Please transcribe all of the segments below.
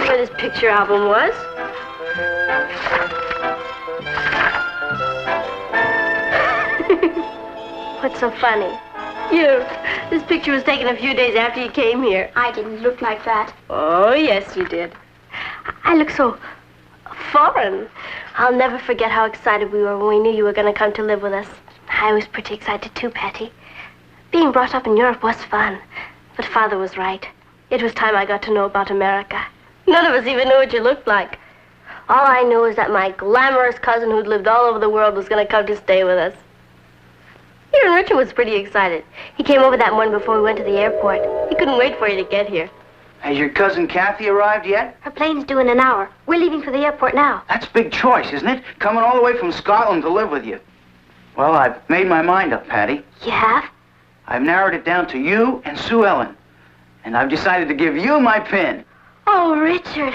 where this picture album was. What's so funny? You. This picture was taken a few days after you came here. I didn't look like that. Oh, yes, you did. I look so foreign. I'll never forget how excited we were when we knew you were going to come to live with us. I was pretty excited too, Patty. Being brought up in Europe was fun. But Father was right. It was time I got to know about America. None of us even knew what you looked like. All I knew is that my glamorous cousin who'd lived all over the world was going to come to stay with us. Even Richard was pretty excited. He came over that morning before we went to the airport. He couldn't wait for you to get here. Has your cousin Kathy arrived yet? Her plane's due in an hour. We're leaving for the airport now. That's a big choice, isn't it? Coming all the way from Scotland to live with you. Well, I've made my mind up, Patty. You have? I've narrowed it down to you and Sue Ellen. And I've decided to give you my pin. Oh, Richard.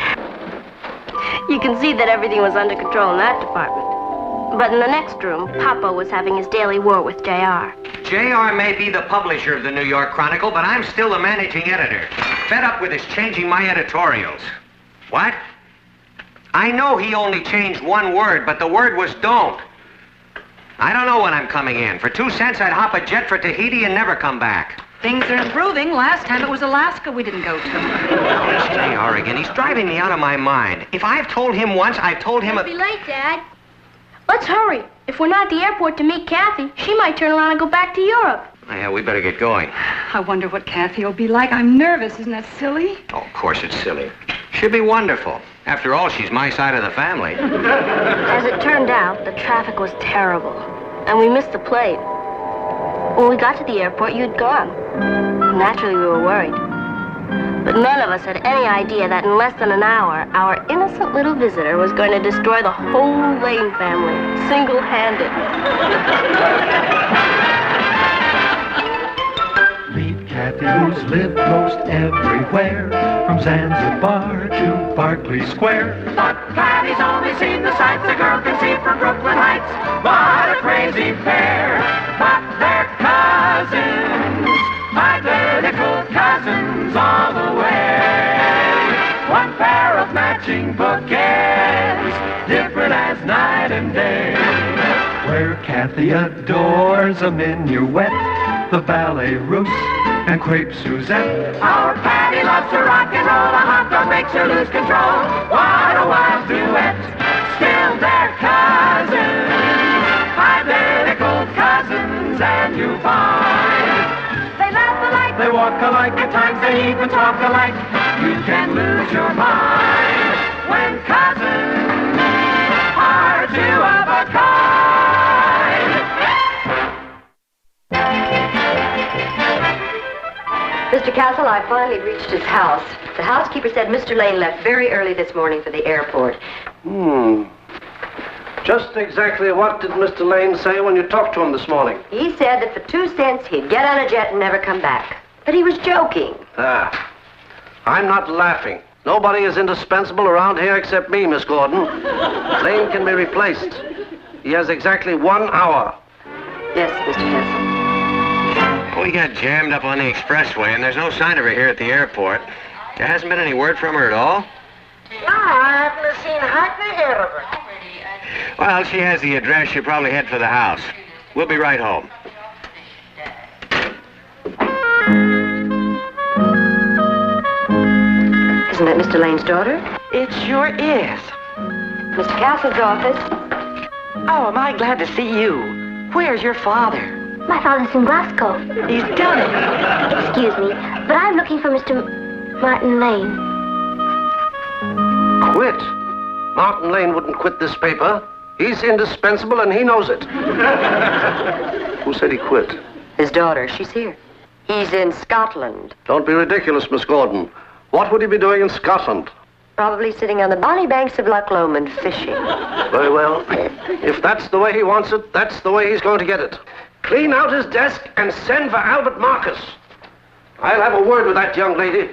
You can see that everything was under control in that department. But in the next room, Papa was having his daily war with J.R. J.R. may be the publisher of the New York Chronicle, but I'm still the managing editor. Fed up with his changing my editorials. What? I know he only changed one word, but the word was don't. I don't know when I'm coming in. For 2 cents, I'd hop a jet for Tahiti and never come back. Things are improving. Last time it was Alaska we didn't go to. It's J.R. again. He's driving me out of my mind. If I've told him once, I've told him... It'll be late, Dad. Let's hurry. If we're not at the airport to meet Kathy, she might turn around and go back to Europe. Oh, yeah, we better get going. I wonder what Kathy will be like. I'm nervous. Isn't that silly? Oh, of course it's silly. She'll be wonderful. After all, she's my side of the family. As it turned out, the traffic was terrible, and we missed the plane. When we got to the airport, you'd gone. Naturally, we were worried. But none of us had any idea that in less than an hour, our innocent little visitor was going to destroy the whole Lane family, single-handed. Meet Kathy, who's lived most everywhere, from Zanzibar to Berkeley Square. But Kathy's only seen the sights a girl can see from Brooklyn Heights. What a crazy pair, but they're cousins, identical cousins all the way. One pair of matching bouquets, different as night and day. Where Kathy adores a minuet, the ballet russe, and crepe Suzette. Our Patty loves to rock and roll, a hot dog makes her lose control. What a wild duet, still they're cousins, identical cousins, and you find they laugh alike, they walk alike, at times they even talk alike. You can lose your mind when cousins are two of a kind. Mr. Castle, I finally reached his house. The housekeeper said Mr. Lane left very early this morning for the airport. Just exactly what did Mr. Lane say when you talked to him this morning? He said that for 2 cents he'd get on a jet and never come back. But he was joking. Ah, I'm not laughing. Nobody is indispensable around here except me, Miss Gordon. Lane can be replaced. He has exactly 1 hour. Yes, Mr. Castle. We got jammed up on the expressway, and there's no sign of her here at the airport. There hasn't been any word from her at all? No, I haven't seen hardly heard of her. Well, she has the address. She'll probably head for the house. We'll be right home. Isn't that Mr. Lane's daughter? It sure is. Mr. Castle's office. Oh, am I glad to see you. Where's your father? My father's in Glasgow. He's done it. Excuse me, but I'm looking for Mr. Martin Lane. Quit? Martin Lane wouldn't quit this paper. He's indispensable and he knows it. Who said he quit? His daughter. She's here. He's in Scotland. Don't be ridiculous, Miss Gordon. What would he be doing in Scotland? Probably sitting on the bonny banks of Loch Lomond fishing. Very well. If that's the way he wants it, that's the way he's going to get it. Clean out his desk and send for Albert Marcus. I'll have a word with that young lady.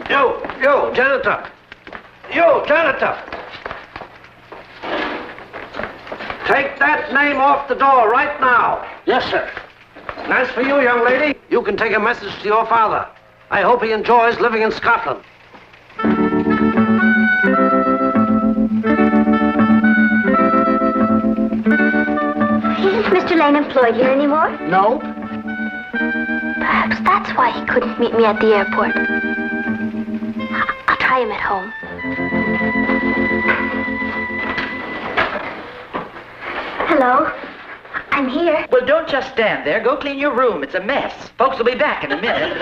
You, janitor. You, janitor. Take that name off the door right now. Yes, sir. And as for you, young lady, you can take a message to your father. I hope he enjoys living in Scotland. Isn't Mr. Lane employed here anymore? No. Perhaps that's why he couldn't meet me at the airport. I'll try him at home. Hello. I'm here. Well, don't just stand there. Go clean your room. It's a mess. Folks will be back in a minute.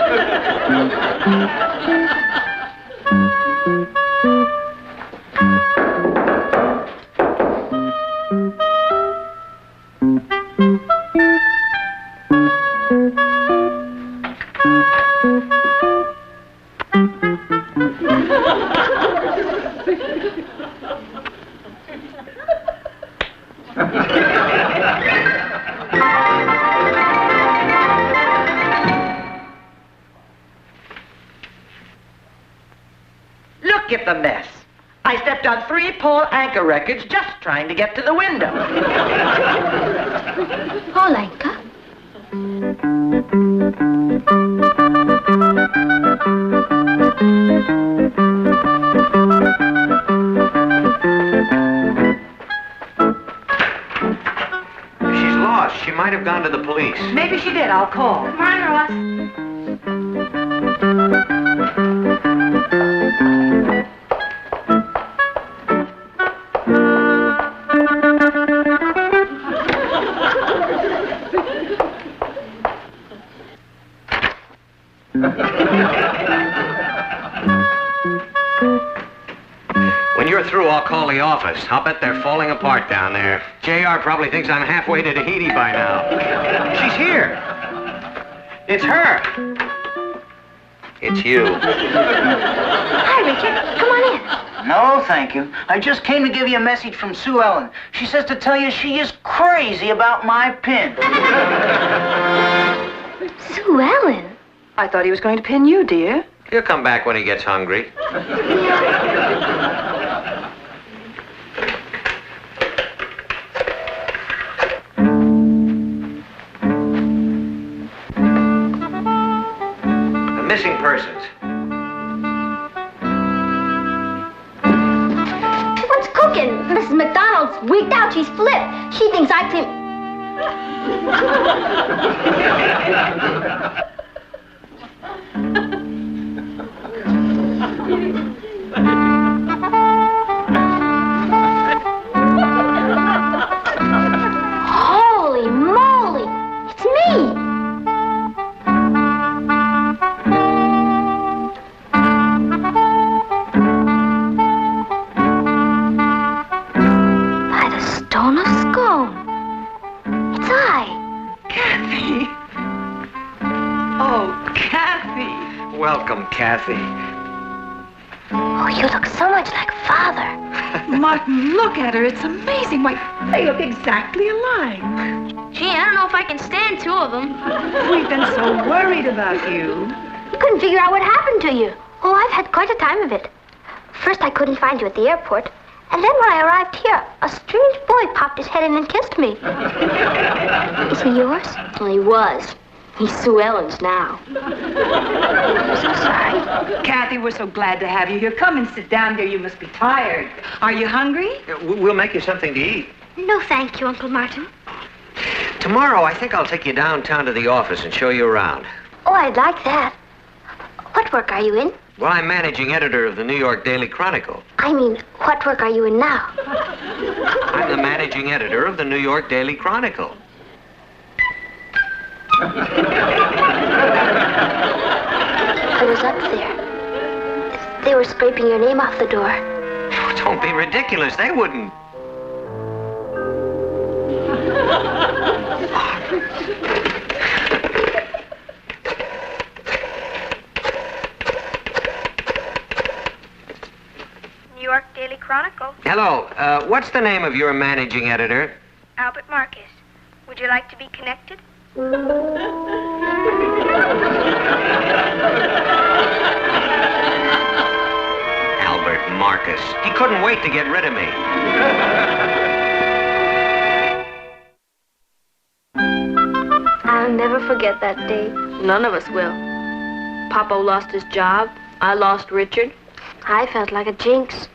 Look at the mess. I stepped on 3 pole anchor records just trying to get to the window. Olenka? She's lost. She might have gone to the police. Maybe she did. I'll call. Come on, Ross. When you're through, I'll call the office. I'll bet they're falling apart down there. JR probably thinks I'm halfway to Tahiti by now. She's here. It's her. It's you. Hi, Richard. Come on in. No, thank you. I just came to give you a message from Sue Ellen. She says to tell you she is crazy about my pin. Sue Ellen. I thought he was going to pin you, dear. He'll come back when he gets hungry. Missing persons. What's cooking? Mrs. McDonald's wigged out. She's flipped. She thinks I clean... Holy moly! It's me! By the stone of Scone. It's I. Kathy. Oh, Kathy. Welcome, Kathy. Oh, you look so much like Father. Martin, look at her. It's amazing. Why, they look exactly alike. Gee, I don't know if I can stand 2 of them. We've been so worried about you. Couldn't figure out what happened to you. Oh, I've had quite a time of it. First, I couldn't find you at the airport. And then when I arrived here, a strange boy popped his head in and kissed me. Is he yours? Well, he was. He's Sue Ellen's now. I'm so sorry. Kathy, we're so glad to have you here. Come and sit down, dear. You must be tired. Are you hungry? We'll make you something to eat. No, thank you, Uncle Martin. Tomorrow, I think I'll take you downtown to the office and show you around. Oh, I'd like that. What work are you in? Well, I'm managing editor of the New York Daily Chronicle. I mean, what work are you in now? I'm the managing editor of the New York Daily Chronicle. I was up there. They were scraping your name off the door. Don't be ridiculous. They wouldn't. New York Daily Chronicle. Hello. What's the name of your managing editor? Albert Marcus. Would you like to be connected? Albert Marcus. He couldn't wait to get rid of me. I'll never forget that day. None of us will. Papa lost his job. I lost Richard. I felt like a jinx.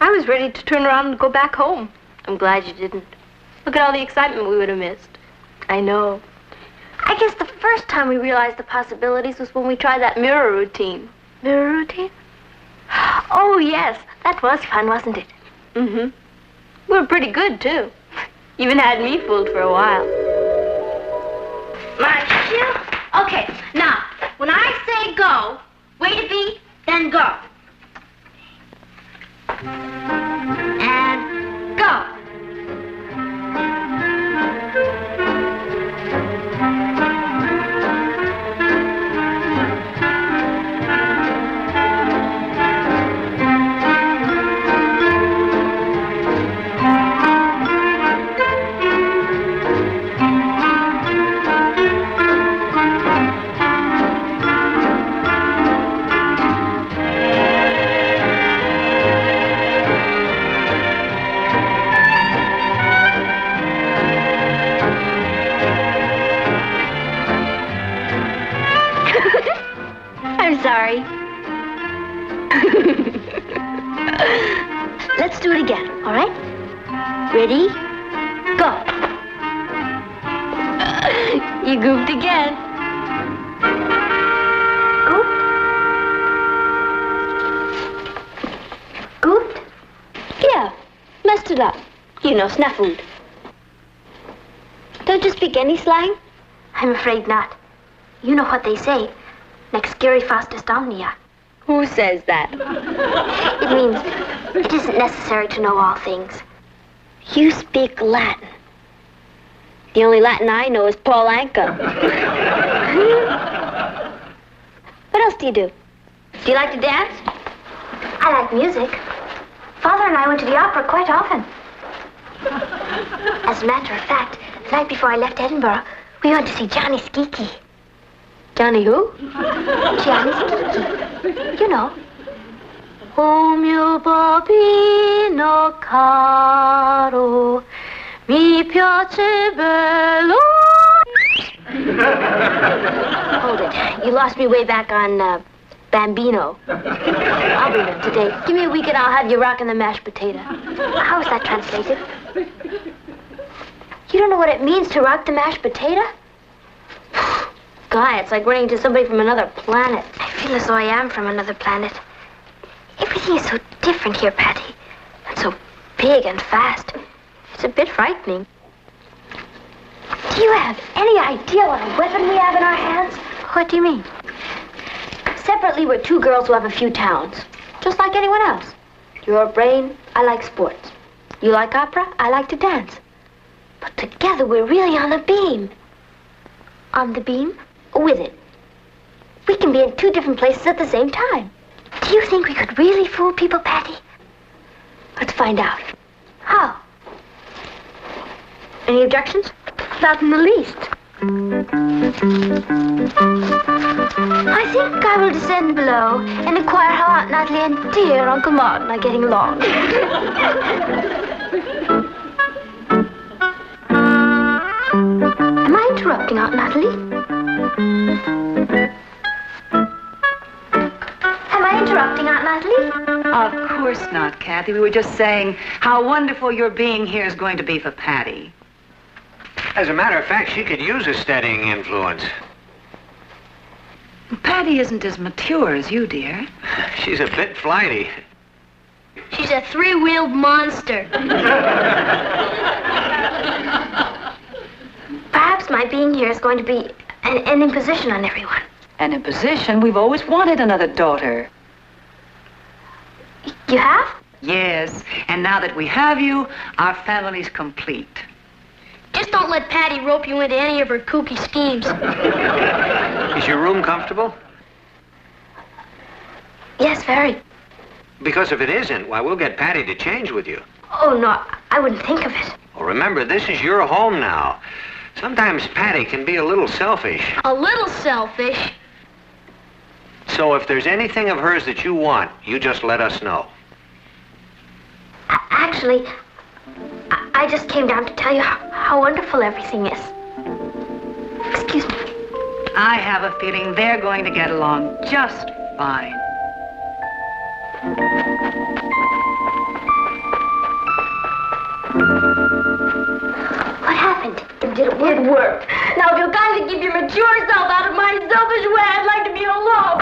I was ready to turn around and go back home. I'm glad you didn't. Look at all the excitement we would have missed. I know. I guess the first time we realized the possibilities was when we tried that mirror routine. Mirror routine? Oh, yes. That was fun, wasn't it? Mm-hmm. We were pretty good, too. Even had me fooled for a while. Marcia? Okay, now, when I say go, wait a beat, then go. And go. I'm sorry. Let's do it again, all right? Ready? Go. You goofed again. Goofed? Goofed? Yeah, messed it up. You know, snaffled. Don't you speak any slang? I'm afraid not. You know what they say. Next scary fastest omnia. Who says that? It means it isn't necessary to know all things. You speak Latin. The only Latin I know is Paul Anka. What else do you do? Do you like to dance? I like music. Father and I went to the opera quite often. As a matter of fact, the night before I left Edinburgh, we went to see Johnny Skiki. Johnny who? Johnny Skiki. You know. O mio bambino caro, mi piace bello. Hold it. You lost me way back on Bambino. I'll bring it today. Give me a week and I'll have you rocking the mashed potato. How is that translated? You don't know what it means to rock the mashed potato? Guy, it's like running to somebody from another planet. I feel as though I am from another planet. Everything is so different here, Patty. And so big and fast. It's a bit frightening. Do you have any idea what a weapon we have in our hands? What do you mean? Separately, we're two girls who have a few talents. Just like anyone else. You're a brain, I like sports. You like opera, I like to dance. But together, we're really on the beam. On the beam? With it. We can be in two different places at the same time. Do you think we could really fool people, Patty? Let's find out. How? Any objections? Not in the least. I think I will descend below and inquire how Aunt Natalie and dear Uncle Martin are getting along. Am I interrupting, Aunt Natalie? Am I interrupting, Aunt Natalie? Of course not, Kathy. We were just saying how wonderful your being here is going to be for Patty. As a matter of fact, she could use a steadying influence. Patty isn't as mature as you, dear. She's a bit flighty. She's a three-wheeled monster. Perhaps my being here is going to be an imposition on everyone. An imposition? We've always wanted another daughter. You have? Yes, and now that we have you, our family's complete. Just don't let Patty rope you into any of her kooky schemes. Is your room comfortable? Yes, very. Because if it isn't, why, we'll get Patty to change with you. Oh, no, I wouldn't think of it. Well, remember, this is your home now. Sometimes Patty can be a little selfish. A little selfish? So if there's anything of hers that you want, you just let us know. Actually, I just came down to tell you how wonderful everything is. Excuse me. I have a feeling they're going to get along just fine. What happened? It worked. Now, if you'll kindly keep your mature self out of my selfish way, I'd like to be alone.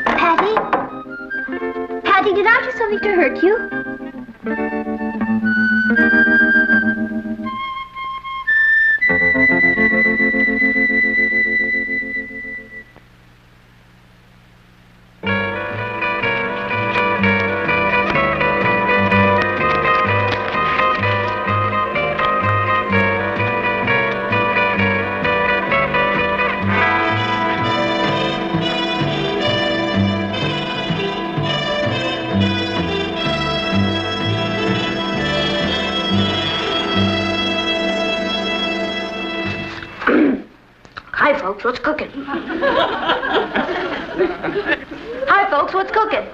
Patty? Patty, did I do something to hurt you? Hi, folks, what's cooking? Hi, folks, what's cooking?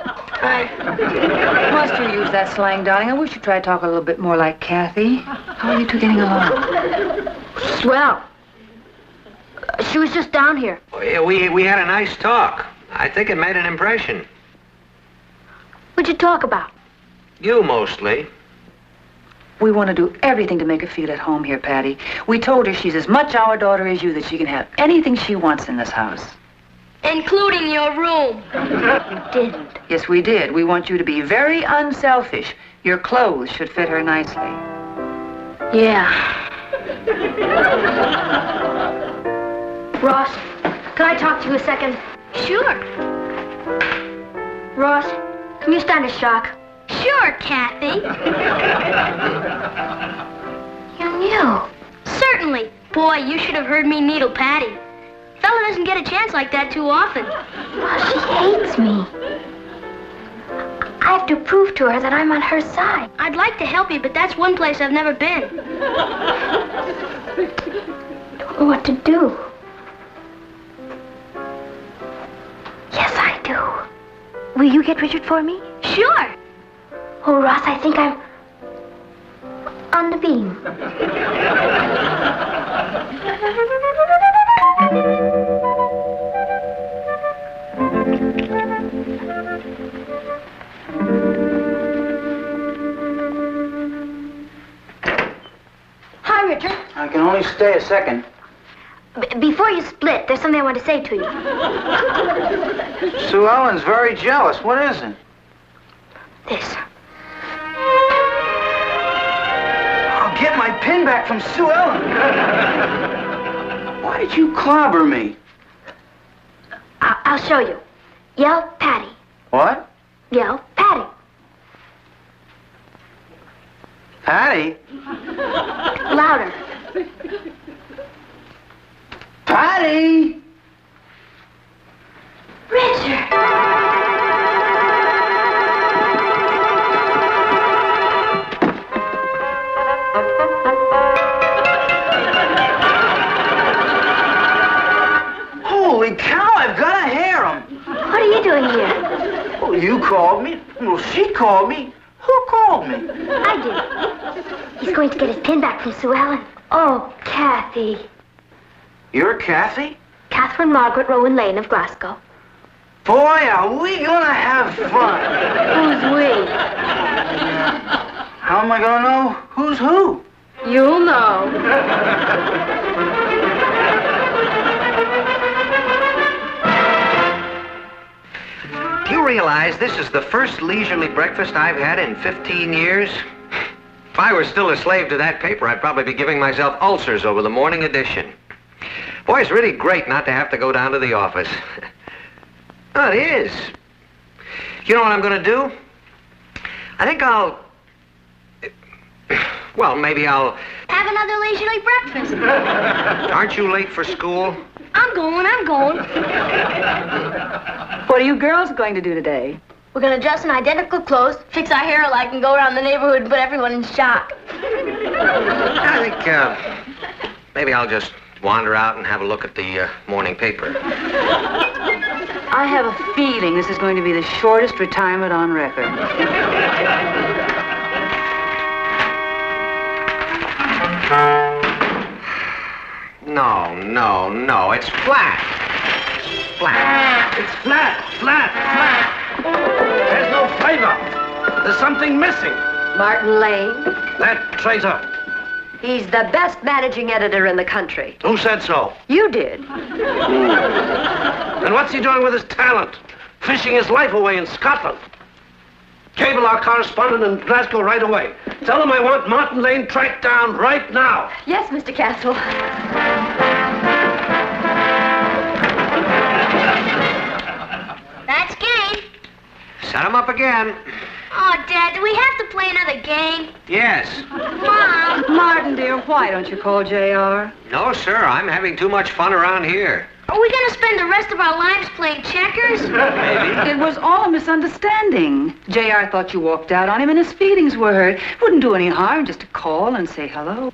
Must you use that slang, darling? I wish you'd try to talk a little bit more like Kathy. How are you two getting along? Swell. She was just down here. Oh, yeah, we had a nice talk. I think it made an impression. What'd you talk about? You mostly. We want to do everything to make her feel at home here, Patty. We told her she's as much our daughter as you, that she can have anything she wants in this house. Including your room. You didn't. Yes, we did. We want you to be very unselfish. Your clothes should fit her nicely. Yeah. Ross, can I talk to you a second? Sure. Ross, can you stand a shock? Sure, Kathy. You knew. Certainly. Boy, you should have heard me needle Patty. Fella doesn't get a chance like that too often. Ross, she hates me. I have to prove to her that I'm on her side. I'd like to help you, but that's one place I've never been. Don't know what to do. Yes, I do. Will you get Richard for me? Sure. Oh, Ross, I think I'm on the beam. Hi, Richard. I can only stay a second. Before you split, there's something I want to say to you. Sue Ellen's very jealous. What is it? This. I'll get my pin back from Sue Ellen. Why did you clobber me? I'll show you. Yell, Patty. What? Yell, Patty. Patty? Louder. Patty! Richard. Holy cow, I've got to hear him. What are you doing here? Well, you called me. Well, she called me. Who called me? I did. He's going to get his pin back from Sue Ellen. Oh, Kathy. You're Kathy? Catherine Margaret Rowan Lane of Glasgow. Boy, are we gonna have fun. Who's we? How am I gonna know who's who? You'll know. Do you realize this is the first leisurely breakfast I've had in 15 years? If I were still a slave to that paper, I'd probably be giving myself ulcers over the morning edition. Boy, it's really great not to have to go down to the office. Oh, it is. You know what I'm going to do? I think I'll... Well, maybe I'll... Have another leisurely breakfast. Aren't you late for school? I'm going. What are you girls going to do today? We're gonna dress in identical clothes, fix our hair alike, and go around the neighborhood and put everyone in shock. I think, maybe I'll just wander out and have a look at the morning paper. I have a feeling this is going to be the shortest retirement on record. No, it's flat. Flat. It's flat. There's no flavor. There's something missing. Martin Lane. That traitor. He's the best managing editor in the country. Who said so? You did. And what's he doing with his talent? Fishing his life away in Scotland. Cable our correspondent in Glasgow right away. Tell him I want Martin Lane tracked down right now. Yes, Mr. Castle. That's game. Set him up again. Oh, Dad, do we have to play another game? Yes. Mom. Martin, dear, why don't you call J.R.? No, sir, I'm having too much fun around here. Are we going to spend the rest of our lives playing checkers? Maybe. It was all a misunderstanding. J.R. thought you walked out on him and his feelings were hurt. Wouldn't do any harm just to call and say hello.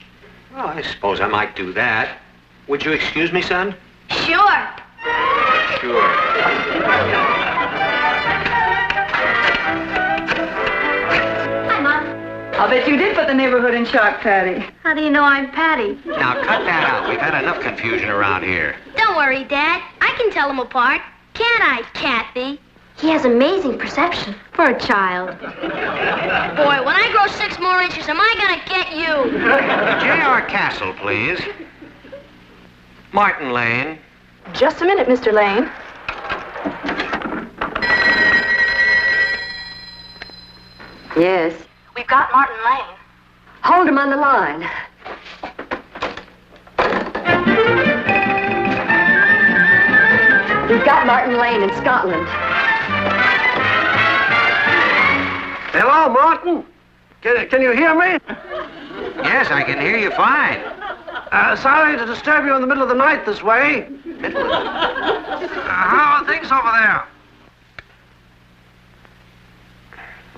Well, I suppose I might do that. Would you excuse me, son? Sure. Sure. Hi, Mom. I'll bet you did put the neighborhood in shock, Patty. How do you know I'm Patty? Now, cut that out. We've had enough confusion around here. Don't worry, Dad. I can tell them apart. Can't I, Kathy? He has amazing perception. For a child. Boy, when I grow 6 more inches, am I going to get you? J.R. Castle, please. Martin Lane. Just a minute, Mr. Lane. Yes. We've got Martin Lane. Hold him on the line. We've got Martin Lane in Scotland. Hello, Martin. Can you hear me? Yes, I can hear you fine. Sorry to disturb you in the middle of the night this way. How are things over there?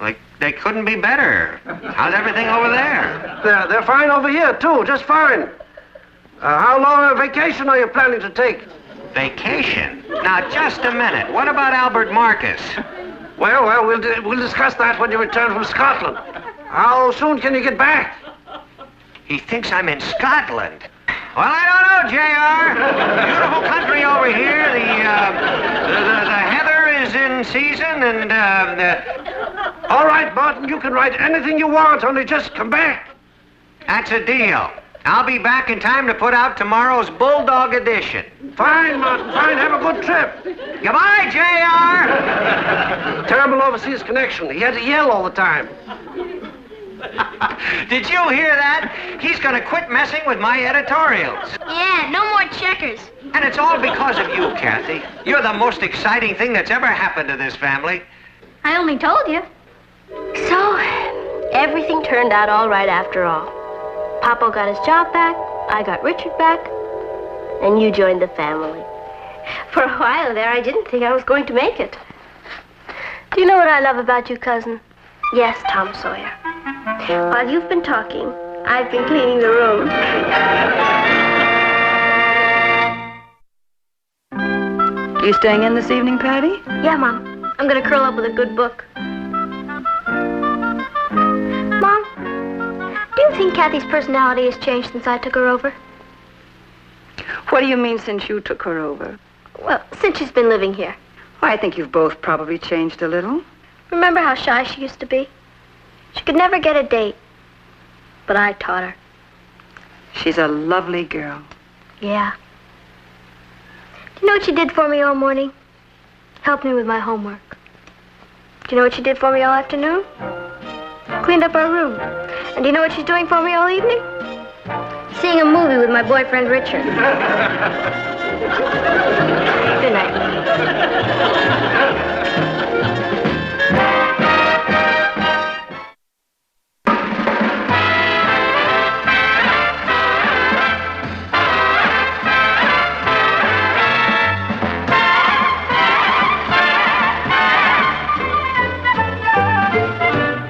Like, they couldn't be better. How's everything over there? They're fine over here, too. Just fine. How long a vacation are you planning to take? Vacation? Now, just a minute. What about Albert Marcus? Well, we'll discuss that when you return from Scotland. How soon can you get back? He thinks I'm in Scotland. Well, I don't know, J.R. Beautiful country over here. The heather is in season, and All right, Martin, you can write anything you want, only just come back. That's a deal. I'll be back in time to put out tomorrow's Bulldog edition. Fine, Martin, fine. Have a good trip. Goodbye, J.R. Terrible overseas connection. He had to yell all the time. Did you hear that? He's going to quit messing with my editorials. Yeah, no more checkers. And it's all because of you, Kathy. You're the most exciting thing that's ever happened to this family. I only told you. So, everything turned out all right after all. Papa got his job back, I got Richard back, and you joined the family. For a while there, I didn't think I was going to make it. Do you know what I love about you, cousin? Yes, Tom Sawyer. While you've been talking, I've been cleaning the room. You staying in this evening, Patty? Yeah, Mom. I'm gonna curl up with a good book. Mom, do you think Kathy's personality has changed since I took her over? What do you mean since you took her over? Well, since she's been living here. I think you've both probably changed a little. Remember how shy she used to be? She could never get a date. But I taught her. She's a lovely girl. Yeah. Do you know what she did for me all morning? Helped me with my homework. Do you know what she did for me all afternoon? Cleaned up our room. And do you know what she's doing for me all evening? Seeing a movie with my boyfriend, Richard. Good night.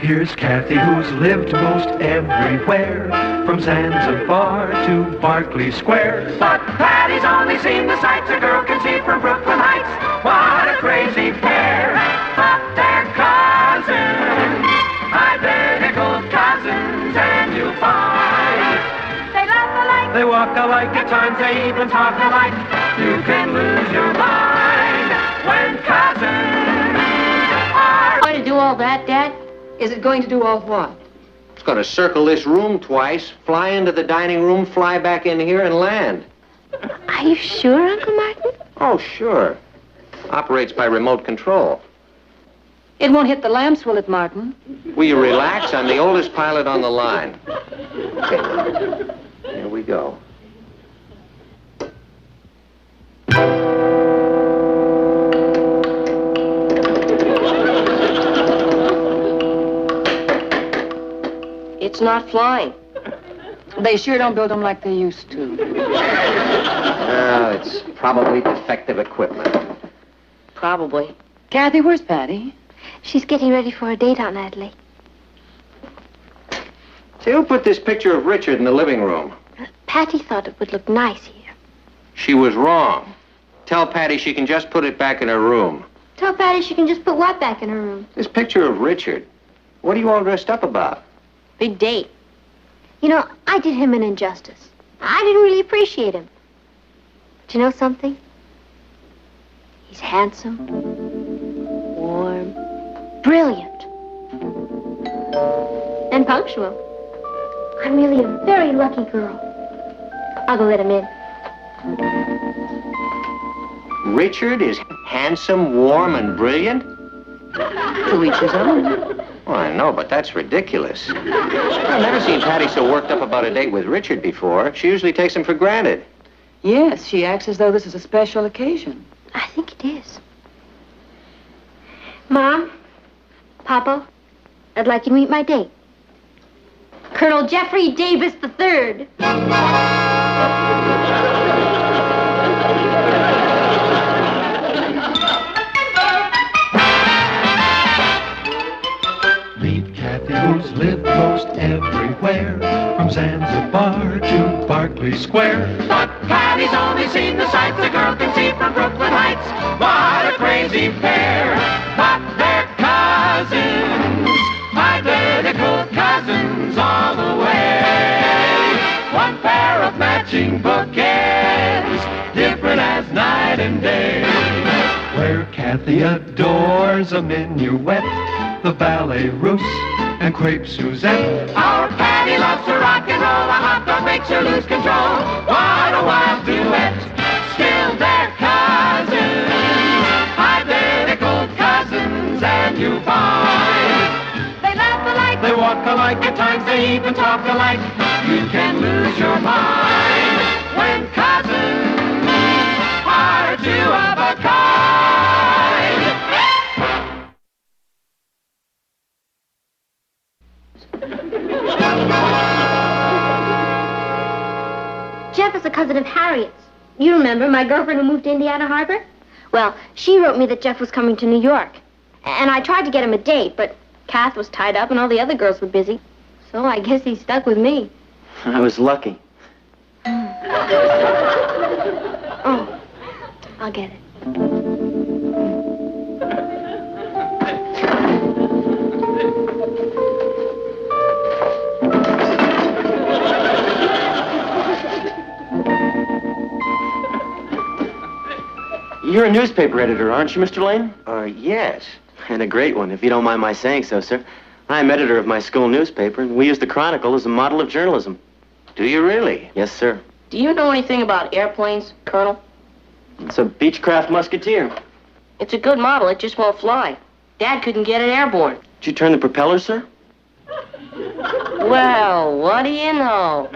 Here's Here's Kathy, who's lived most everywhere, from Zanzibar to Berkeley Square. But Patty's only seen the sights a girl can see from Brooklyn Heights. What a crazy pair, but they're cousins, identical cousins, and you'll find they laugh alike, they walk alike, at times they even talk alike. You can lose your mind when cousins are... Going to do all that, Dad? Is it going to do all what? It's going to circle this room twice, fly into the dining room, fly back in here, and land. Are you sure, Uncle Martin? Oh, sure. Operates by remote control. It won't hit the lamps, will it, Martin? Will you relax? I'm the oldest pilot on the line. Okay, here we go. It's not flying. They sure don't build them like they used to. It's probably defective equipment. Probably. Kathy, where's Patty? She's getting ready for a date, Aunt Natalie. Say, who put this picture of Richard in the living room? Patty thought it would look nice here. She was wrong. Tell Patty she can just put it back in her room. Tell Patty she can just put what back in her room? This picture of Richard. What are you all dressed up about? Big date. You know, I did him an injustice. I didn't really appreciate him. Do you know something? He's handsome, warm, brilliant, And punctual. I'm really a very lucky girl. I'll go let him in. Richard is handsome, warm, and brilliant? To each his own. Well, I know, but that's ridiculous. I've never seen Patty so worked up about a date with Richard before. She usually takes him for granted. Yes, she acts as though this is a special occasion. I think it is. Mom, Papa, I'd like you to meet my date. Colonel Jeffrey Davis III. Meet Kathy, who's lived most everywhere, from Zanzibar to Berkeley Square. But Patty's only seen the sights a girl can see from Brooklyn Heights. What a crazy pair, but they're cousins, identical cousins all the way. One pair of matching bookends, different as night and day. Where Kathy adores a minuet, the ballet russe, and crepe Suzette. Our Patty loves to rock and roll, a hot dog makes her lose control. What a wild duet, still they're cousins, identical cousins, and you find they laugh alike, they walk alike, at times they even talk alike. You can lose your mind when cousins are two of a kind. Jeff is a cousin of Harriet's. You remember my girlfriend who moved to Indiana Harbor? Well, she wrote me that Jeff was coming to New York. And I tried to get him a date, but Kath was tied up and all the other girls were busy. So I guess he stuck with me. I was lucky. Oh, I'll get it. You're a newspaper editor, aren't you, Mr. Lane? Yes. And a great one, if you don't mind my saying so, sir. I'm editor of my school newspaper, and we use the Chronicle as a model of journalism. Do you really? Yes, sir. Do you know anything about airplanes, Colonel? It's a Beechcraft Musketeer. It's a good model. It just won't fly. Dad couldn't get it airborne. Did you turn the propeller, sir? Well, what do you know?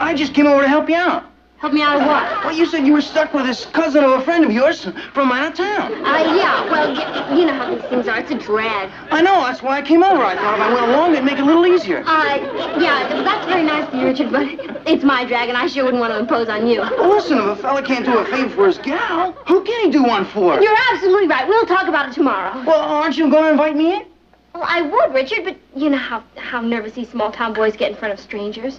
I just came over to help you out. Help me out of what? Well, you said you were stuck with this cousin of a friend of yours from out of town. Yeah, well, you know how these things are. It's a drag. I know, that's why I came over. I thought if I went along, it'd make it a little easier. Yeah, that's very nice of you, Richard, but it's my drag, and I sure wouldn't want to impose on you. Well, listen, if a fella can't do a favor for his gal, who can he do one for? You're absolutely right. We'll talk about it tomorrow. Well, aren't you going to invite me in? Well, I would, Richard, but you know how nervous these small-town boys get in front of strangers.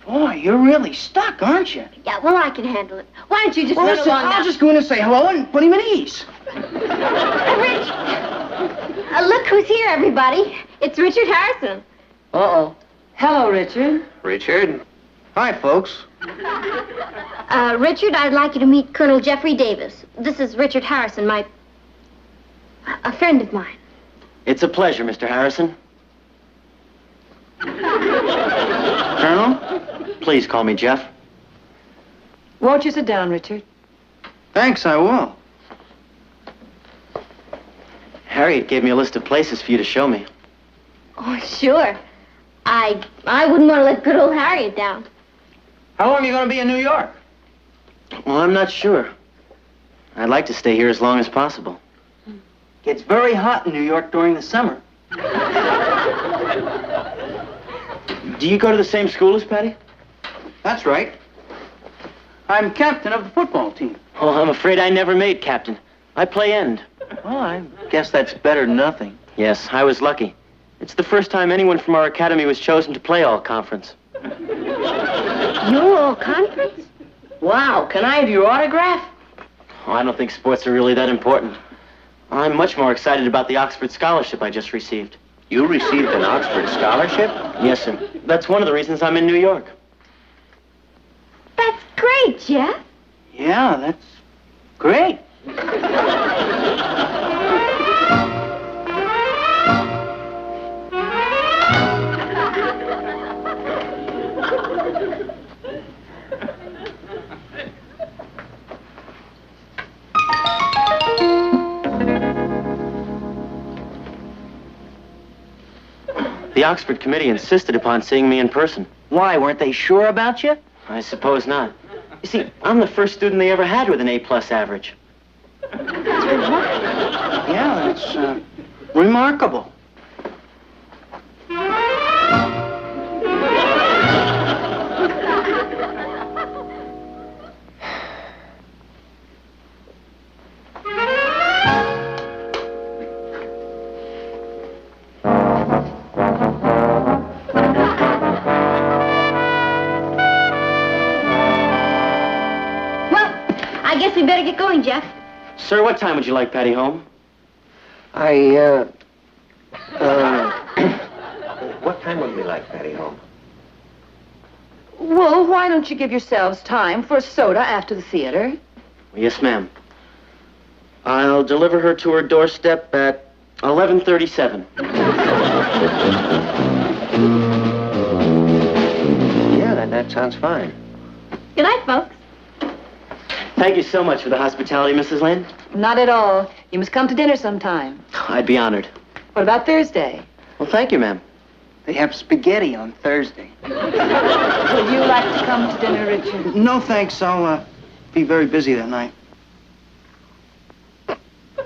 Boy, you're really stuck, aren't you? Yeah, well, I can handle it. Why don't you just Well, run listen, along now? I'll just go in and say hello and put him at ease. Rich! Look who's here, everybody. It's Richard Harrison. Uh-oh. Hello, Richard. Richard? Hi, folks. Richard, I'd like you to meet Colonel Jeffrey Davis. This is Richard Harrison, a friend of mine. It's a pleasure, Mr. Harrison. Colonel? Please call me Jeff. Won't you sit down, Richard? Thanks, I will. Harriet gave me a list of places for you to show me. Oh, sure. I wouldn't want to let good old Harriet down. How long are you going to be in New York? Well, I'm not sure. I'd like to stay here as long as possible. It's very hot in New York during the summer. Do you go to the same school as Patty? That's right. I'm captain of the football team. Oh, I'm afraid I never made captain. I play end. Well, I guess that's better than nothing. Yes, I was lucky. It's the first time anyone from our academy was chosen to play all-conference. You're all conference? Wow, can I have your autograph? Oh, I don't think sports are really that important. I'm much more excited about the Oxford scholarship I just received. You received an Oxford scholarship? Yes, sir. That's one of the reasons I'm in New York. That's great, Jeff. Yeah, that's great. The Oxford committee insisted upon seeing me in person. Why, weren't they sure about you? I suppose not. You see, I'm the first student they ever had with an A-plus average. Yeah, that's remarkable. I guess we better get going, Jeff. Sir, what time would you like Patty home? What time would we like Patty home? Well, why don't you give yourselves time for a soda after the theater? Yes, ma'am. I'll deliver her to her doorstep at 11:37. Yeah, that sounds fine. Good night, folks. Thank you so much for the hospitality, Mrs. Lane. Not at all. You must come to dinner sometime. I'd be honored. What about Thursday? Well, thank you, ma'am. They have spaghetti on Thursday. Would you like to come to dinner, Richard? No, thanks. I'll be very busy that night.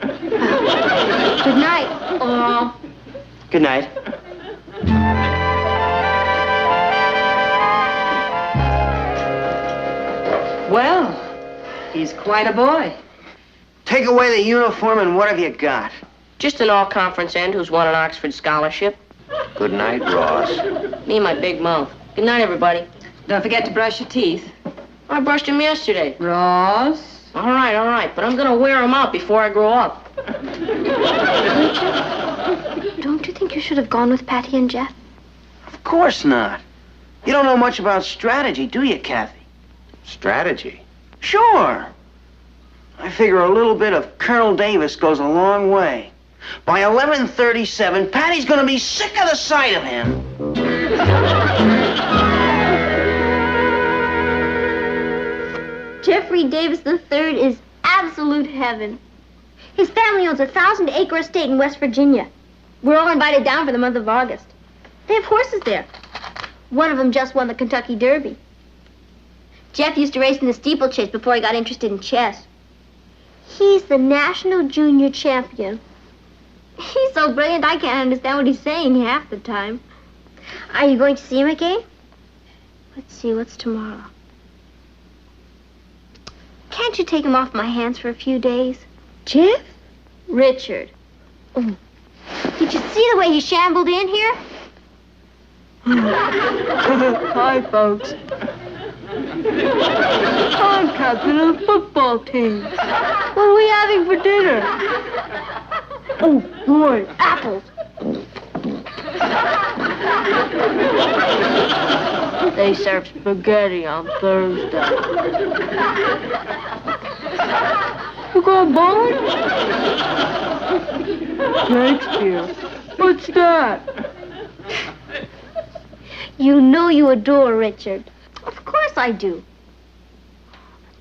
Good night. Oh. Good night. Well, he's quite a boy. Take away the uniform and what have you got? Just an all-conference end who's won an Oxford scholarship. Good night, Ross. Me and my big mouth. Good night, everybody. Don't forget to brush your teeth. I brushed them yesterday. Ross? All right, but I'm gonna wear them out before I grow up. Don't you think you should have gone with Patty and Jeff? Of course not. You don't know much about strategy, do you, Kathy? Strategy? Sure. I figure a little bit of Colonel Davis goes a long way. By 11:37, Patty's gonna be sick of the sight of him. Jeffrey Davis III is absolute heaven. His family owns a 1,000-acre estate in West Virginia. We're all invited down for the month of August. They have horses there. One of them just won the Kentucky Derby. Jeff used to race in the steeplechase before he got interested in chess. He's the national junior champion. He's so brilliant I can't understand what he's saying half the time. Are you going to see him again? Let's see, what's tomorrow? Can't you take him off my hands for a few days? Jeff? Richard. Oh. Did you see the way he shambled in here? Hi, folks. I'm captain of the football team. What are we having for dinner? Oh, boy, apples. They serve spaghetti on Thursday. You going bowling? Shakespeare. What's that? You know you adore Richard. Of course I do.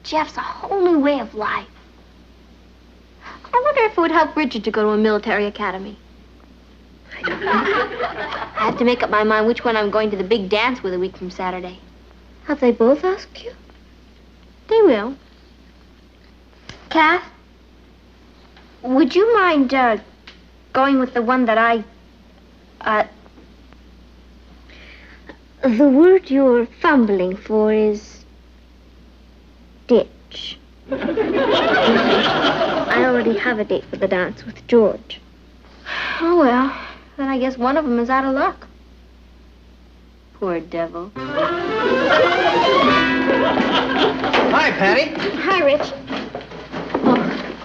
Jeff's a whole new way of life. I wonder if it would help Richard to go to a military academy. I don't know. I have to make up my mind which one I'm going to the big dance with a week from Saturday. Have they both asked you? They will. Kath, would you mind going with the one that the word you're fumbling for is ditch. I already have a date for the dance with George. Oh, well, then I guess one of them is out of luck. Poor devil. Hi, Patty. Hi, Rich. Oh,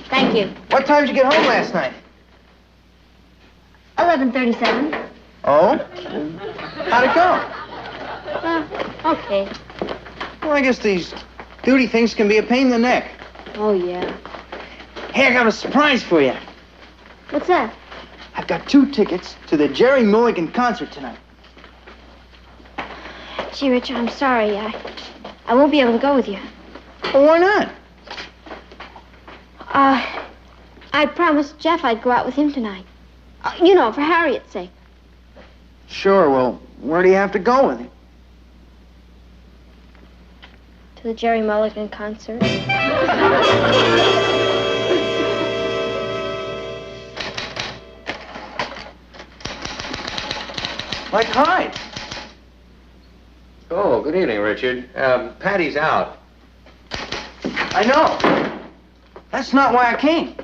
thank you. What time did you get home last night? 11:37. Oh? How'd it go? Okay. Well, I guess these duty things can be a pain in the neck. Oh, yeah. Hey, I got a surprise for you. What's that? I've got 2 tickets to the Jerry Mulligan concert tonight. Gee, Richard, I'm sorry. I won't be able to go with you. Well, why not? I promised Jeff I'd go out with him tonight. You know, for Harriet's sake. Sure, well, where do you have to go with him? To the Jerry Mulligan concert. Like Hyde. Oh, good evening, Richard. Patty's out. I know. That's not why I came.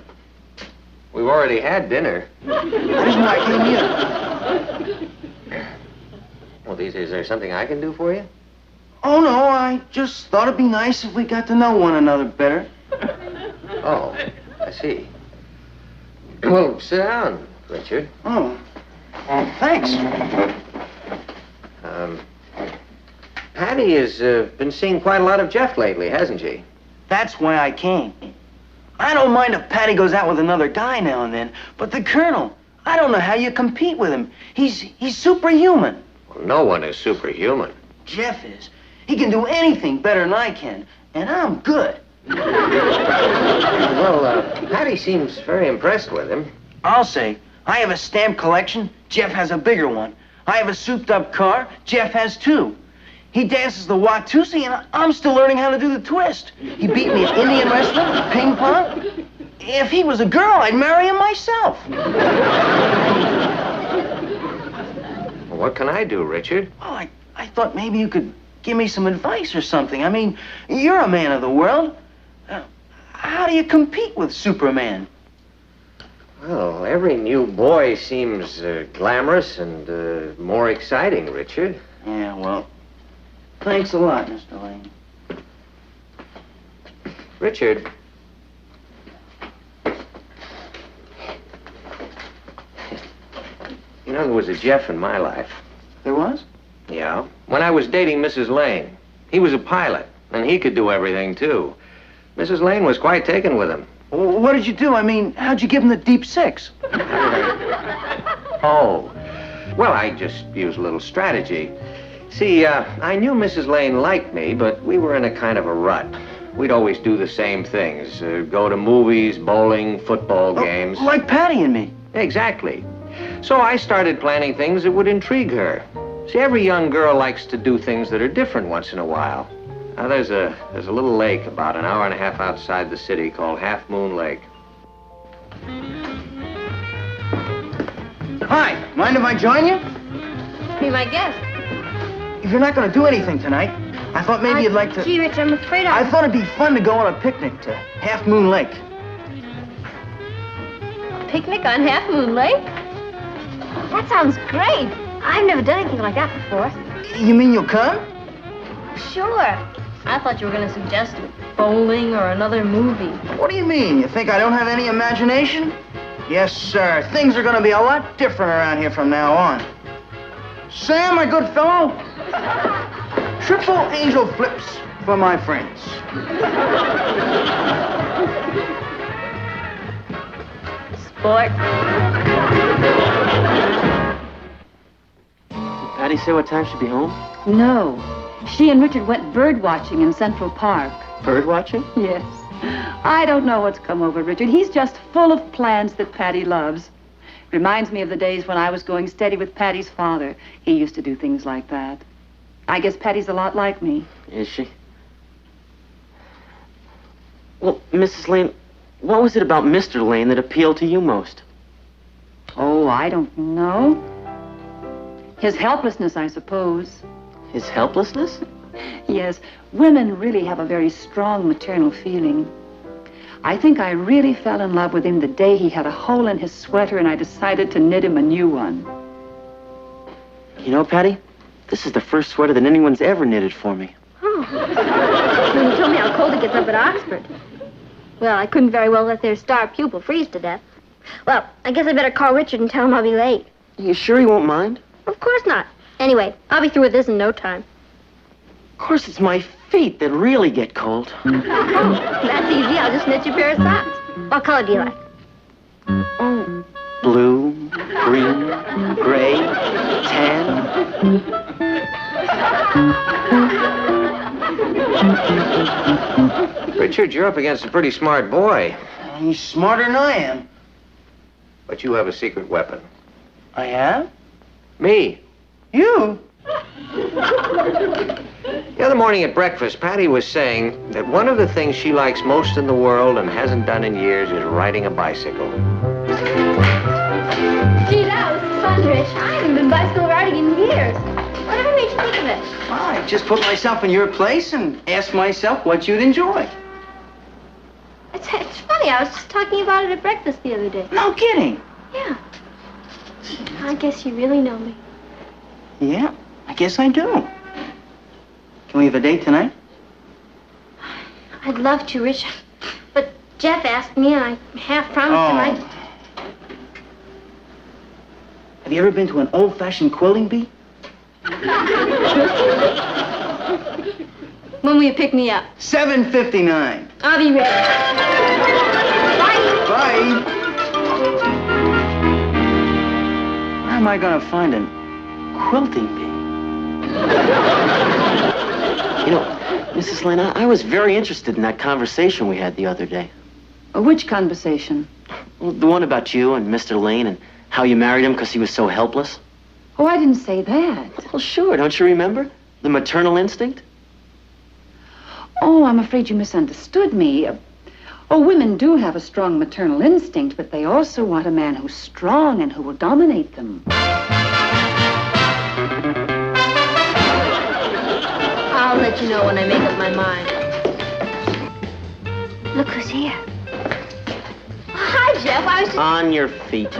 We've already had dinner. That isn't why I came either. Well, is there something I can do for you? Oh, no, I just thought it'd be nice if we got to know one another better. Oh, I see. Well, sit down, Richard. Oh, thanks. Patty has been seeing quite a lot of Jeff lately, hasn't she? That's why I came. I don't mind if Patty goes out with another guy now and then, but the Colonel, I don't know how you compete with him. He's superhuman. Well, no one is superhuman. Jeff is. He can do anything better than I can, and I'm good. Well, Patty seems very impressed with him. I'll say, I have a stamp collection, Jeff has a bigger one. I have a souped-up car, Jeff has 2. He dances the Watusi, and I'm still learning how to do the twist. He beat me at Indian wrestling, ping pong. If he was a girl, I'd marry him myself. Well, what can I do, Richard? Oh, I thought maybe you could give me some advice or something. I mean, you're a man of the world. How do you compete with Superman? Well, every new boy seems glamorous and more exciting, Richard. Yeah, well, thanks a lot, Mr. Lane. Richard. You know, there was a Jeff in my life. There was? Yeah. When I was dating Mrs. Lane. He was a pilot, and he could do everything, too. Mrs. Lane was quite taken with him. Well, what did you do? I mean, how'd you give him the deep 6? Oh. Well, I just used a little strategy. See, I knew Mrs. Lane liked me, but we were in a kind of a rut. We'd always do the same things. Go to movies, bowling, football games. Like Patty and me. Exactly. So I started planning things that would intrigue her. See, every young girl likes to do things that are different once in a while. Now, there's a little lake about an hour and a half outside the city called Half Moon Lake. Hi, mind if I join you? Be my guest. If you're not going to do anything tonight, I thought maybe you'd like to... Gee, Rich, I'm afraid I thought it'd be fun to go on a picnic to Half Moon Lake. Picnic on Half Moon Lake? That sounds great. I've never done anything like that before. You mean you'll come? Sure. I thought you were going to suggest bowling or another movie. What do you mean? You think I don't have any imagination? Yes, sir. Things are going to be a lot different around here from now on. Sam, my good fellow. Triple angel flips for my friends. Sport. Did Patty say what time she'd be home? No. She and Richard went bird watching in Central Park. Bird watching? Yes. I don't know what's come over Richard. He's just full of plans that Patty loves. Reminds me of the days when I was going steady with Patty's father. He used to do things like that. I guess Patty's a lot like me. Is she? Well, Mrs. Lane, what was it about Mr. Lane that appealed to you most? Oh, I don't know. His helplessness, I suppose. His helplessness? Yes, women really have a very strong maternal feeling. I think I really fell in love with him the day he had a hole in his sweater and I decided to knit him a new one. You know, Patty, this is the first sweater that anyone's ever knitted for me. Oh. Well, you told me how cold it gets up at Oxford. Well, I couldn't very well let their star pupil freeze to death. Well, I guess I better call Richard and tell him I'll be late. You sure he won't mind? Of course not. Anyway, I'll be through with this in no time. Of course, it's my feet that really get cold. That's easy. I'll just knit you a pair of socks. What color do you like? Oh, blue, green, gray, tan. Richard, you're up against a pretty smart boy. He's smarter than I am. But you have a secret weapon. I have? Me. You? The other morning at breakfast, Patty was saying that one of the things she likes most in the world and hasn't done in years is riding a bicycle. Gee, that was fun, Rich. I haven't been bicycle riding in years. Whatever made you think of it? Well, I just put myself in your place and asked myself what you'd enjoy. It's funny. I was just talking about it at breakfast the other day. No kidding. Yeah. I guess you really know me. Yeah, I guess I do. Can we have a date tonight? I'd love to, Rich. But Jeff asked me, and I half promised him I'd... Have you ever been to an old-fashioned quilting bee? When will you pick me up? 7:59. I'll be ready. Bye. Bye. Where am I going to find a quilting bee? You know, Mrs. Lane, I was very interested in that conversation we had the other day. Which conversation? Well, the one about you and Mr. Lane and how you married him because he was so helpless. Oh, I didn't say that. Well, sure. Don't you remember? The maternal instinct? Oh, I'm afraid you misunderstood me. Oh, women do have a strong maternal instinct, but they also want a man who's strong and who will dominate them. I'll let you know when I make up my mind. Look who's here. Hi, Jeff. I was just... On your feet.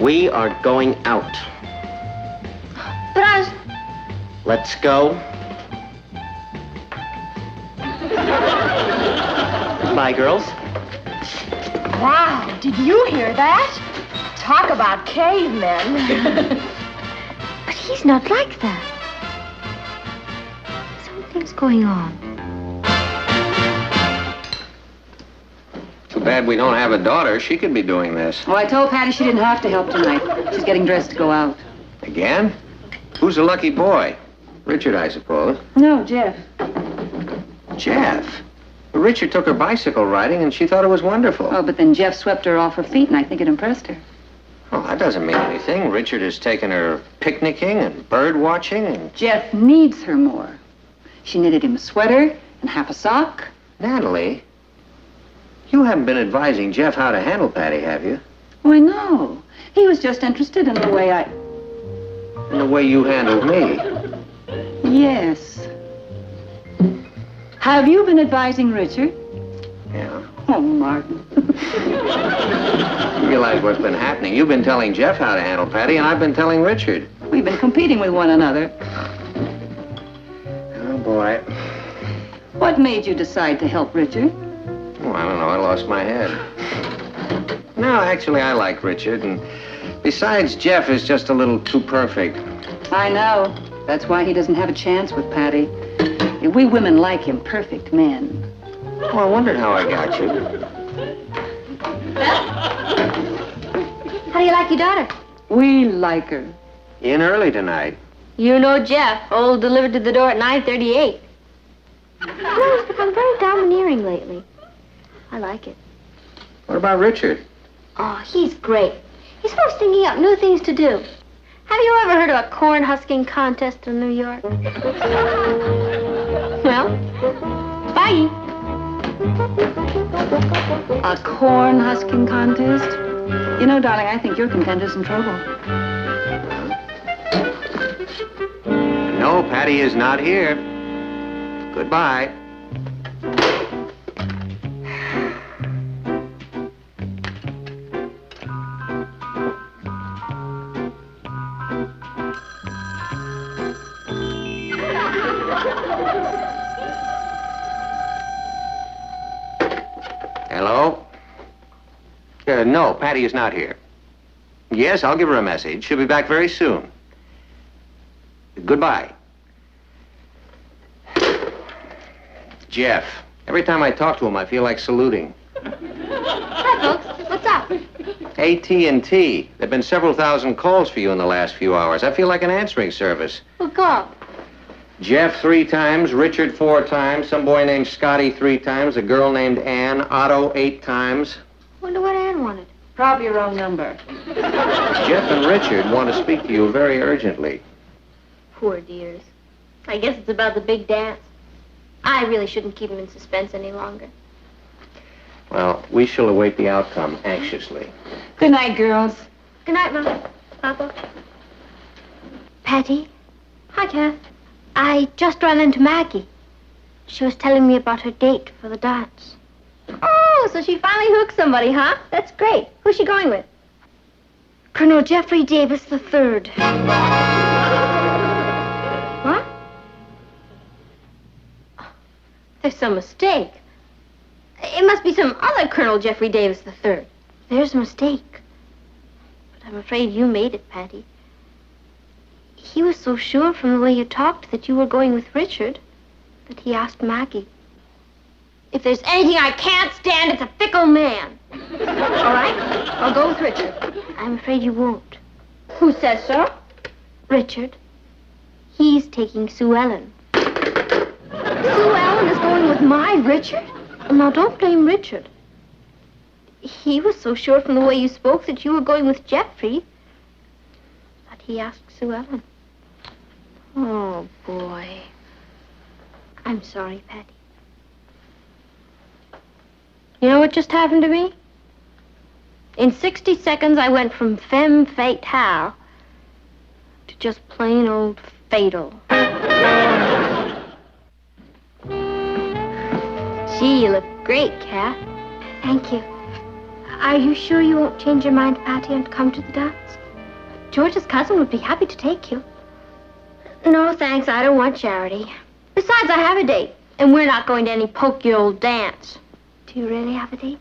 We are going out. But I was... Let's go. Bye, girls. Wow, did you hear that? Talk about cavemen. But he's not like that. Something's going on. Too bad we don't have a daughter. She could be doing this. Oh, I told Patty she didn't have to help tonight. She's getting dressed to go out. Again? Who's the lucky boy? Richard, I suppose. No, Jeff. Jeff? Well, Richard took her bicycle riding, and she thought it was wonderful. Oh, but then Jeff swept her off her feet, and I think it impressed her. Well, that doesn't mean anything. Richard has taken her picnicking and bird watching and... Jeff needs her more. She knitted him a sweater and half a sock. Natalie, you haven't been advising Jeff how to handle Patty, have you? Why, no. He was just interested in the way In the way you handled me. Yes. Have you been advising Richard? Yeah. Oh, Martin. You realize what's been happening. You've been telling Jeff how to handle Patty, and I've been telling Richard. We've been competing with one another. Oh, boy. What made you decide to help Richard? Oh, I don't know. I lost my head. No, actually, I like Richard, and besides, Jeff is just a little too perfect. I know. That's why he doesn't have a chance with Patty. We women like him, perfect men. Oh, I wondered how I got you. How do you like your daughter? We like her. In early tonight. You know Jeff, old delivered to the door at 9:38. He's become very domineering lately. I like it. What about Richard? Oh, he's great. He's always thinking up new things to do. Have you ever heard of a corn husking contest in New York? Well, bye. A corn husking contest? You know, darling, I think your contender's in trouble. No, Patty is not here. Goodbye. Hello? No, Patty is not here. Yes, I'll give her a message. She'll be back very soon. Goodbye. Jeff. Every time I talk to him, I feel like saluting. Hi, folks. What's up? AT&T. There've been several thousand calls for you in the last few hours. I feel like an answering service. Who called? Jeff 3 times, Richard 4 times, some boy named Scotty 3 times, a girl named Ann, Otto 8 times. Wonder what Ann wanted. Probably your own number. Jeff and Richard want to speak to you very urgently. Poor dears. I guess it's about the big dance. I really shouldn't keep them in suspense any longer. Well, we shall await the outcome anxiously. Good night, girls. Good night, Mom. Papa. Patty? Hi, Kath. I just ran into Maggie. She was telling me about her date for the dance. Oh, so she finally hooked somebody, huh? That's great. Who's she going with? Colonel Jeffrey Davis III. What? There's some mistake. It must be some other Colonel Jeffrey Davis III. There's a mistake. But I'm afraid you made it, Patty. He was so sure from the way you talked that you were going with Richard that he asked Maggie. If there's anything I can't stand, it's a fickle man. All right? I'll go with Richard. I'm afraid you won't. Who says so? Richard. He's taking Sue Ellen. Sue Ellen is going with my Richard? Now, don't blame Richard. He was so sure from the way you spoke that you were going with Jeffrey that he asked Sue Ellen. Oh, boy. I'm sorry, Patty. You know what just happened to me? In 60 seconds, I went from femme fatale to just plain old fatal. Gee, you look great, Kath. Thank you. Are you sure you won't change your mind, Patty, and come to the dance? George's cousin would be happy to take you. No, thanks. I don't want charity. Besides, I have a date, and we're not going to any pokey old dance. Do you really have a date?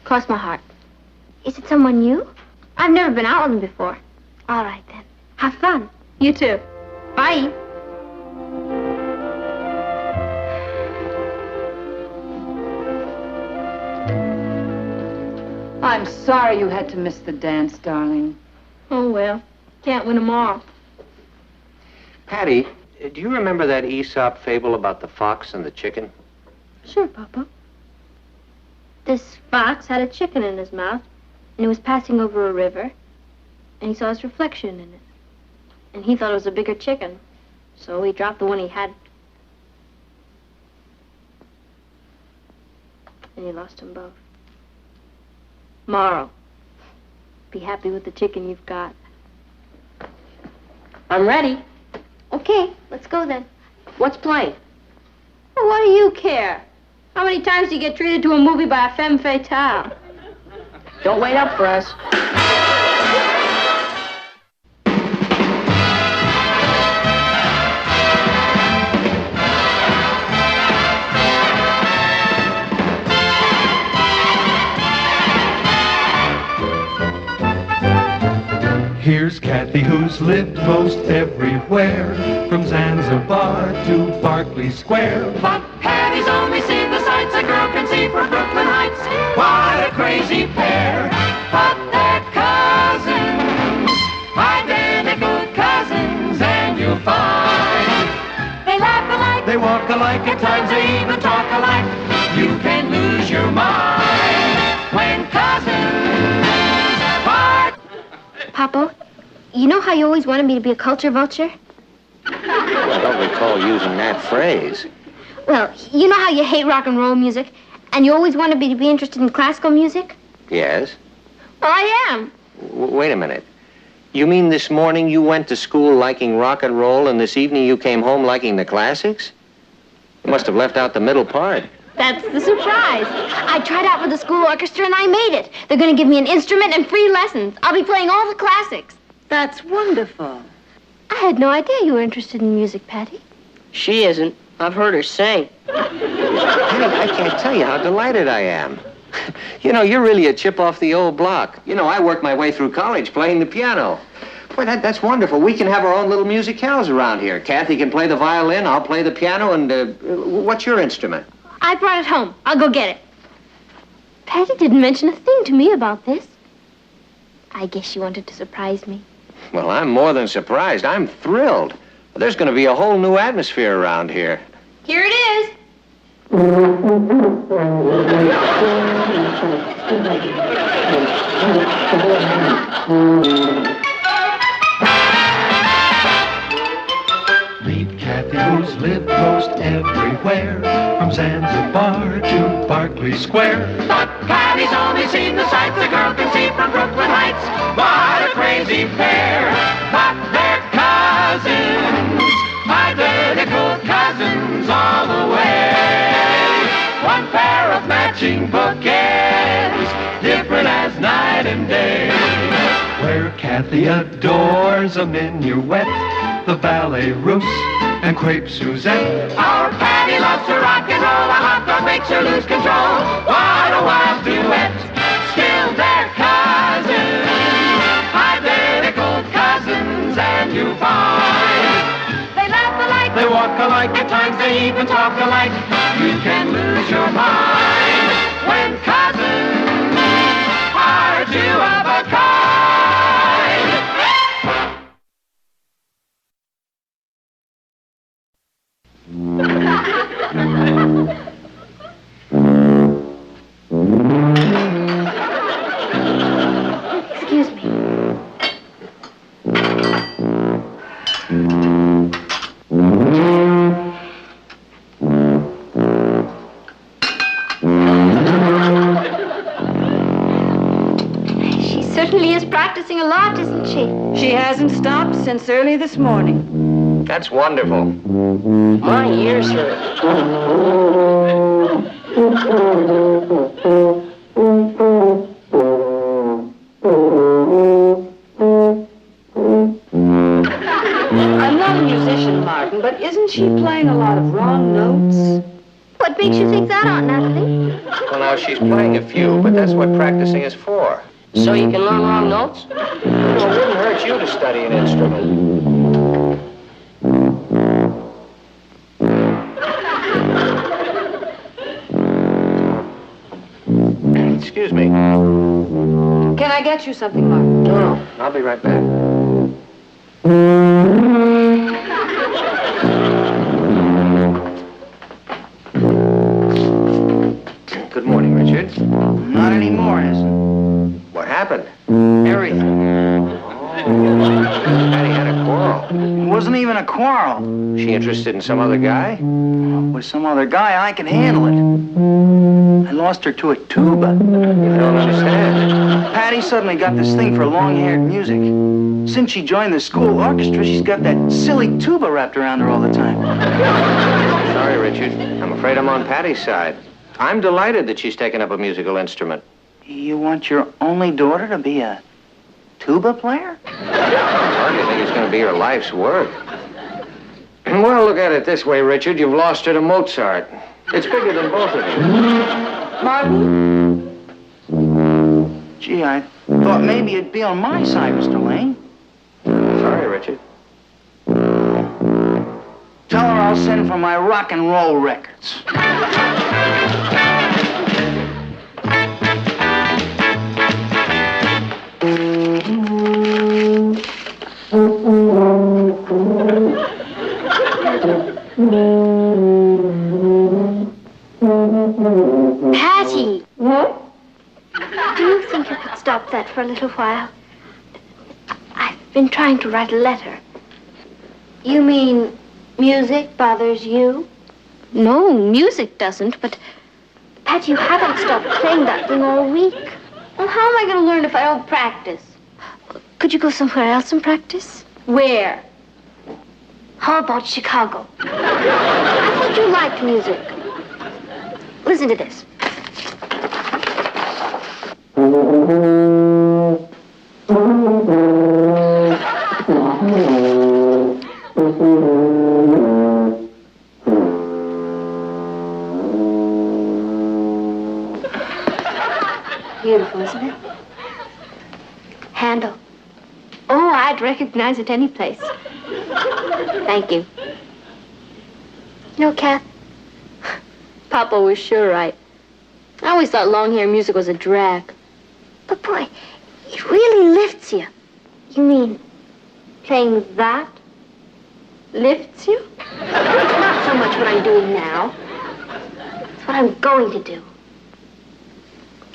Cross my heart. Is it someone new? I've never been out with him before. All right, then. Have fun. You too. Bye. I'm sorry you had to miss the dance, darling. Oh, well. Can't win 'em all. Patty, do you remember that Aesop fable about the fox and the chicken? Sure, Papa. This fox had a chicken in his mouth, and he was passing over a river. and he saw his reflection in it. And he thought it was a bigger chicken, so he dropped the one he had. And he lost them both. Moral. Be happy with the chicken you've got. I'm ready. Okay, let's go then. What's playing? Well, what do you care? How many times do you get treated to a movie by a femme fatale? Don't wait up for us. Here's Kathy, who's lived most everywhere, from Zanzibar to Berkeley Square. But Patty's only seen the sights a girl can see from Brooklyn Heights. What a crazy pair, but they're cousins, identical cousins, and you'll find they laugh alike, They walk alike, at times they even talk alike. You can lose your mind when cousins part. Papa, you know how you always wanted me to be a culture vulture? I don't recall using that phrase. Well, you know how you hate rock and roll music, and you always wanted me to be interested in classical music? Yes? Well, I am. Wait a minute. You mean this morning you went to school liking rock and roll, and this evening you came home liking the classics? You must have left out the middle part. That's the surprise. I tried out for the school orchestra and I made it. They're going to give me an instrument and free lessons. I'll be playing all the classics. That's wonderful. I had no idea you were interested in music, Patty. She isn't. I've heard her sing. I can't tell you how delighted I am. You know, you're really a chip off the old block. You know, I worked my way through college playing the piano. Boy, that's wonderful. We can have our own little musicales around here. Kathy can play the violin, I'll play the piano, and what's your instrument? I brought it home. I'll go get it. Patty didn't mention a thing to me about this. I guess she wanted to surprise me. Well, I'm more than surprised. I'm thrilled. There's going to be a whole new atmosphere around here. Here it is. Meet Kathy, who's lived most everywhere, from Zanzibar to Berkeley Square. But Patty's only seen the sights a girl can see from Brooklyn Heights. What a crazy pair, but they're cousins, identical cousins all the way. One pair of matching bookends, different as night and day. Where Kathy adores a minuet, the ballet russe, and crepe Suzette. Our Patty loves to rock and roll, a hot dog makes her lose control. What a wild duet, still they're cousins, identical cousins, and you find they laugh alike, They walk alike, at times they even talk alike. You can lose your mind when cousins are two of a kind. Excuse me. She certainly is practicing a lot, isn't she? She hasn't stopped since early this morning. That's wonderful. My ears hurt. I'm not a musician, Martin, but isn't she playing a lot of wrong notes? What makes you think that, Aunt Natalie? Well, now, she's playing a few, but that's what practicing is for. So you can learn wrong notes? You know, it wouldn't hurt you to study an instrument. Excuse me. Can I get you something, Martin? No, I'll be right back. Good morning, Richard. Not anymore, Isn't What happened? everything. a quarrel. She interested in some other guy? With some other guy, I can handle it. I lost her to a tuba. I don't understand. Patty suddenly got this thing for long-haired music. Since she joined the school orchestra, she's got that silly tuba wrapped around her all the time. Sorry, Richard. I'm afraid I'm on Patty's side. I'm delighted that she's taken up a musical instrument. You want your only daughter to be a tuba player? I hardly think it's going to be her life's work. Well, look at it this way, Richard. You've lost her to Mozart. It's bigger than both of you. Martin? Gee, I thought maybe you'd be on my side, Mr. Lane. Sorry, Richard. Tell her I'll send for my rock and roll records. Patty! Do you think you could stop that for a little while? I've been trying to write a letter. You mean music bothers you? No, music doesn't, but... Patty, you haven't stopped playing that thing all week. Well, how am I going to learn if I don't practice? Could you go somewhere else and practice? Where? How about Chicago? I thought you liked music. Listen to this. Beautiful, isn't it? Handel. Oh, I'd recognize it any place. Thank you. You know, Kath, Papa was sure right. I always thought long hair music was a drag. But boy, it really lifts you. You mean playing that lifts you? Not so much what I'm doing now. It's what I'm going to do.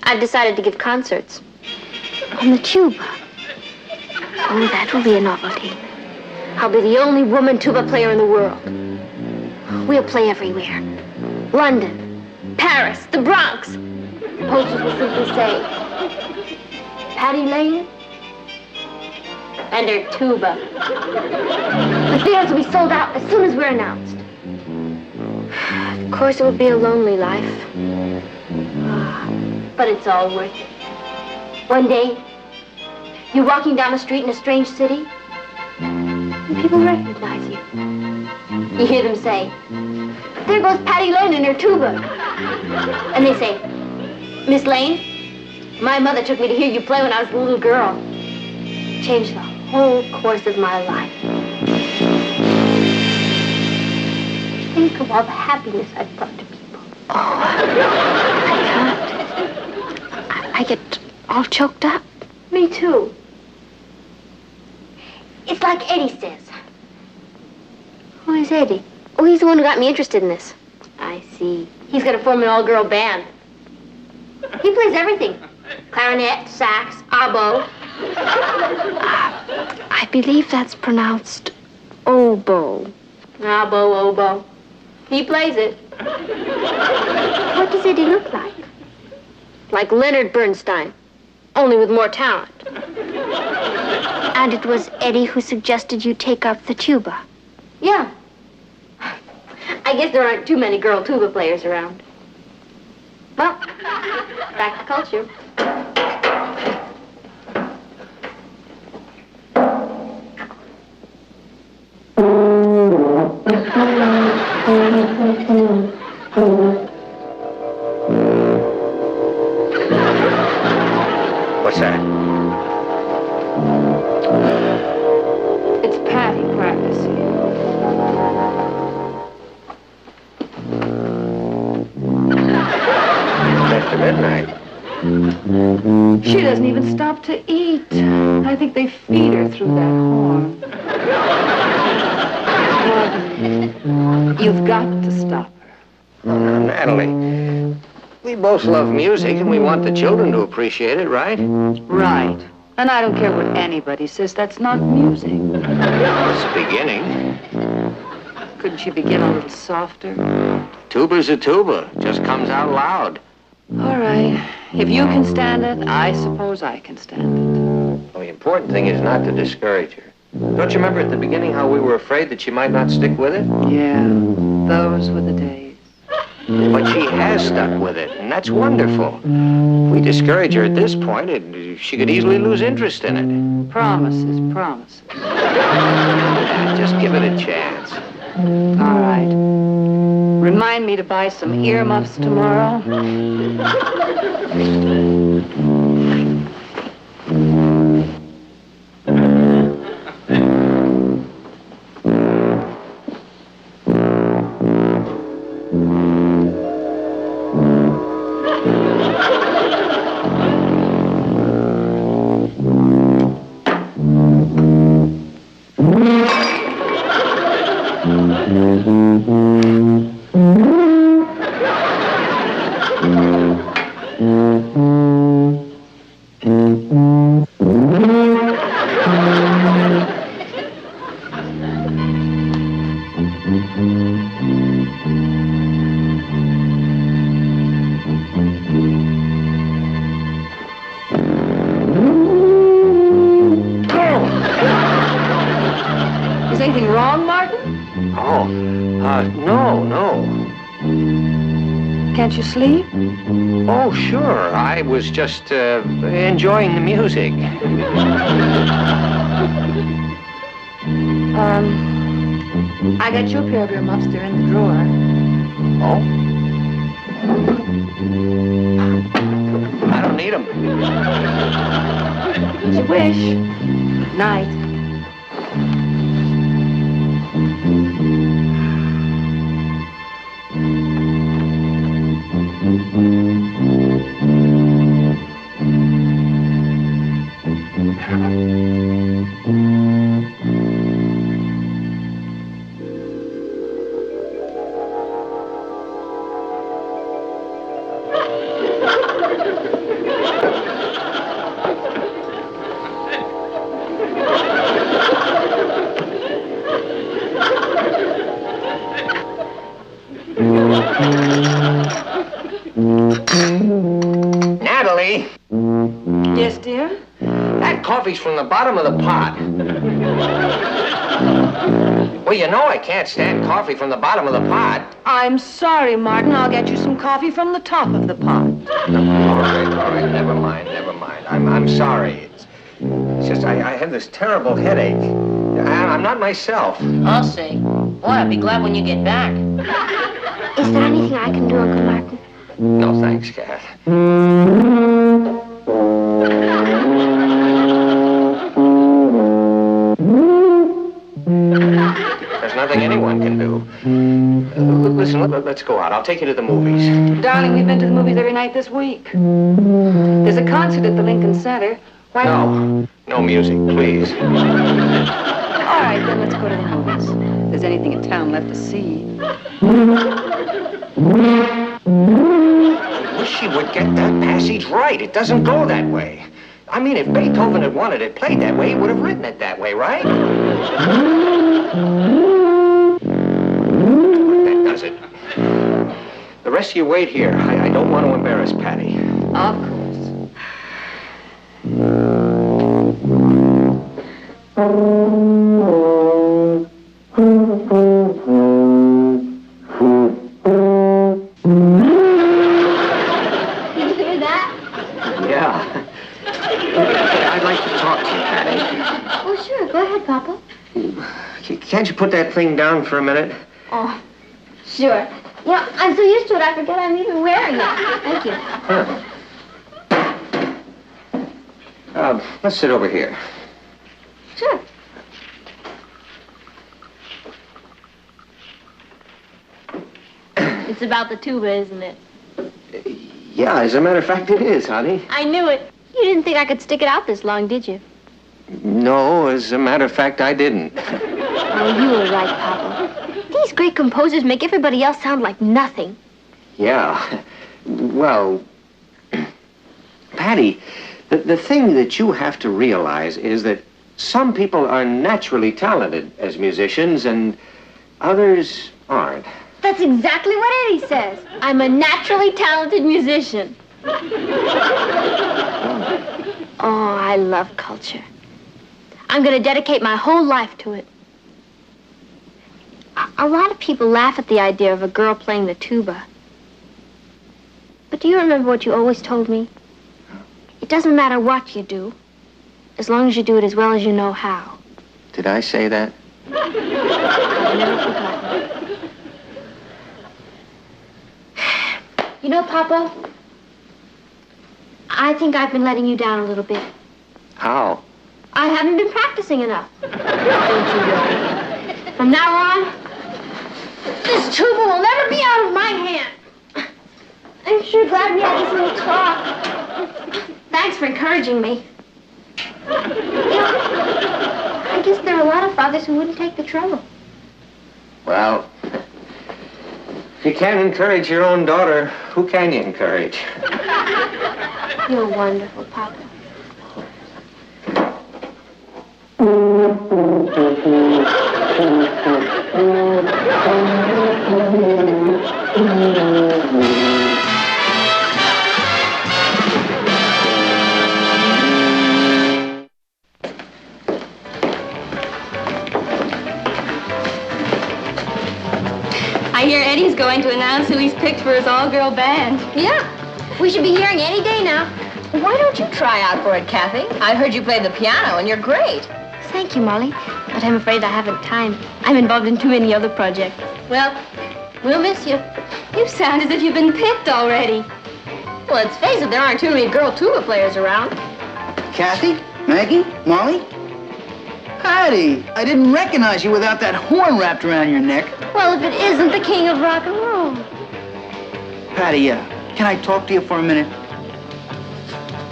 I've decided to give concerts on the tuba. Oh, that will be a novelty. I'll be the only woman tuba player in the world. We'll play everywhere. London, Paris, the Bronx. Posters will simply say, Patty Lane and her tuba. The theaters will be sold out as soon as we're announced. Of course, it will be a lonely life. But it's all worth it. One day, you're walking down the street in a strange city, and people recognize you. You hear them say, there goes Patty Lane and her tuba. And they say, Miss Lane, my mother took me to hear you play when I was a little girl. It changed the whole course of my life. Think of all the happiness I've brought to people. Oh, I can't. I get all choked up. Me too. It's like Eddie says. Who is Eddie? Oh, he's the one who got me interested in this. I see. He's going to form an all-girl band. He plays everything. Clarinet, sax, oboe. I believe that's pronounced oboe. Oboe, oboe. He plays it. What does Eddie look like? Like Leonard Bernstein, only with more talent. And it was Eddie who suggested you take up the tuba? Yeah. I guess there aren't too many girl tuba players around. Well, back to culture. What's that? It's Patty practicing. After midnight. She doesn't even stop to eat. I think they feed her through that horn. Gordon, you've got to stop her. Oh, now, Natalie, we both love music and we want the children to appreciate it, right? Right. And I don't care what anybody says, that's not music. Well, it's a beginning. Couldn't she begin a little softer? Tuba's a tuba. Just comes out loud. All right. If you can stand it, I suppose I can stand it. Well, the important thing is not to discourage her. Don't you remember at the beginning how we were afraid that she might not stick with it? Yeah, those were the days. But she has stuck with it, and that's wonderful. If we discourage her at this point, she could easily lose interest in it. Promises, promises. Just give it a chance. All right. Remind me to buy some earmuffs tomorrow. Is anything wrong, Martin? Oh, no. Can't you sleep? Oh, sure. I was just enjoying the music. I got you a pair of earmuffs. They're in the drawer. Oh? I don't need them. As you wish. Good night. Natalie! Yes, dear? That coffee's from the bottom of the pot. Well, you know I can't stand coffee from the bottom of the pot. I'm sorry, Martin. I'll get you some coffee from the top of the pot. All right. Never mind. I'm sorry. It's just I have this terrible headache. I'm not myself. I'll see. Boy, I'll be glad when you get back. Is there anything I can do, Uncle Martin? No, thanks, Kath. There's nothing anyone can do. Listen, let's go out. I'll take you to the movies. Darling, we've been to the movies every night this week. There's a concert at the Lincoln Center. Why not? No music, please. All right, then let's go to the movies. If there's anything in town left to see. I wish she would get that passage right. It doesn't go that way. I mean, if Beethoven had wanted it played that way, he would have written it that way, right? That does it. The rest of you wait here. I don't want to embarrass Patty. Of course. Did you hear that? Yeah. I'd like to talk to you, Patty. Oh, sure. Go ahead, Papa. Can't you put that thing down for a minute? Oh, sure. You know, I'm so used to it, I forget I'm even wearing it. Thank you. Huh. Let's sit over here. Sure. It's about the tuba, isn't it? Yeah, as a matter of fact, it is, honey. I knew it. You didn't think I could stick it out this long, did you? No, as a matter of fact, I didn't. Oh, you were right, Papa. These great composers make everybody else sound like nothing. Yeah. Well, Patty, the thing that you have to realize is that some people are naturally talented as musicians, and Others aren't. That's exactly what Eddie says. I'm a naturally talented musician. Oh, I love culture. I'm going to dedicate my whole life to it. A lot of people laugh at the idea of a girl playing the tuba. But do you remember what you always told me? It doesn't matter what you do, as long as you do it as well as you know how. Did I say that? I've never forgotten. You know, Papa, I think I've been letting you down a little bit. How? I haven't been practicing enough. Don't you worry. From now on, this tuba will never be out of my hand. I'm sure glad we had this little talk. Thanks for encouraging me. You know, I guess there are a lot of fathers who wouldn't take the trouble. Well, if you can't encourage your own daughter, who can you encourage? You're wonderful, Papa. I hear Eddie's going to announce who he's picked for his all-girl band. Yeah, we should be hearing any day now. Why don't you try out for it, Kathy? I heard you play the piano, and you're great. Thank you, Molly, but I'm afraid I haven't time. I'm involved in too many other projects. Well, we'll miss you. You sound as if you've been picked already. Well, let's face it, there aren't too many girl tuba players around. Kathy? Maggie? Molly? Patty, I didn't recognize you without that horn wrapped around your neck. Well, if it isn't the king of rock and roll. Patty, can I talk to you for a minute?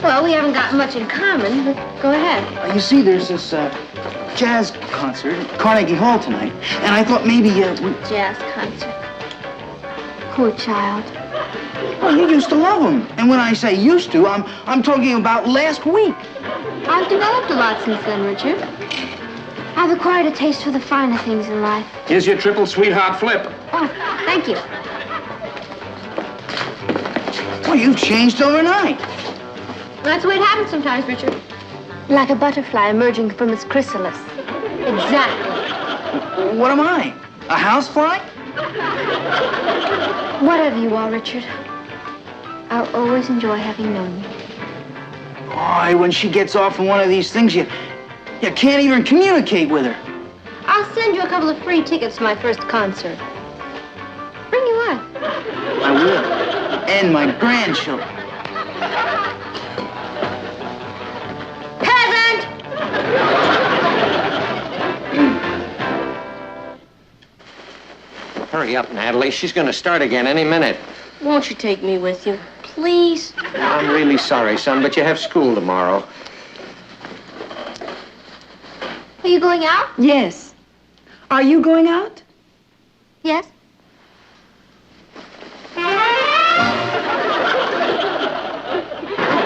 Well, we haven't got much in common, but go ahead. You see, there's this jazz concert at Carnegie Hall tonight, and I thought maybe Jazz concert. Poor child. Well, you used to love them. And when I say used to, I'm talking about last week. I've developed a lot since then, Richard. I've acquired a taste for the finer things in life. Here's your triple sweetheart flip. Oh, thank you. Well, you've changed overnight. That's the way it happens sometimes, Richard. Like a butterfly emerging from its chrysalis. Exactly. What am I? A housefly? Whatever you are, Richard, I'll always enjoy having known you. Boy, when she gets off on one of these things, you can't even communicate with her. I'll send you a couple of free tickets to my first concert. Bring you up. I will. And my grandchildren. Peasant! Hurry up, Natalie. She's going to start again any minute. Won't you take me with you? Please? I'm really sorry, son, but you have school tomorrow. Are you going out? Yes. Are you going out? Yes. I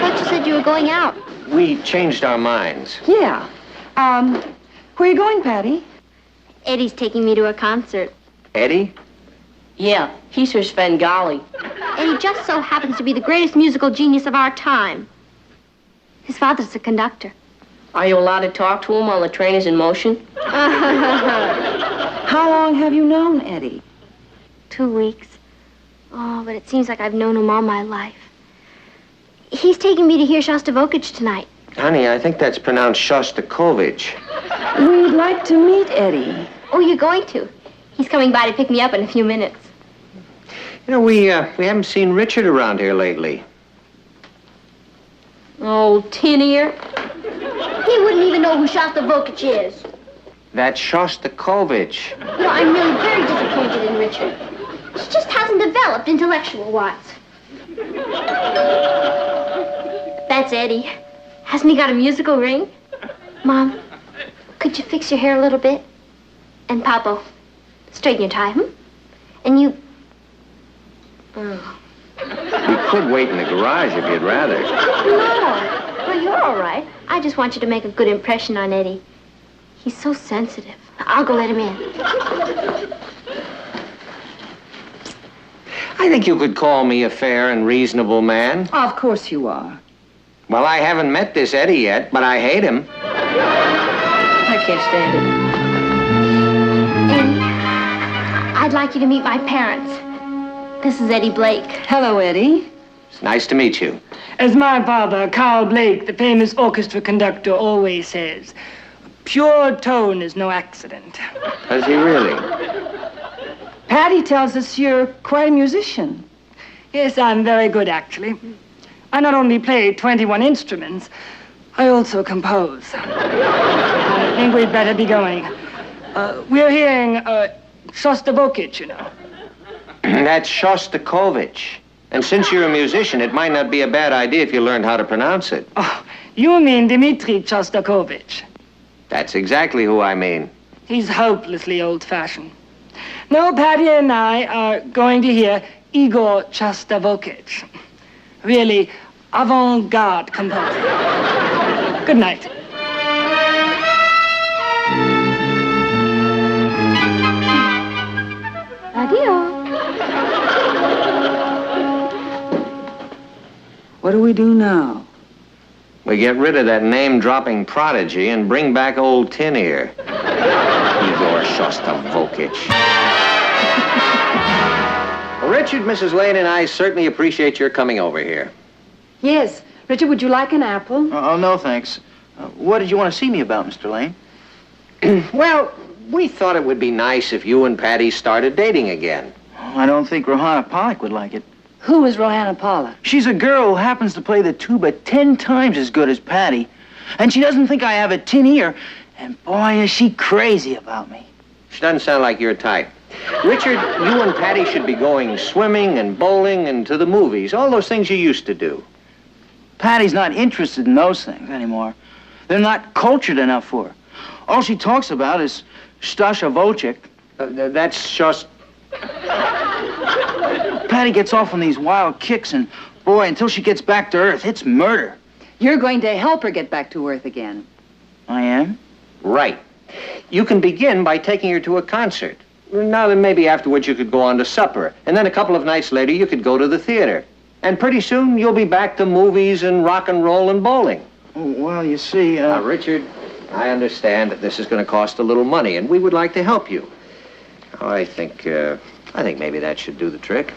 thought you said you were going out. We changed our minds. Yeah. Where are you going, Patty? Eddie's taking me to a concert. Eddie? Yeah, he's her Svengali. And he just so happens to be the greatest musical genius of our time. His father's a conductor. Are you allowed to talk to him while the train is in motion? How long have you known Eddie? 2 weeks. Oh, but it seems like I've known him all my life. He's taking me to hear Shostakovich tonight. Honey, I think that's pronounced Shostakovich. We'd like to meet Eddie. Oh, you're going to? He's coming by to pick me up in a few minutes. You know, we haven't seen Richard around here lately. Oh, tin ear. He wouldn't even know who Shostakovich is. That's Shostakovich. You know, I'm really very disappointed in Richard. He just hasn't developed intellectual-wise. That's Eddie. Hasn't he got a musical ring? Mom, could you fix your hair a little bit? And Papa, straighten your tie, And you... Oh. We could wait in the garage if you'd rather. No. Well, you're all right. I just want you to make a good impression on Eddie. He's so sensitive. I'll go let him in. I think you could call me a fair and reasonable man. Of course you are. Well, I haven't met this Eddie yet, but I hate him. I can't stand it. Eddie, I'd like you to meet my parents. This is Eddie Blake. Hello, Eddie. It's nice to meet you. As my father, Carl Blake, the famous orchestra conductor, always says, pure tone is no accident. Does he really? Patty tells us you're quite a musician. Yes, I'm very good, actually. I not only play 21 instruments, I also compose. I think we'd better be going. We're hearing Shostakovich, you know. That's Shostakovich. And since you're a musician, it might not be a bad idea if you learned how to pronounce it. Oh, you mean Dmitri Shostakovich. That's exactly who I mean. He's hopelessly old-fashioned. No, Patty and I are going to hear Igor Shostakovich. Really avant-garde composer. Good night. Addio. What do we do now? We get rid of that name-dropping prodigy and bring back old Tin Ear. Igor Shostakovich. Well, Richard, Mrs. Lane, and I certainly appreciate your coming over here. Yes. Richard, would you like an apple? Oh, no, thanks. What did you want to see me about, Mr. Lane? Well, we thought it would be nice if you and Patty started dating again. I don't think Rohanna Pollock would like it. Who is Rohanna Pollock? She's a girl who happens to play the tuba 10 times as good as Patty. And she doesn't think I have a tin ear. And boy, is she crazy about me. She doesn't sound like your type. Richard, you and Patty should be going swimming and bowling and to the movies, all those things you used to do. Patty's not interested in those things anymore. They're not cultured enough for her. All she talks about is Stasha Volchik. That's just... Patty gets off on these wild kicks, and boy, until she gets back to Earth, it's murder. You're going to help her get back to Earth again. I am? Right. You can begin by taking her to a concert. Now then, maybe afterwards you could go on to supper. And then a couple of nights later, you could go to the theater. And pretty soon, you'll be back to movies and rock and roll and bowling. Oh, well, you see, Now, Richard, I understand that this is going to cost a little money, and we would like to help you. I think maybe that should do the trick.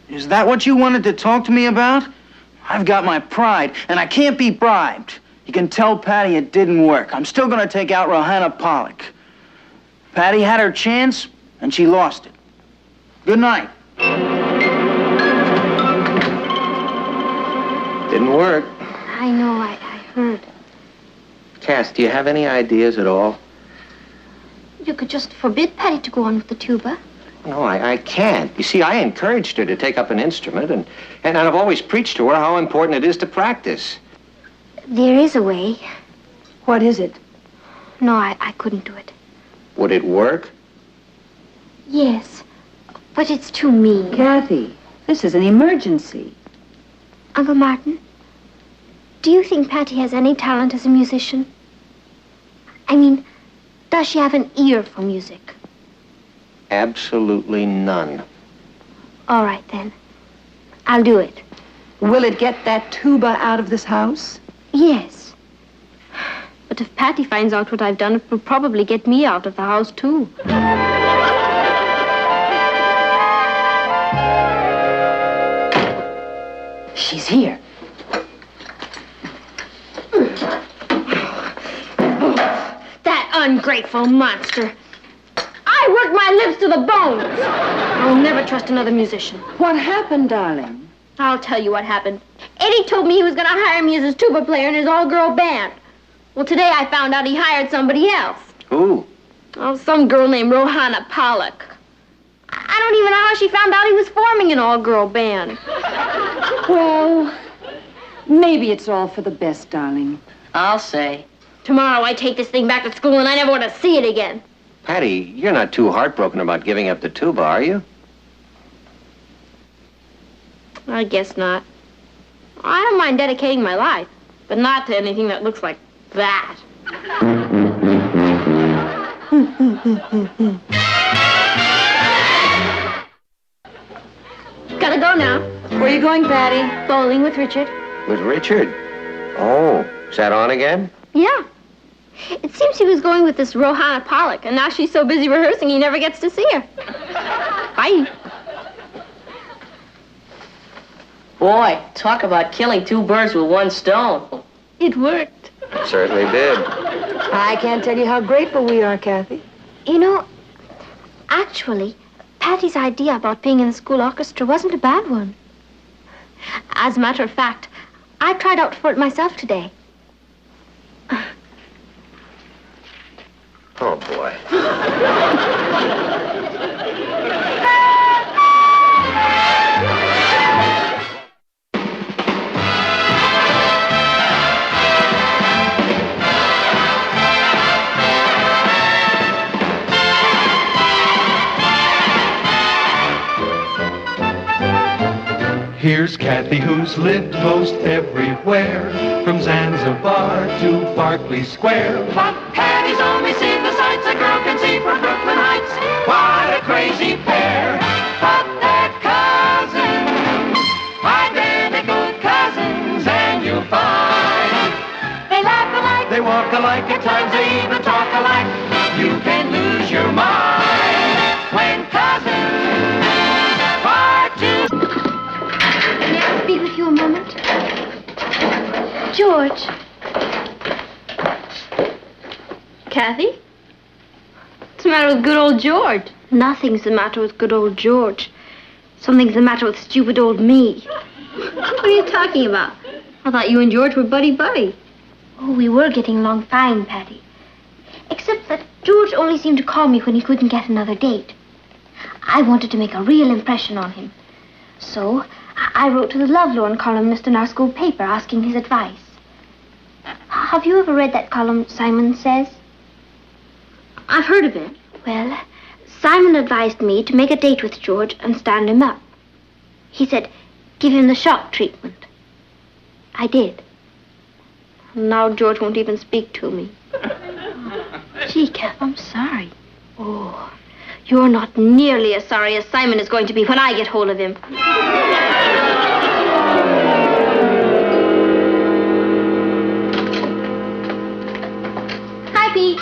Is that what you wanted to talk to me about? I've got my pride, and I can't be bribed. You can tell Patty it didn't work. I'm still going to take out Rohanna Pollock. Patty had her chance, and she lost it. Good night. Didn't work. I know, I heard. Cass, do you have any ideas at all? You could just forbid Patty to go on with the tuba. No, I can't. You see, I encouraged her to take up an instrument, and I've always preached to her how important it is to practice. There is a way. What is it? No, I couldn't do it. Would it work? Yes, but it's too mean. Kathy, this is an emergency. Uncle Martin, do you think Patty has any talent as a musician? I mean, does she have an ear for music? Absolutely none. All right, then. I'll do it. Will it get that tuba out of this house? Yes. But if Patty finds out what I've done, it will probably get me out of the house, too. She's here. That ungrateful monster. I worked my lips to the bones. I'll never trust another musician. What happened, darling? I'll tell you what happened. Eddie told me he was going to hire me as his tuba player in his all-girl band. Well, today I found out he hired somebody else. Who? Oh, some girl named Rohanna Pollock. I don't even know how she found out he was forming an all-girl band. Well, maybe it's all for the best, darling. I'll say. Tomorrow I take this thing back to school and I never want to see it again. Patty, you're not too heartbroken about giving up the tuba, are you? I guess not. I don't mind dedicating my life, but not to anything that looks like that. Gotta go now. Where are you going, Patty? Bowling with Richard. With Richard? Oh, is that on again? Yeah. It seems he was going with this Rohanna Pollock, and now she's so busy rehearsing he never gets to see her. Bye. Boy, talk about killing two birds with one stone. It worked. Certainly did. I can't tell you how grateful we are, Kathy. You know, actually, Patty's idea about being in the school orchestra wasn't a bad one. As a matter of fact, I tried out for it myself today. Oh, boy. Here's Kathy, who's lived most everywhere, from Zanzibar to Berkeley Square. But Patty's only seen the sights a girl can see from Brooklyn Heights. What a crazy pair. But they're cousins, identical cousins, and you'll find they laugh alike, they walk alike, at times they even talk alike. You can lose your mind when cousins are two. May I speak with you a moment? George. Kathy? What's the matter with good old George? Nothing's the matter with good old George. Something's the matter with stupid old me. What are you talking about? I thought you and George were buddy-buddy. Oh, we were getting along fine, Patty. Except that George only seemed to call me when he couldn't get another date. I wanted to make a real impression on him. So I wrote to the Lovelorn columnist in our school paper asking his advice. Have you ever read that column, Simon Says? I've heard of it. Well, Simon advised me to make a date with George and stand him up. He said, give him the shock treatment. I did. Now George won't even speak to me. Gee, Kath, I'm sorry. Oh, you're not nearly as sorry as Simon is going to be when I get hold of him. Hi, Pete.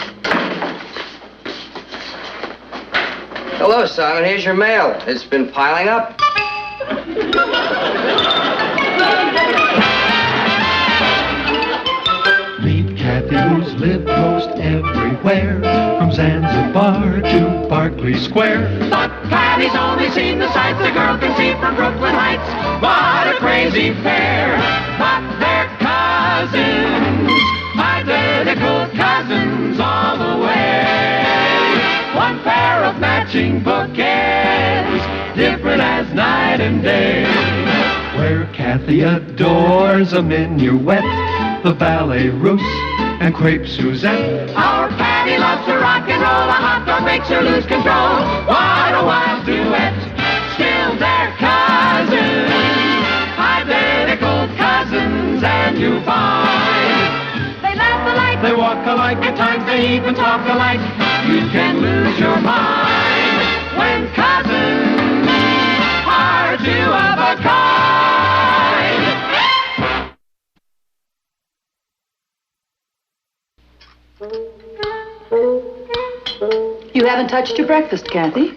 Hello, Simon. Here's your mail. It's been piling up. Meet Kathy, who's lived most everywhere, from Zanzibar to Berkeley Square. But Patty's only seen the sights a girl can see from Brooklyn Heights. What a crazy pair. But they're cousins, identical cousins all the way. One pair of matching bouquets, different as night and day. Where Kathy adores a minuet, the ballet russe, and crepe Suzette. Our Patty loves to rock and roll, a hot dog makes her lose control. What a wild duet, still they're cousins, identical cousins, and you find they laugh alike, they walk alike, at times they even talk alike. You can lose your mind when cousins are two of a kind. You haven't touched your breakfast, Kathy.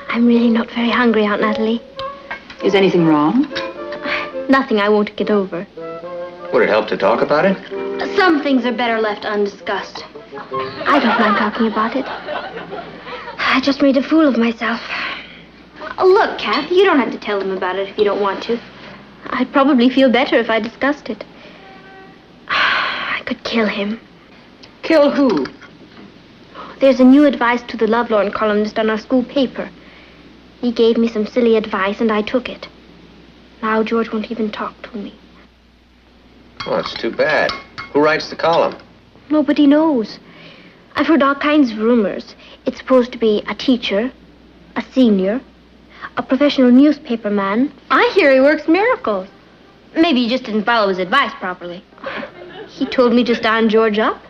I'm really not very hungry, Aunt Natalie. Is anything wrong? Nothing I won't get over. Would it help to talk about it? Some things are better left undiscussed. I don't mind talking about it. I just made a fool of myself. Oh, look, Kath, you don't have to tell them about it if you don't want to. I'd probably feel better if I discussed it. I could kill him. Kill who? There's a new advice to the Lovelorn columnist on our school paper. He gave me some silly advice, and I took it. Now George won't even talk to me. Oh, it's too bad. Who writes the column? Nobody knows. I've heard all kinds of rumors. It's supposed to be a teacher, a senior, a professional newspaper man. I hear he works miracles. Maybe he just didn't follow his advice properly. He told me to stand George up,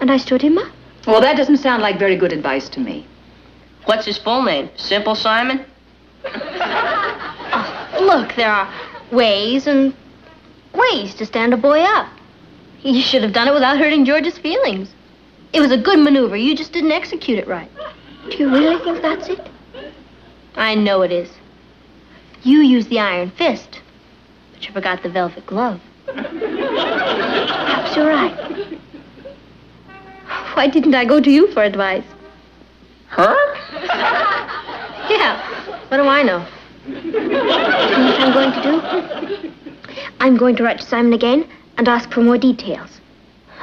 and I stood him up. Well, that doesn't sound like very good advice to me. What's his full name? Simple Simon? Look, there are ways and ways to stand a boy up. You should have done it without hurting George's feelings. It was a good maneuver. You just didn't execute it right. Do you really think that's it? I know it is. You used the iron fist, but you forgot the velvet glove. Perhaps you're right. Why didn't I go to you for advice? Her? Yeah, what do I know? You know what I'm going to do? I'm going to write to Simon again and ask for more details.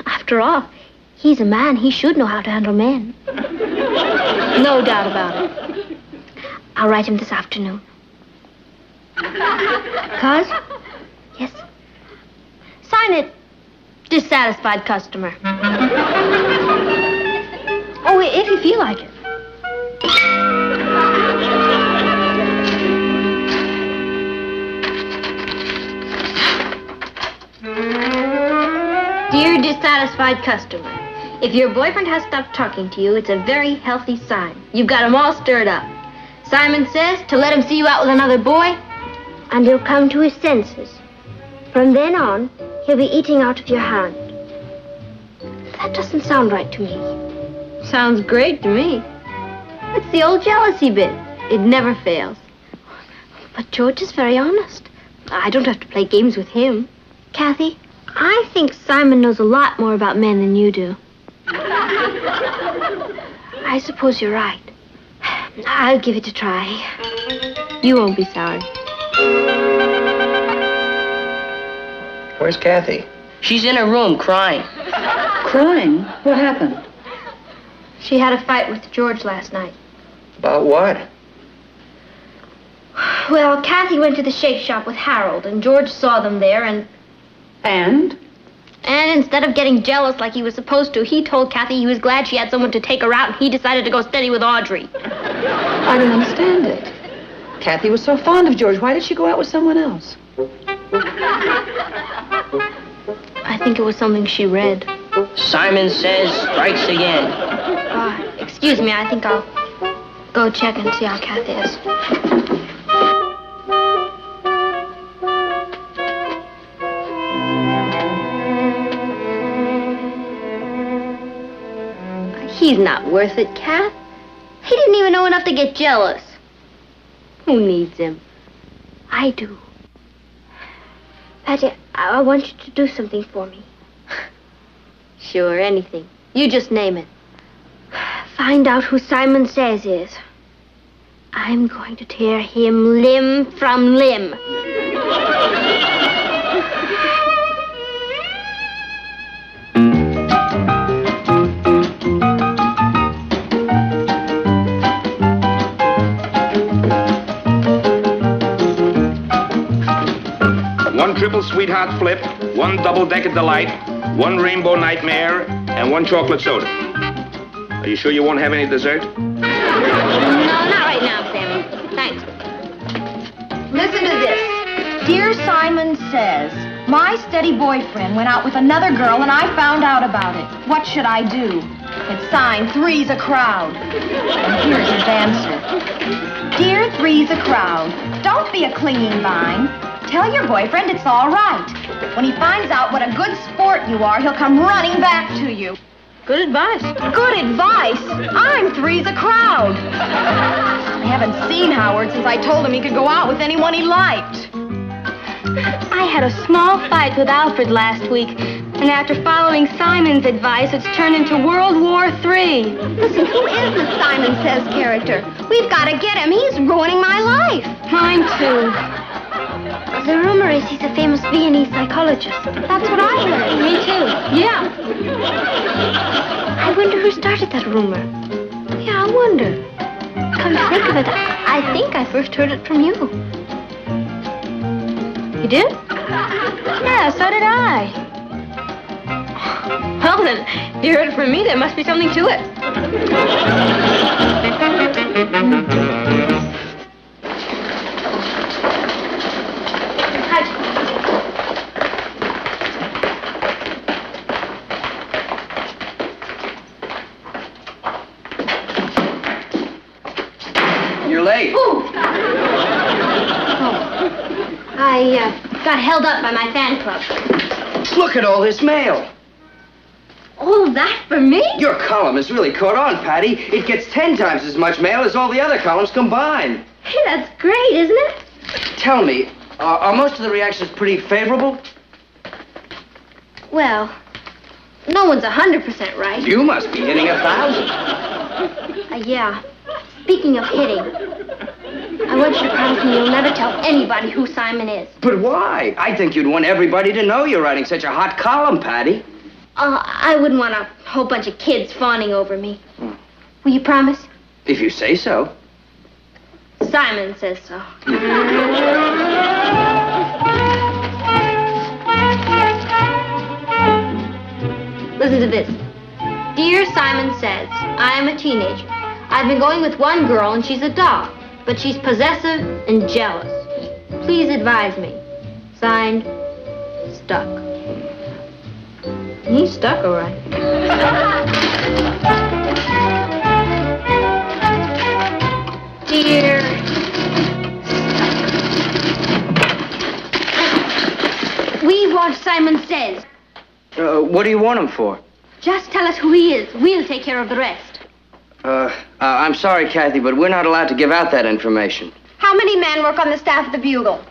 After all, he's a man. He should know how to handle men. No doubt about it. I'll write him this afternoon. Cuz? Yes? Sign it. Dissatisfied customer. Oh, if you feel like it. Dear dissatisfied customer, if your boyfriend has stopped talking to you, it's a very healthy sign. You've got him all stirred up. Simon says to let him see you out with another boy, And he'll come to his senses. From then on, he'll be eating out of your hand. That doesn't sound right to me. sounds great to me. It's the old jealousy bit. It never fails. But George is very honest. I don't have to play games with him. Kathy, I think Simon knows a lot more about men than you do. I suppose you're right. I'll give it a try. You won't be sorry. Where's Kathy? She's in her room crying. Crying? What happened? She had a fight with George last night. About what? Well, Kathy went to the shake shop with Harold, and George saw them there, and instead of getting jealous like he was supposed to, he told Kathy he was glad she had someone to take her out, and he decided to go steady with Audrey. I don't understand it. Kathy was so fond of George. Why did she go out with someone else? I think it was something she read. Simon Says strikes again. Excuse me, I think I'll go check and see how Kathy is. He's not worth it, Kath. He didn't even know enough to get jealous. Who needs him? I do. Patty, I want you to do something for me. Sure, anything. You just name it. Find out who Simon Says is. I'm going to tear him limb from limb. One triple sweetheart flip, one double-decker delight, one rainbow nightmare, and one chocolate soda. Are you sure you won't have any dessert? No, not right now, Sammy. Thanks. Listen to this. Dear Simon Says, my steady boyfriend went out with another girl and I found out about it. What should I do? It's signed Three's a Crowd. And here's his answer. Dear Three's a Crowd, don't be a clinging vine. Tell your boyfriend it's all right. When he finds out what a good sport you are, he'll come running back to you. Good advice. Good advice? I'm Three's a Crowd. I haven't seen Howard since I told him he could go out with anyone he liked. I had a small fight with Alfred last week, and after following Simon's advice, it's turned into World War III. Listen, who is this Simon Says character? We've got to get him. He's ruining my life. Mine too. The rumor is he's a famous Viennese psychologist. That's what I heard. Me too. Yeah. I wonder who started that rumor. Yeah, I wonder. Come to think of it, I think I first heard it from you. You did? Yeah, so did I. Well, then, if you heard it from me, there must be something to it. You're late. Oh, got held up by my fan club. Look at all this mail. All of that for me? Your column has really caught on, Patty. It gets 10 times as much mail as all the other columns combined. Hey, that's great, isn't it? Tell me, are most of the reactions pretty favorable? Well, no one's 100% right. You must be hitting 1,000. Yeah. Speaking of hitting, I want you to promise me you'll never tell anybody who Simon is. But why? I think you'd want everybody to know you're writing such a hot column, Patty. I wouldn't want a whole bunch of kids fawning over me. Will you promise? If you say so. Simon says so. Listen to this. Dear Simon says, I am a teenager. I've been going with one girl and she's a doll, but she's possessive and jealous. Please advise me. Signed, Stuck. He's stuck, all right. Dear Stuck. We want Simon says. What do you want him for? Just tell us who he is. We'll take care of the rest. I'm sorry, Kathy, but we're not allowed to give out that information. How many men work on the staff of the Bugle?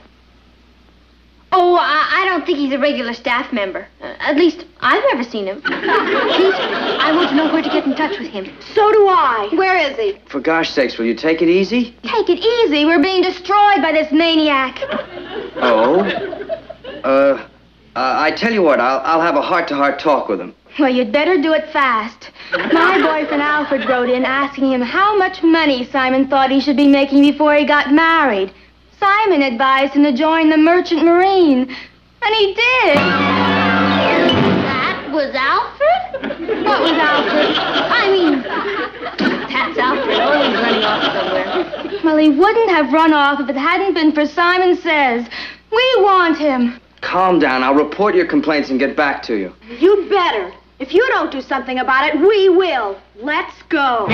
Oh, I don't think he's a regular staff member. At least, I've never seen him. Please, I want to know where to get in touch with him. So do I. Where is he? For gosh sakes, will you take it easy? Take it easy. We're being destroyed by this maniac. Oh? I tell you what, I'll have a heart-to-heart talk with him. Well, you'd better do it fast. My boyfriend Alfred wrote in asking him how much money Simon thought he should be making before he got married. Simon advised him to join the Merchant Marine, and he did. That was Alfred? What was Alfred? I mean, that's Alfred, always running off somewhere. Well, he wouldn't have run off if it hadn't been for Simon Says. We want him. Calm down. I'll report your complaints and get back to you. You'd better. If you don't do something about it, we will. Let's go.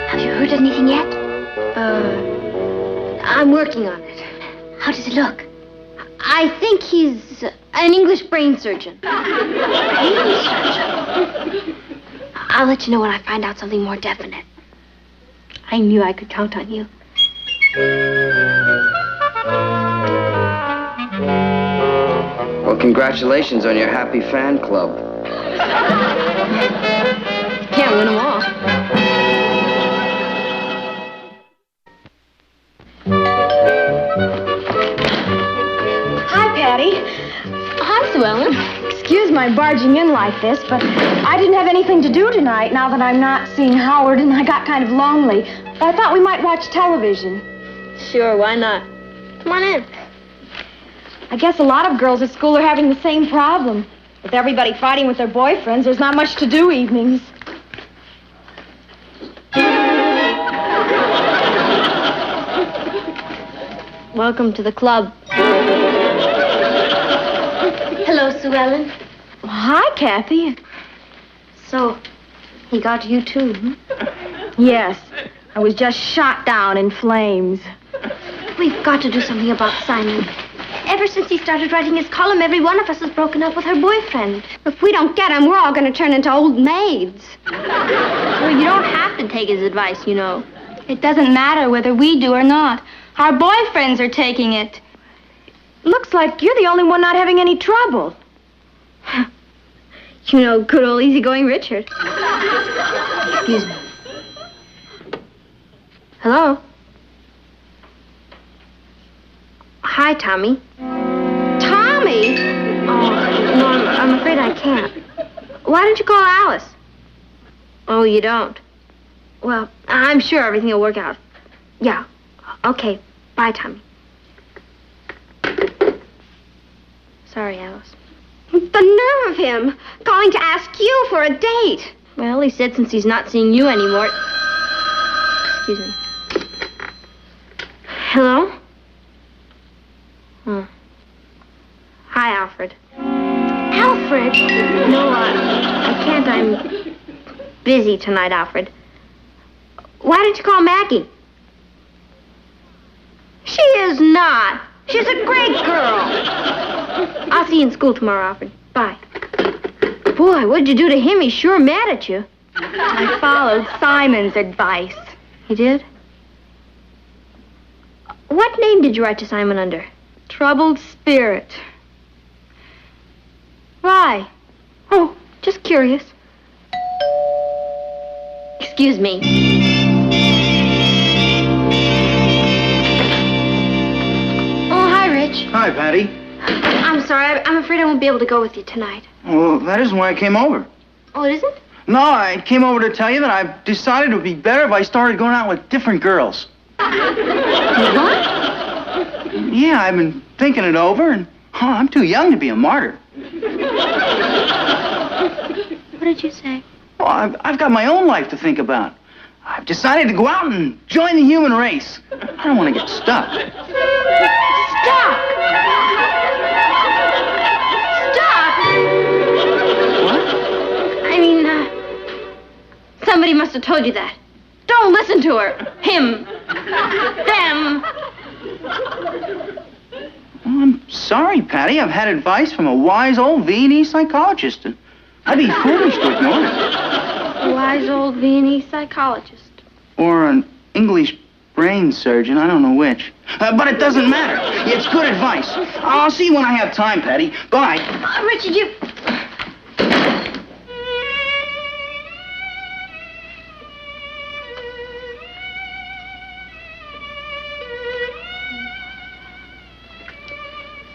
Have you heard anything yet? I'm working on it. How does it look? I think he's an English brain surgeon. Brain surgeon? I'll let you know when I find out something more definite. I knew I could count on you. Well, congratulations on your happy fan club. Can't win them all. Hi, Patty. Hi, Sue Ellen. Excuse my barging in like this, but I didn't have anything to do tonight now that I'm not seeing Howard, and I got kind of lonely. I thought we might watch television. Sure, why not? Come on in. I guess a lot of girls at school are having the same problem. With everybody fighting with their boyfriends, there's not much to do evenings. Welcome to the club. Hello, Sue Ellen. Hi, Kathy. So, he got you too, hmm? Yes. I was just shot down in flames. We've got to do something about Simon. Ever since he started writing his column, every one of us has broken up with her boyfriend. If we don't get him, we're all going to turn into old maids. Well, you don't have to take his advice, you know. It doesn't matter whether we do or not. Our boyfriends are taking it. Looks like you're the only one not having any trouble. You know, good old easygoing Richard. Excuse me. Hello? Hi, Tommy. Tommy? Oh, no, I'm afraid I can't. Why don't you call Alice? Oh, you don't? Well, I'm sure everything will work out. Yeah. Okay. Bye, Tommy. Sorry, Alice. The nerve of him, calling to ask you for a date. Well, he said since he's not seeing you anymore... Excuse me. Hello? Hi, Alfred. Alfred? No, I can't. I'm busy tonight, Alfred. Why don't you call Maggie? She is not. She's a great girl. I'll see you in school tomorrow, Alfred. Bye. Boy, what'd you do to him? He's sure mad at you. I followed Simon's advice. You did? What name did you write to Simon under? Troubled spirit. Why? Oh, just curious. Excuse me. Oh, hi, Rich. Hi, Patty. I'm sorry. I'm afraid I won't be able to go with you tonight. Well, that isn't why I came over. Oh, it isn't? No, I came over to tell you that I've decided it would be better if I started going out with different girls. What? Yeah, I've been thinking it over, and I'm too young to be a martyr. What did you say? Well, I've got my own life to think about. I've decided to go out and join the human race. I don't want to get stuck. Stuck! What? I mean, somebody must have told you that. Don't listen to her. Him. Them. Well, I'm sorry, Patty. I've had advice from a wise old V&E psychologist, and I'd be foolish to ignore it. A wise old V&E psychologist. Or an English brain surgeon. I don't know which. But it doesn't matter. It's good advice. I'll see you when I have time, Patty. Bye. Richard, you...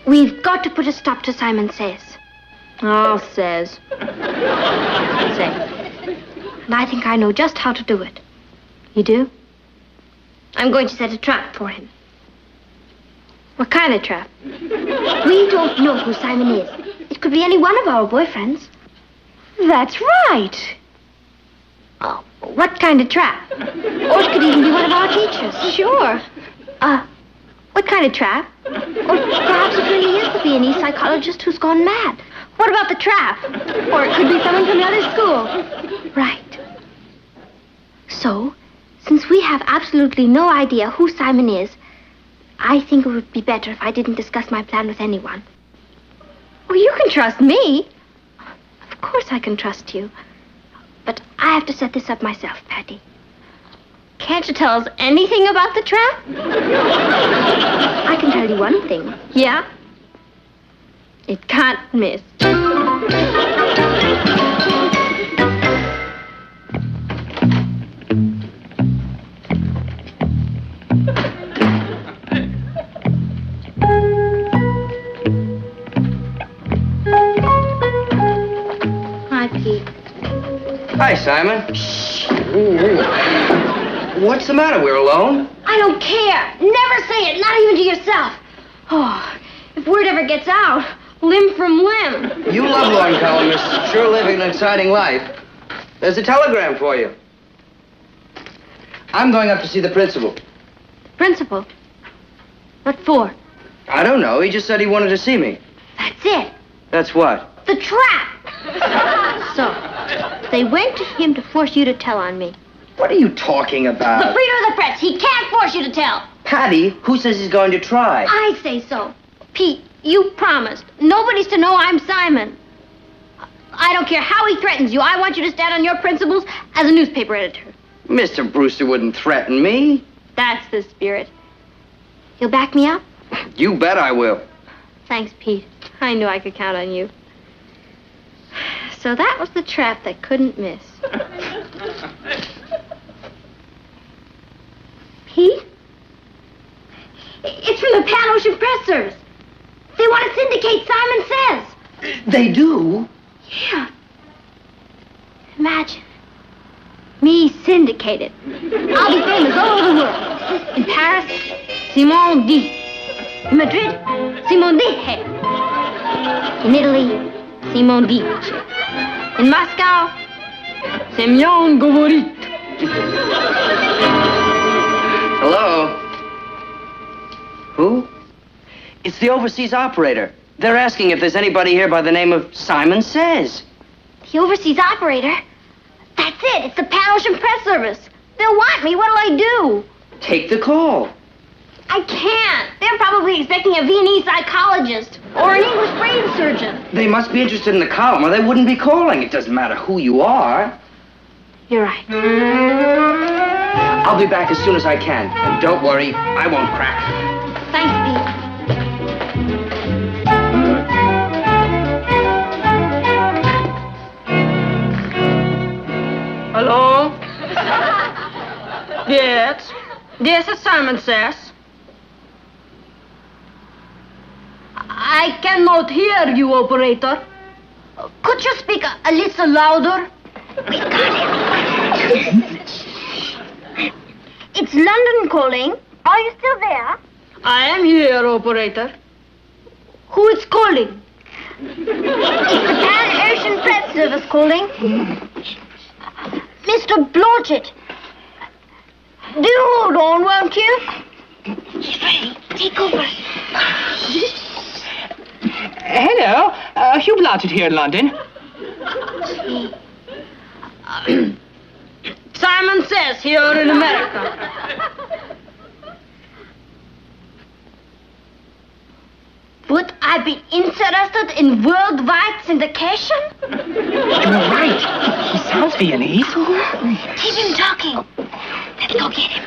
We've got to put a stop to Simon Says. Oh, Says. Say. And I think I know just how to do it. You do? I'm going to set a trap for him. What kind of trap? We don't know who Simon is. It could be any one of our boyfriends. That's right. Oh, what kind of trap? Or it could even be one of our teachers. Sure. What kind of trap? Or perhaps it really is the V&E psychologist who's gone mad. What about the trap? Or it could be someone from another school. Right. So, since we have absolutely no idea who Simon is, I think it would be better if I didn't discuss my plan with anyone. Well, you can trust me. Of course I can trust you. But I have to set this up myself, Patty. Can't you tell us anything about the trap? I can tell you one thing. Yeah? It can't miss. Hi, Pete. Hi, Simon. Shh. What's the matter? We're alone? I don't care. Never say it, not even to yourself. Oh, if word ever gets out, limb from limb. You Lovelorn columnists sure living an exciting life. There's a telegram for you. I'm going up to see the principal. Principal? What for? I don't know. He just said he wanted to see me. That's it. That's what? The trap. So, they went to him to force you to tell on me. What are you talking about? The Freedom of the Press. He can't force you to tell. Patty, who says he's going to try? I say so. Pete, you promised. Nobody's to know I'm Simon. I don't care how he threatens you. I want you to stand on your principles as a newspaper editor. Mr. Brewster wouldn't threaten me. That's the spirit. You'll back me up? You bet I will. Thanks, Pete. I knew I could count on you. So that was the trap that couldn't miss. Pete? It's from the Pan Ocean Press Service. They want to syndicate Simon Says. They do? Yeah. Imagine. Me syndicated. I'll be famous all over the world. In Paris, Simon dit. In Madrid, Simon dit. In Italy, Simon dice. In Moscow, Semyon Govorit. Hello? Who? It's the overseas operator. They're asking if there's anybody here by the name of Simon Says. The overseas operator? That's it. It's the Pan Ocean Press Service. They'll want me. What'll I do? Take the call. I can't. They're probably expecting a Viennese psychologist or an English brain surgeon. They must be interested in the column, or they wouldn't be calling. It doesn't matter who you are. You're right. I'll be back as soon as I can. And don't worry, I won't crack. Thanks, Pete. Hello? Yes. Yes, it's Simon Says. I cannot hear you, operator. Could you speak a little louder? We got it. It's London calling. Are you still there? I am here, operator. Who is calling? It's the Pan-Ocean Press Service calling. Mr. Blodgett. Do hold on, won't you? He's ready. Take over. Hello, Hugh Blodgett here in London. Simon Says here in America. Would I be interested in worldwide syndication? You're right. He sounds Viennese. Keep him talking. Let's go get him.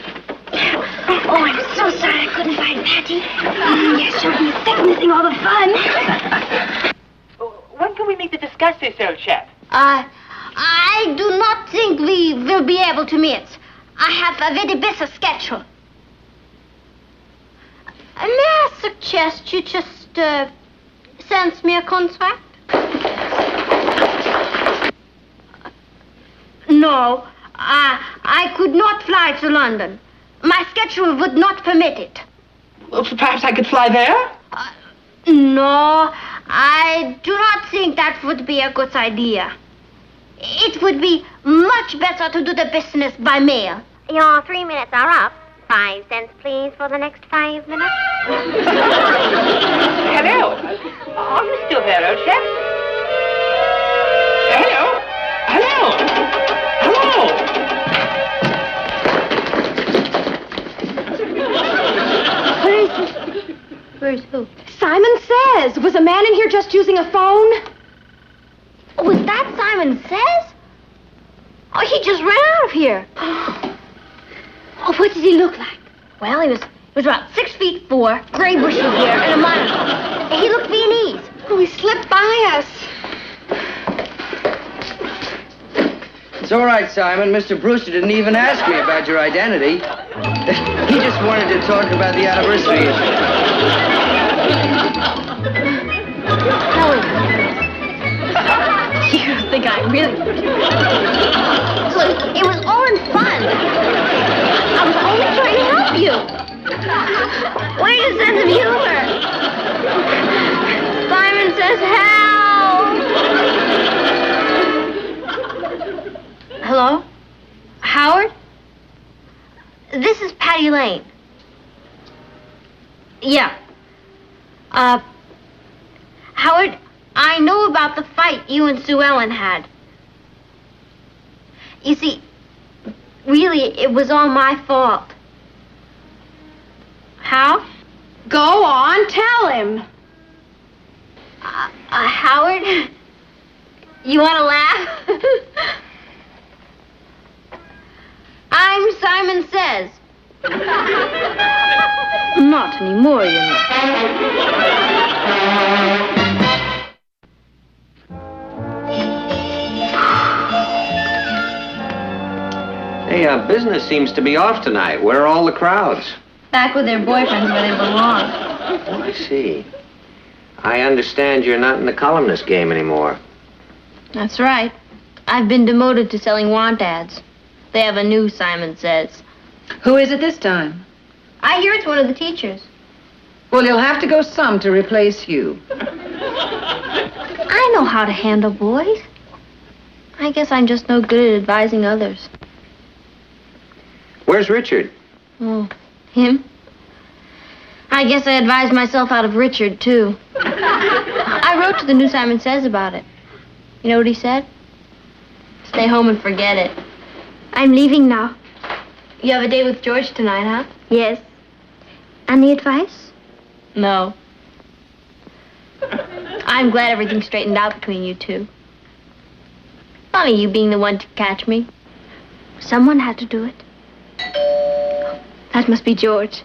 Oh, I'm so sorry I couldn't find Patty. Yes, sure, he's missing all the fun. When can we meet to discuss this, old chap? I do not think we will be able to meet. I have a very busy schedule. May I suggest you just send me a contract? No, I could not fly to London. My schedule would not permit it. Well, perhaps I could fly there? No, I do not think that would be a good idea. It would be much better to do the business by mail. Your 3 minutes are up. 5 cents, please, for the next 5 minutes. Hello. Are you still there, old chap? Hello? Hello? Hello? Where's who? Simon Says. Was a man in here just using a phone? Was that Simon Says? Oh, he just ran out of here. Oh, what did he look like? Well, he was about 6'4", gray bushy hair, and a monocle. He looked Viennese. Oh, he slipped by us. It's all right, Simon. Mr. Brewster didn't even ask me about your identity. He just wanted to talk about the anniversary. Helen. You think I'm really... Look, it was all in fun. I was only trying to help you. Where's your sense of humor? Simon Says help. Hello? Howard? This is Patty Lane. Yeah. Howard, I know about the fight you and Sue Ellen had. You see, really, it was all my fault. How? Go on, tell him. Howard, you want to laugh? I'm Simon Says. Not anymore, you know. Hey, business seems to be off tonight. Where are all the crowds? Back with their boyfriends where they belong. Oh, I see. I understand you're not in the columnist game anymore. That's right. I've been demoted to selling want ads. They have a new Simon Says. Who is it this time? I hear it's one of the teachers. Well, you'll have to go some to replace you. I know how to handle boys. I guess I'm just no good at advising others. Where's Richard? Oh, him? I guess I advised myself out of Richard, too. I wrote to the new Simon Says about it. You know what he said? Stay home and forget it. I'm leaving now. You have a date with George tonight, huh? Yes. Any advice? No. I'm glad everything's straightened out between you two. Funny you being the one to catch me. Someone had to do it. That must be George.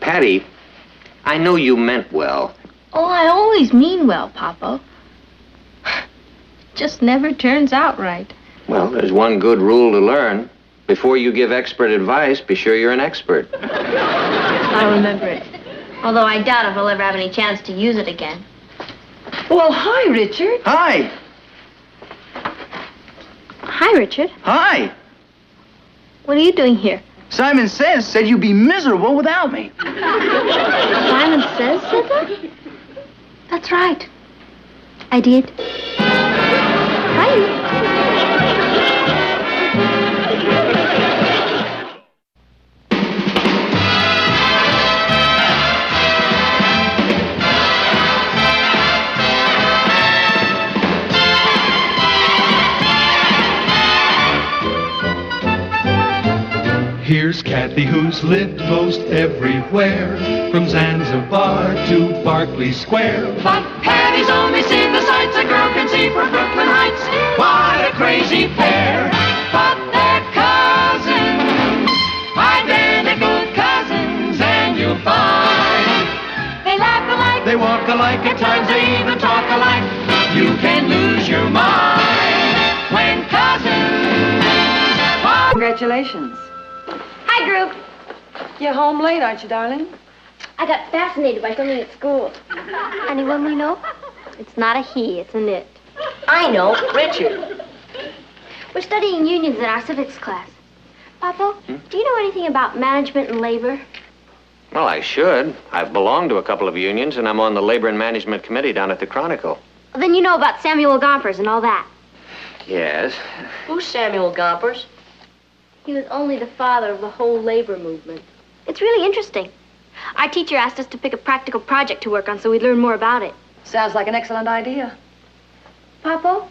Patty, I know you meant well. Oh, I always mean well, Papa. Just never turns out right. Well, there's one good rule to learn. Before you give expert advice, be sure you're an expert. I'll remember it. Although I doubt if I'll ever have any chance to use it again. Well, hi, Richard. Hi. Hi, Richard. Hi. What are you doing here? Simon said you'd be miserable without me. Simon said that? That's right. I did. Hi. Here's Kathy, who's lived most everywhere, from Zanzibar to Berkeley Square. But Patty's only seen the sights a girl can see from Brooklyn Heights. What a crazy pair. But they're cousins, identical cousins, and you'll find they laugh alike, They walk alike, at times they even talk alike. You can lose your mind when cousins. Congratulations. Hi, group. You're home late, aren't you, darling? I got fascinated by something at school. Anyone we know? It's not a he, it's an it. I know, Richard. We're studying unions in our civics class. Papa, do you know anything about management and labor? Well, I should. I've belonged to a couple of unions, and I'm on the Labor and Management Committee down at the Chronicle. Well, then you know about Samuel Gompers and all that. Yes. Who's Samuel Gompers? He was only the father of the whole labor movement. It's really interesting. Our teacher asked us to pick a practical project to work on so we'd learn more about it. Sounds like an excellent idea. Papa,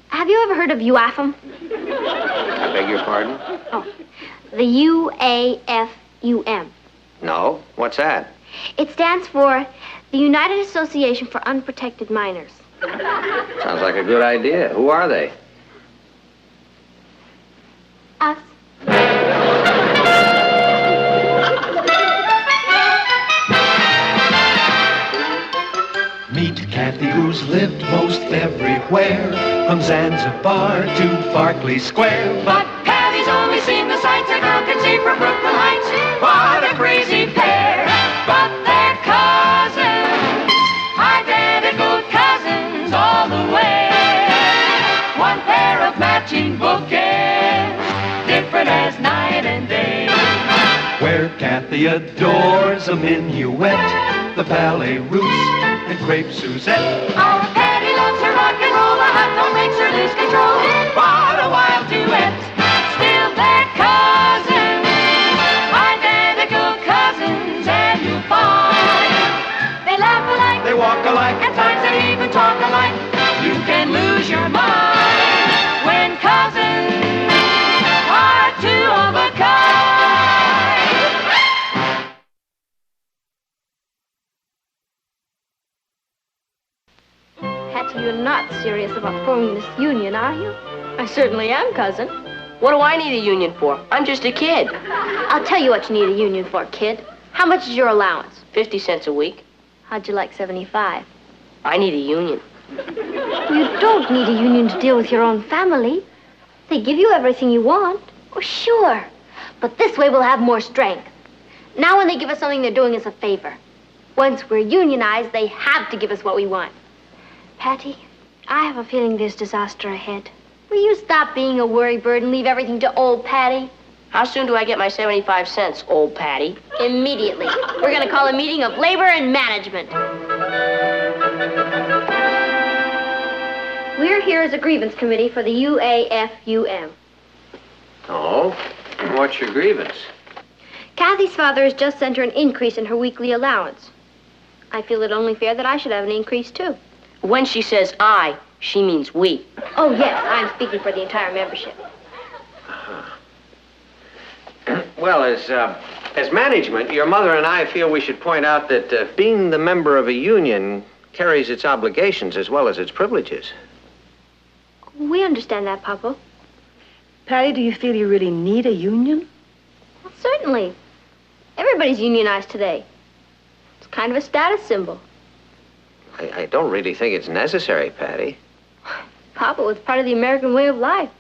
have you ever heard of UAFM? I beg your pardon? Oh, the UAFUM. No. What's that? It stands for the United Association for Unprotected Minors. Sounds like a good idea. Who are they? Us. Meet Kathy, who's lived most everywhere, from Zanzibar to Berkeley Square. But Patty's only seen the sights a girl can see from Brooklyn Heights. What a crazy pair. But they're cousins, identical cousins all the way. One pair of matching bouquets, different as night and day. Where Kathy adores a minuet, the ballet russe, and crepe Suzette. Our Patty loves her rock and roll, a hot dog makes her lose control. What a wild duet. Still they're cousins, identical cousins, and you'll find they laugh alike, They walk alike, at times they even talk alike. You can lose your mind when cousins are two of a kind. Patty, you're not serious about forming this union, are you? I certainly am, cousin. What do I need a union for? I'm just a kid. I'll tell you what you need a union for, kid. How much is your allowance? 50 cents a week. How'd you like 75? I need a union. You don't need a union to deal with your own family. They give you everything you want. Oh, sure. But this way we'll have more strength. Now when they give us something, they're doing us a favor. Once we're unionized, they have to give us what we want. Patty, I have a feeling there's disaster ahead. Will you stop being a worry bird and leave everything to old Patty? How soon do I get my 75 cents, old Patty? Immediately. We're going to call a meeting of labor and management. We're here as a grievance committee for the UAFUM. Oh? What's your grievance? Kathy's father has just sent her an increase in her weekly allowance. I feel it only fair that I should have an increase, too. When she says I, she means we. Oh, yes, I'm speaking for the entire membership. Well, as management, your mother and I feel we should point out that being the member of a union carries its obligations as well as its privileges. We understand that, Papa. Patty, do you feel you really need a union? Well, certainly. Everybody's unionized today. It's kind of a status symbol. I don't really think it's necessary, Patty. Papa, it's part of the American way of life.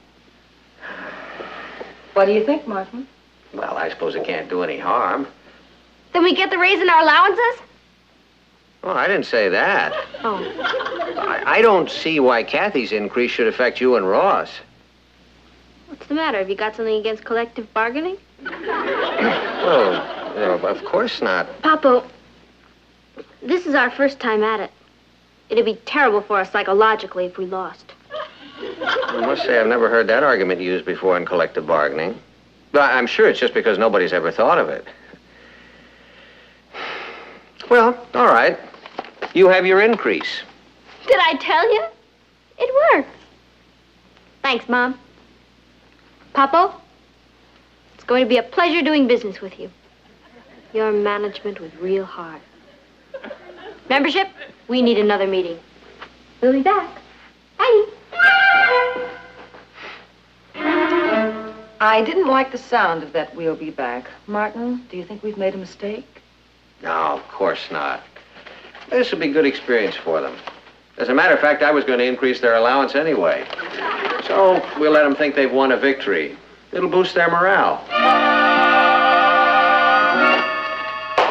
What do you think, Martin? Well, I suppose it can't do any harm. Then we get the raise in our allowances? Well, I didn't say that. Oh. I don't see why Kathy's increase should affect you and Ross. What's the matter? Have you got something against collective bargaining? Well, of course not. Papa, this is our first time at it. It'd be terrible for us psychologically if we lost. I must say I've never heard that argument used before in collective bargaining. But I'm sure it's just because nobody's ever thought of it. Well, all right. You have your increase. Did I tell you? It worked. Thanks, Mom. Papa, it's going to be a pleasure doing business with you. Your management was real hard. Membership, we need another meeting. We'll be back. Bye. I didn't like the sound of that "we'll be back." Martin, do you think we've made a mistake? No, of course not. This will be good experience for them. As a matter of fact, I was going to increase their allowance anyway. So we'll let them think they've won a victory. It'll boost their morale.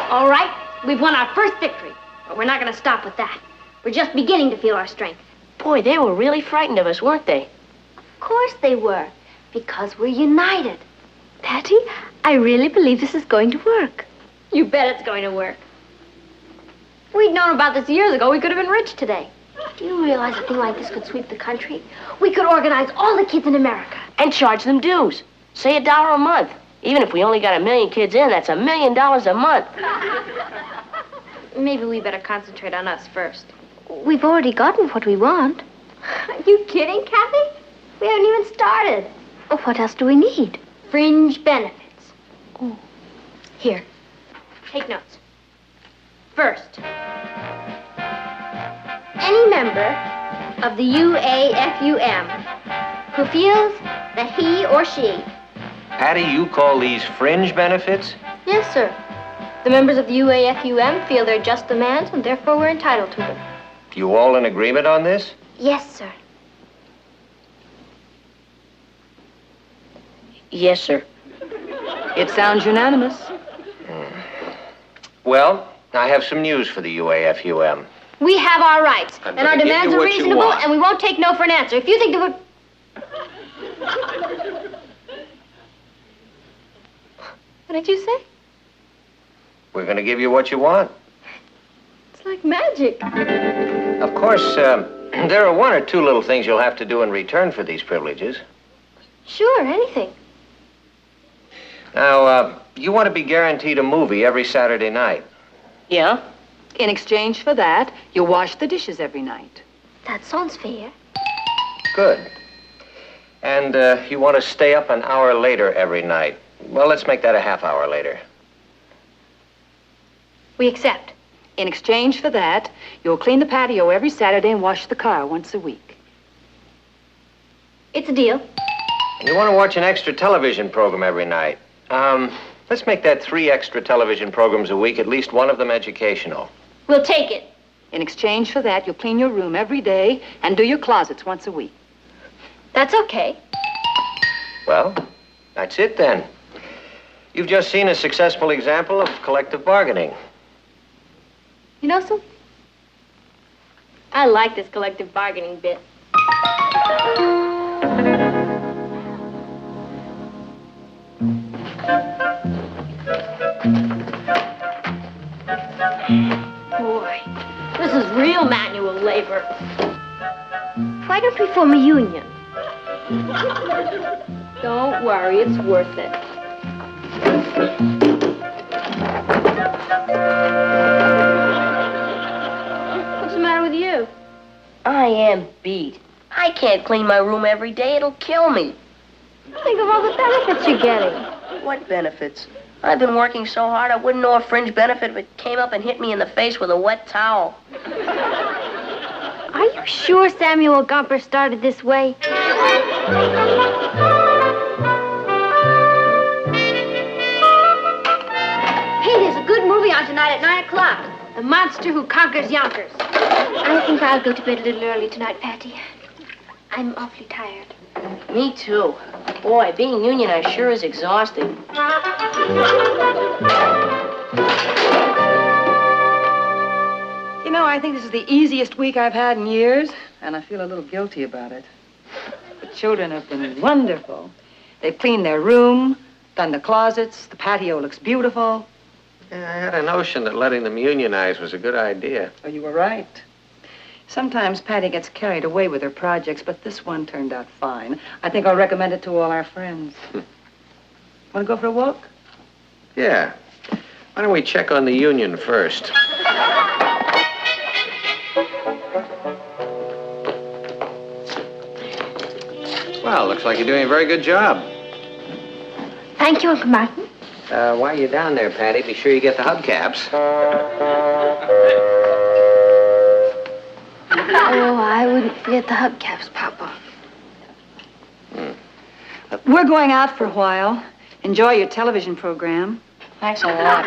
All right, we've won our first victory, but we're not going to stop with that. We're just beginning to feel our strength. Boy, they were really frightened of us, weren't they? Of course they were, because we're united. Patty, I really believe this is going to work. You bet it's going to work. If we'd known about this years ago, we could have been rich today. Do you realize a thing like this could sweep the country? We could organize all the kids in America. And charge them dues. Say $1 a month. Even if we only got 1 million kids in, that's $1 million a month. Maybe we better concentrate on us first. We've already gotten what we want. Are you kidding, Kathy? We haven't even started. Oh, what else do we need? Fringe benefits. Oh. Here, take notes. First, any member of the UAFUM who feels that he or she... Patty, you call these fringe benefits? Yes, sir. The members of the UAFUM feel they're just demands and therefore we're entitled to them. You all in agreement on this? Yes, sir. Yes, sir. It sounds unanimous. Well, I have some news for the UAFUM. We have our rights, I'm and our gonna give demands you are what you reasonable, want. and we won't take no for an answer. If you think that What did you say? We're going to give you what you want. It's like magic. Of course, there are 1 or 2 little things you'll have to do in return for these privileges. Sure, anything. Now, you want to be guaranteed a movie every Saturday night. Yeah? In exchange for that, you'll wash the dishes every night. That sounds fair. Good. And you want to stay up an hour later every night. Well, let's make that a half hour later. We accept. In exchange for that, you'll clean the patio every Saturday and wash the car once a week. It's a deal. And you want to watch an extra television program every night. Let's make that 3 extra television programs a week, at least one of them educational. We'll take it. In exchange for that, you'll clean your room every day and do your closets once a week. That's okay. Well, that's it then. You've just seen a successful example of collective bargaining. You know something? I like this collective bargaining bit. Boy, this is real manual labor. Why don't we form a union? Don't worry, it's worth it. What's the matter with you? I am beat. I can't clean my room every day. It'll kill me. Think of all the benefits you're getting. What benefits? I've been working so hard I wouldn't know a fringe benefit if it came up and hit me in the face with a wet towel. Are you sure Samuel Gumper started this way? Hey, there's a good movie on tonight at 9 o'clock. The Monster Who Conquers Yonkers. I think I'll go to bed a little early tonight, Patty. I'm awfully tired. Me too. Boy, being unionized sure is exhausting. You know, I think this is the easiest week I've had in years, and I feel a little guilty about it. The children have been wonderful. They've cleaned their room, done the closets, the patio looks beautiful. Yeah, I had a notion that letting them unionize was a good idea. Oh, you were right. Sometimes Patty gets carried away with her projects, but this one turned out fine. I think I'll recommend it to all our friends. Want to go for a walk? Yeah. Why don't we check on the union first? Well, looks like you're doing a very good job. Thank you, Uncle Martin. While you're down there, Patty, be sure you get the hubcaps. Oh, I wouldn't forget the hubcaps, Papa. We're going out for a while. Enjoy your television program. Thanks a lot.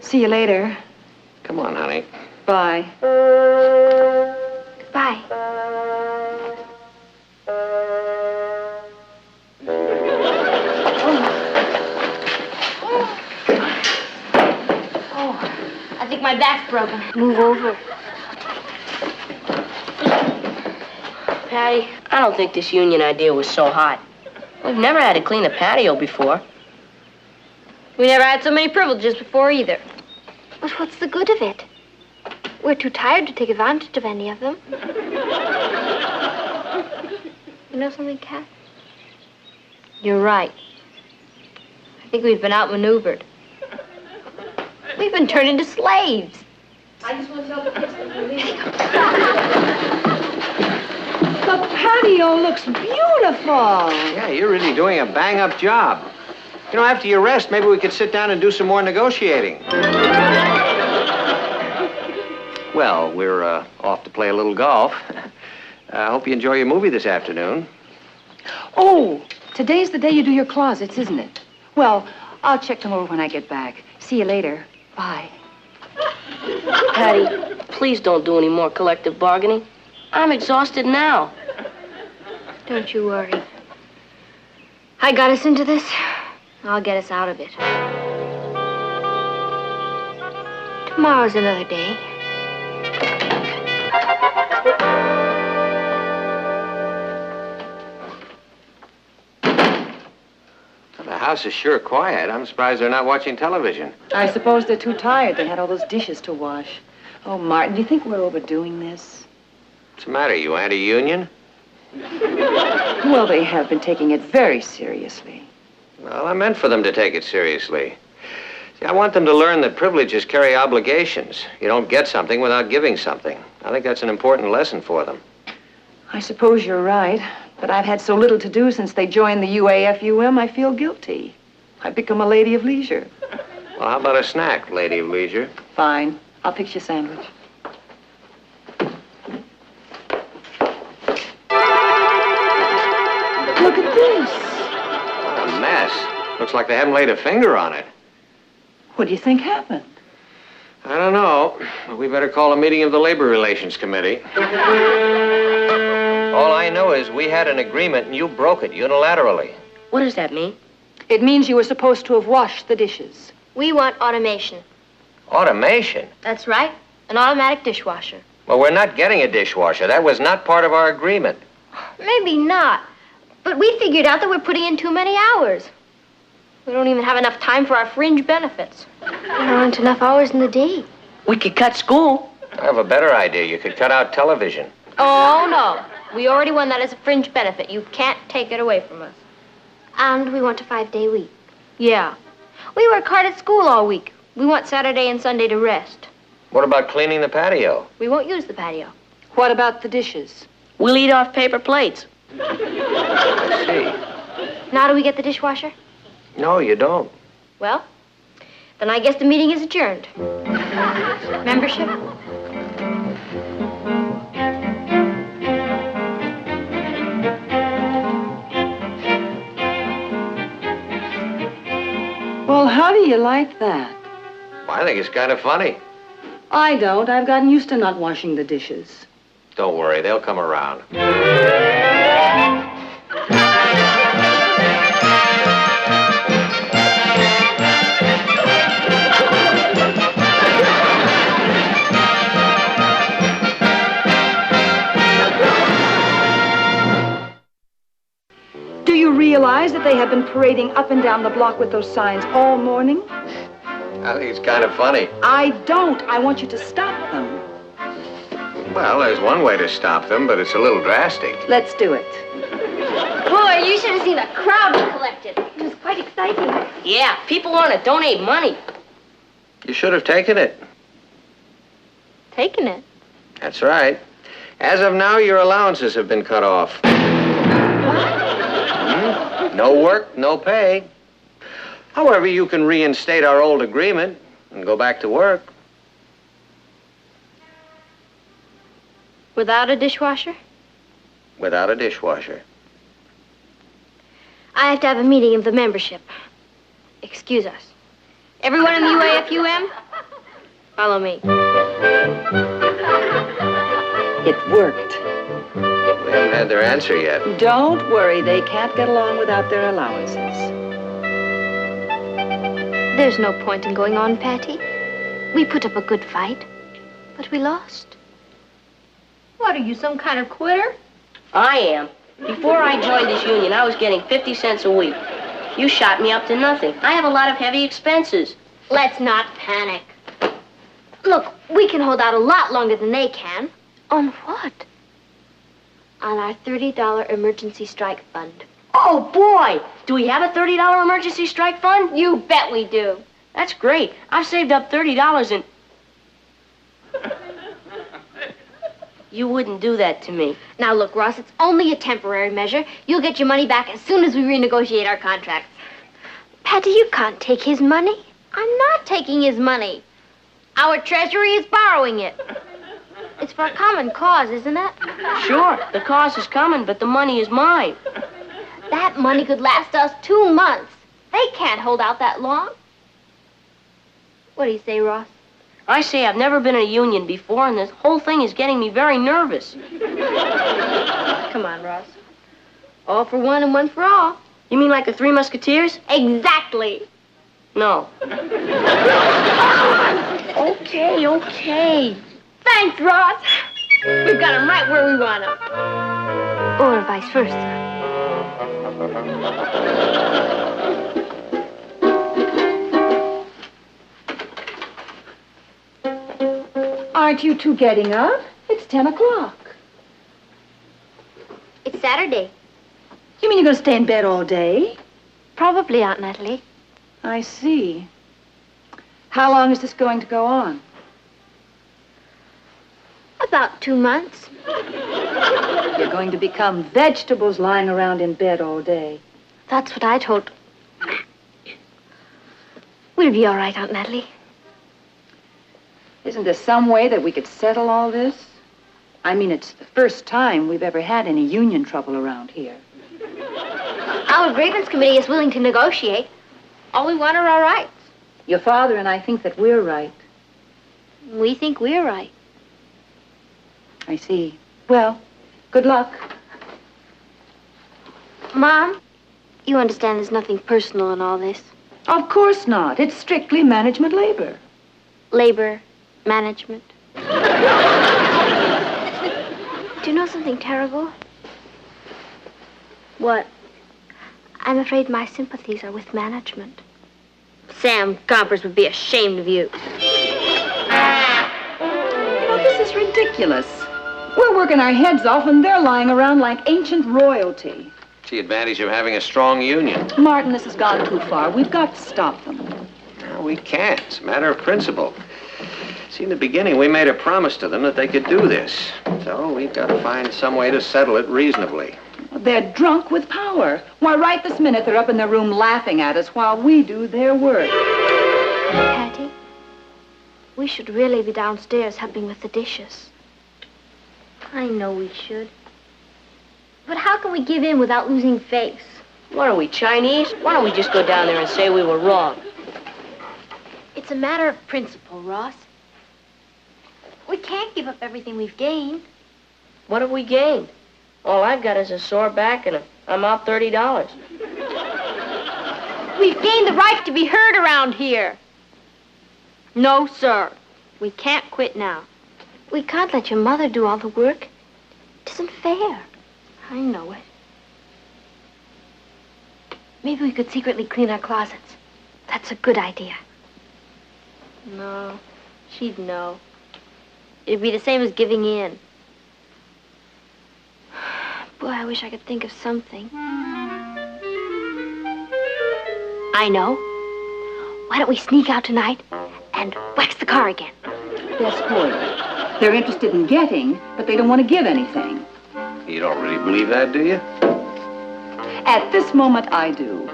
See you later. Come on, honey. Bye. Bye. I think my back's broken. Move over. Patty, I don't think this union idea was so hot. We've never had to clean a patio before. We never had so many privileges before either. But what's the good of it? We're too tired to take advantage of any of them. You know something, Kath? You're right. I think we've been outmaneuvered. We've been turned into slaves. I just want to tell the kids that we're leaving. The patio looks beautiful. Yeah, you're really doing a bang-up job. You know, after your rest, maybe we could sit down and do some more negotiating. Well, we're off to play a little golf. I hope you enjoy your movie this afternoon. Oh, today's the day you do your closets, isn't it? Well, I'll check them over when I get back. See you later. Bye. Patty, please don't do any more collective bargaining. I'm exhausted now. Don't you worry. I got us into this. I'll get us out of it. Tomorrow's another day. The house is sure quiet. I'm surprised they're not watching television. I suppose they're too tired. They had all those dishes to wash. Oh, Martin, do you think we're overdoing this? What's the matter? You anti-union? Well, they have been taking it very seriously. Well, I meant for them to take it seriously. See, I want them to learn that privileges carry obligations. You don't get something without giving something. I think that's an important lesson for them. I suppose you're right, but I've had so little to do since they joined the UAFUM, I feel guilty. I've become a lady of leisure. Well, how about a snack, lady of leisure? Fine. I'll fix you a sandwich. Look at this. What a mess. Looks like they haven't laid a finger on it. What do you think happened? I don't know. We better call a meeting of the Labor Relations Committee. All I know is we had an agreement and you broke it unilaterally. What does that mean? It means you were supposed to have washed the dishes. We want automation. Automation? That's right. An automatic dishwasher. Well, we're not getting a dishwasher. That was not part of our agreement. Maybe not. But we figured out that we're putting in too many hours. We don't even have enough time for our fringe benefits. There aren't enough hours in the day. We could cut school. I have a better idea. You could cut out television. Oh, no. We already won that as a fringe benefit. You can't take it away from us. And we want a 5-day week. Yeah. We work hard at school all week. We want Saturday and Sunday to rest. What about cleaning the patio? We won't use the patio. What about the dishes? We'll eat off paper plates. see. Now do we get the dishwasher? No, you don't. Well, then I guess the meeting is adjourned. Membership? Well, how do you like that? I think it's kind of funny. I don't. I've gotten used to not washing the dishes. Don't worry, they'll come around. Do you realize that they have been parading up and down the block with those signs all morning? I think it's kind of funny. I don't. I want you to stop them. Well, there's one way to stop them, but it's a little drastic. Let's do it. Boy, you should have seen the crowd we collected. It was quite exciting. Yeah, people want to donate money. You should have taken it. Taking it? That's right. As of now, your allowances have been cut off. No work, no pay. However, you can reinstate our old agreement and go back to work. Without a dishwasher? Without a dishwasher. I have to have a meeting of the membership. Excuse us. Everyone in the UAFUM? Follow me. It worked. We haven't had their answer yet. Don't worry, they can't get along without their allowances. There's no point in going on, Patty. We put up a good fight, but we lost. What, are you some kind of quitter? I am. Before I joined this union, I was getting 50 cents a week. You shot me up to nothing. I have a lot of heavy expenses. Let's not panic. Look, we can hold out a lot longer than they can. On what? On our $30 emergency strike fund. Oh, boy! Do we have a $30 emergency strike fund? You bet we do. That's great. I've saved up $30 and... You wouldn't do that to me. Now, look, Ross, it's only a temporary measure. You'll get your money back as soon as we renegotiate our contracts. Patty, you can't take his money. I'm not taking his money. Our treasury is borrowing it. It's for a common cause, isn't it? Sure, the cause is coming, but the money is mine. That money could last us 2 months. They can't hold out that long. What do you say, Ross? I say I've never been in a union before, and this whole thing is getting me very nervous. Come on, Ross. All for one and one for all. You mean like the Three Musketeers? Exactly. No. Okay. Thanks, Ross. We've got him right where we want him. Or vice versa. Aren't you two getting up? It's 10 o'clock. It's Saturday. You mean you're going to stay in bed all day? Probably, Aunt Natalie. I see. How long is this going to go on? About 2 months. You're going to become vegetables lying around in bed all day. That's what I told. We'll be all right, Aunt Natalie. Isn't there some way that we could settle all this? I mean, it's the first time we've ever had any union trouble around here. Our grievance committee is willing to negotiate. All we want are our rights. Your father and I think that we're right. We think we're right. I see. Well, good luck. Mom, you understand there's nothing personal in all this. Of course not. It's strictly management labor. Labor, management. Do you know something terrible? What? I'm afraid my sympathies are with management. Sam Gompers would be ashamed of you. Oh, this is ridiculous. We're working our heads off and they're lying around like ancient royalty. It's the advantage of having a strong union. Martin, this has gone too far. We've got to stop them. No, we can't. It's a matter of principle. See, in the beginning, we made a promise to them that they could do this. So we've got to find some way to settle it reasonably. Well, They're drunk with power. Why, right this minute, they're up in their room laughing at us while we do their work. Patty, we should really be downstairs helping with the dishes. I know we should. But how can we give in without losing face? What are we, Chinese? Why don't we just go down there and say we were wrong? It's a matter of principle, Ross. We can't give up everything we've gained. What have we gained? All I've got is a sore back and I'm out $30. We've gained the right to be heard around here. No, sir. We can't quit now. We can't let your mother do all the work. It isn't fair. I know it. Maybe we could secretly clean our closets. That's a good idea. No, she'd know. It'd be the same as giving in. Boy, I wish I could think of something. I know. Why don't we sneak out tonight and wax the car again? They're spoiled. They're interested in getting, but they don't want to give anything. You don't really believe that, do you? At this moment, I do.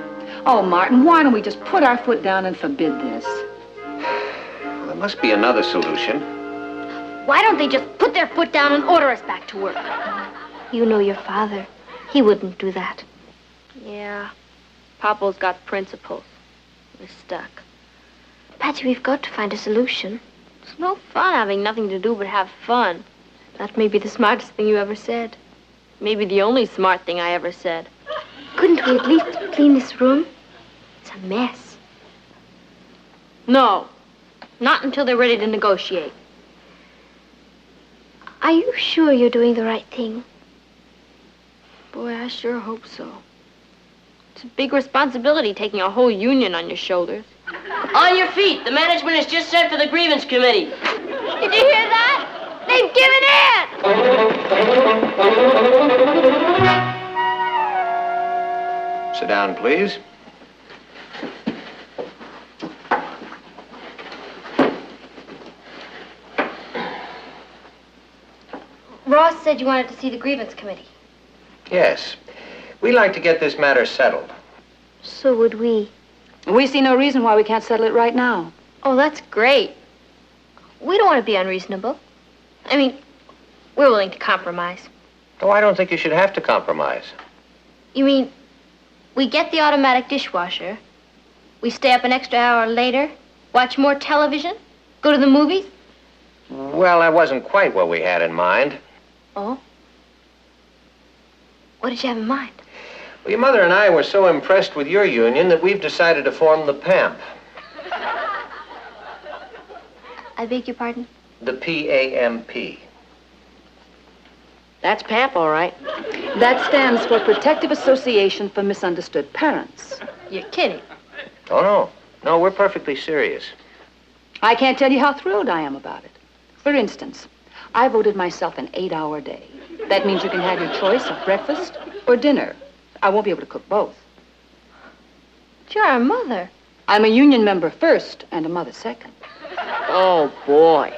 Oh, Martin, why don't we just put our foot down and forbid this? Well, there must be another solution. Why don't they just put their foot down and order us back to work? You know your father. He wouldn't do that. Yeah, Papa's got principles. We're stuck. Patsy, we've got to find a solution. It's no fun having nothing to do but have fun. That may be the smartest thing you ever said. Maybe the only smart thing I ever said. Couldn't we at least clean this room? It's a mess. No, not until they're ready to negotiate. Are you sure you're doing the right thing? Boy, I sure hope so. It's a big responsibility taking a whole union on your shoulders. On your feet. The management has just sent for the grievance committee. Did you hear that? They've given in! Sit down, please. Ross said you wanted to see the grievance committee. Yes. We'd like to get this matter settled. So would we. We see no reason why we can't settle it right now. Oh, that's great. We don't want to be unreasonable. I mean, we're willing to compromise. Oh, I don't think you should have to compromise. You mean, we get the automatic dishwasher, we stay up an extra hour later, watch more television, go to the movies? Well, that wasn't quite what we had in mind. Oh? What did you have in mind? Well, your mother and I were so impressed with your union that we've decided to form the PAMP. I beg your pardon? The PAMP. That's PAMP, all right. That stands for Protective Association for Misunderstood Parents. You're kidding. Oh, no. No, we're perfectly serious. I can't tell you how thrilled I am about it. For instance, I voted myself an 8-hour day. That means you can have your choice of breakfast or dinner. I won't be able to cook both. But you're our mother. I'm a union member first and a mother second. Oh, boy.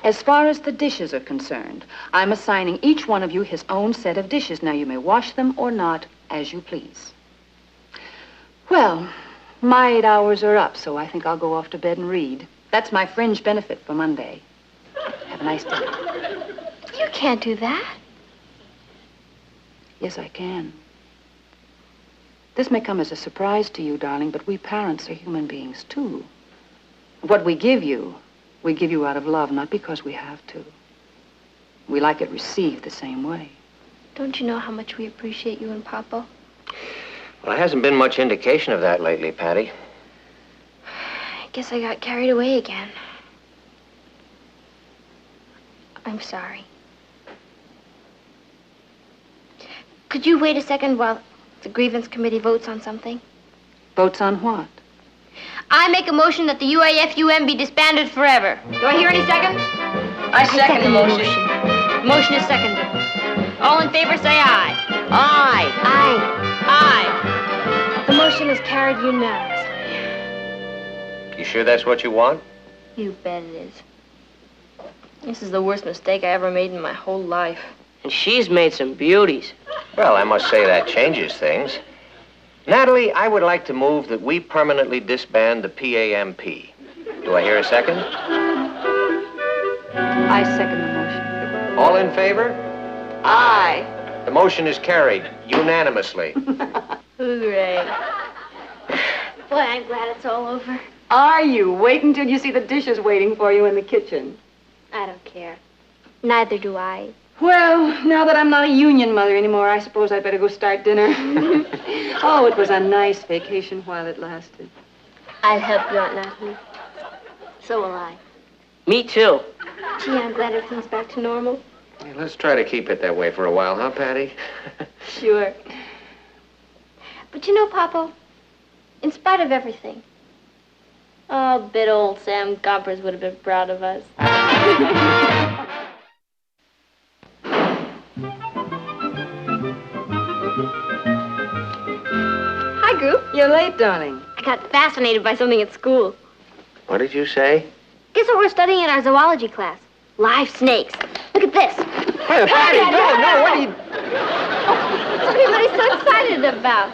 As far as the dishes are concerned, I'm assigning each one of you his own set of dishes. Now, you may wash them or not, as you please. Well, my 8 hours are up, so I think I'll go off to bed and read. That's my fringe benefit for Monday. Have a nice day. You can't do that. Yes, I can. This may come as a surprise to you, darling, but we parents are human beings, too. What we give you out of love, not because we have to. We like it received the same way. Don't you know how much we appreciate you and Papa? Well, there hasn't been much indication of that lately, Patty. I guess I got carried away again. I'm sorry. Could you wait a second while the grievance committee votes on something? Votes on what? I make a motion that the UAFUM be disbanded forever. Do I hear any seconds? I second the motion. Motion is seconded. All in favor, say aye. Aye. Aye. The motion is carried unanimously. You sure that's what you want? You bet it is. This is the worst mistake I ever made in my whole life. And she's made some beauties. Well, I must say that changes things. Natalie, I would like to move that we permanently disband the PAMP. Do I hear a second? I second the motion. All in favor? Aye. The motion is carried unanimously. Hooray. Boy, I'm glad it's all over. Are you? Wait until you see the dishes waiting for you in the kitchen. I don't care. Neither do I. Well, now that I'm not a union mother anymore, I suppose I'd better go start dinner. Oh, it was a nice vacation while it lasted. I'll help you, Aunt Natalie. So will I. Me too. Gee, I'm glad everything's back to normal. Hey, let's try to keep it that way for a while, huh, Patty? Sure. But you know, Papa, in spite of everything, oh, bit old Sam Gompers would have been proud of us. Hi, Goop. You're late, darling. I got fascinated by something at school. What did you say? Guess what we're studying in our zoology class? Live snakes. Look at this. Hey, Patty, no, what are you... What's everybody so excited about?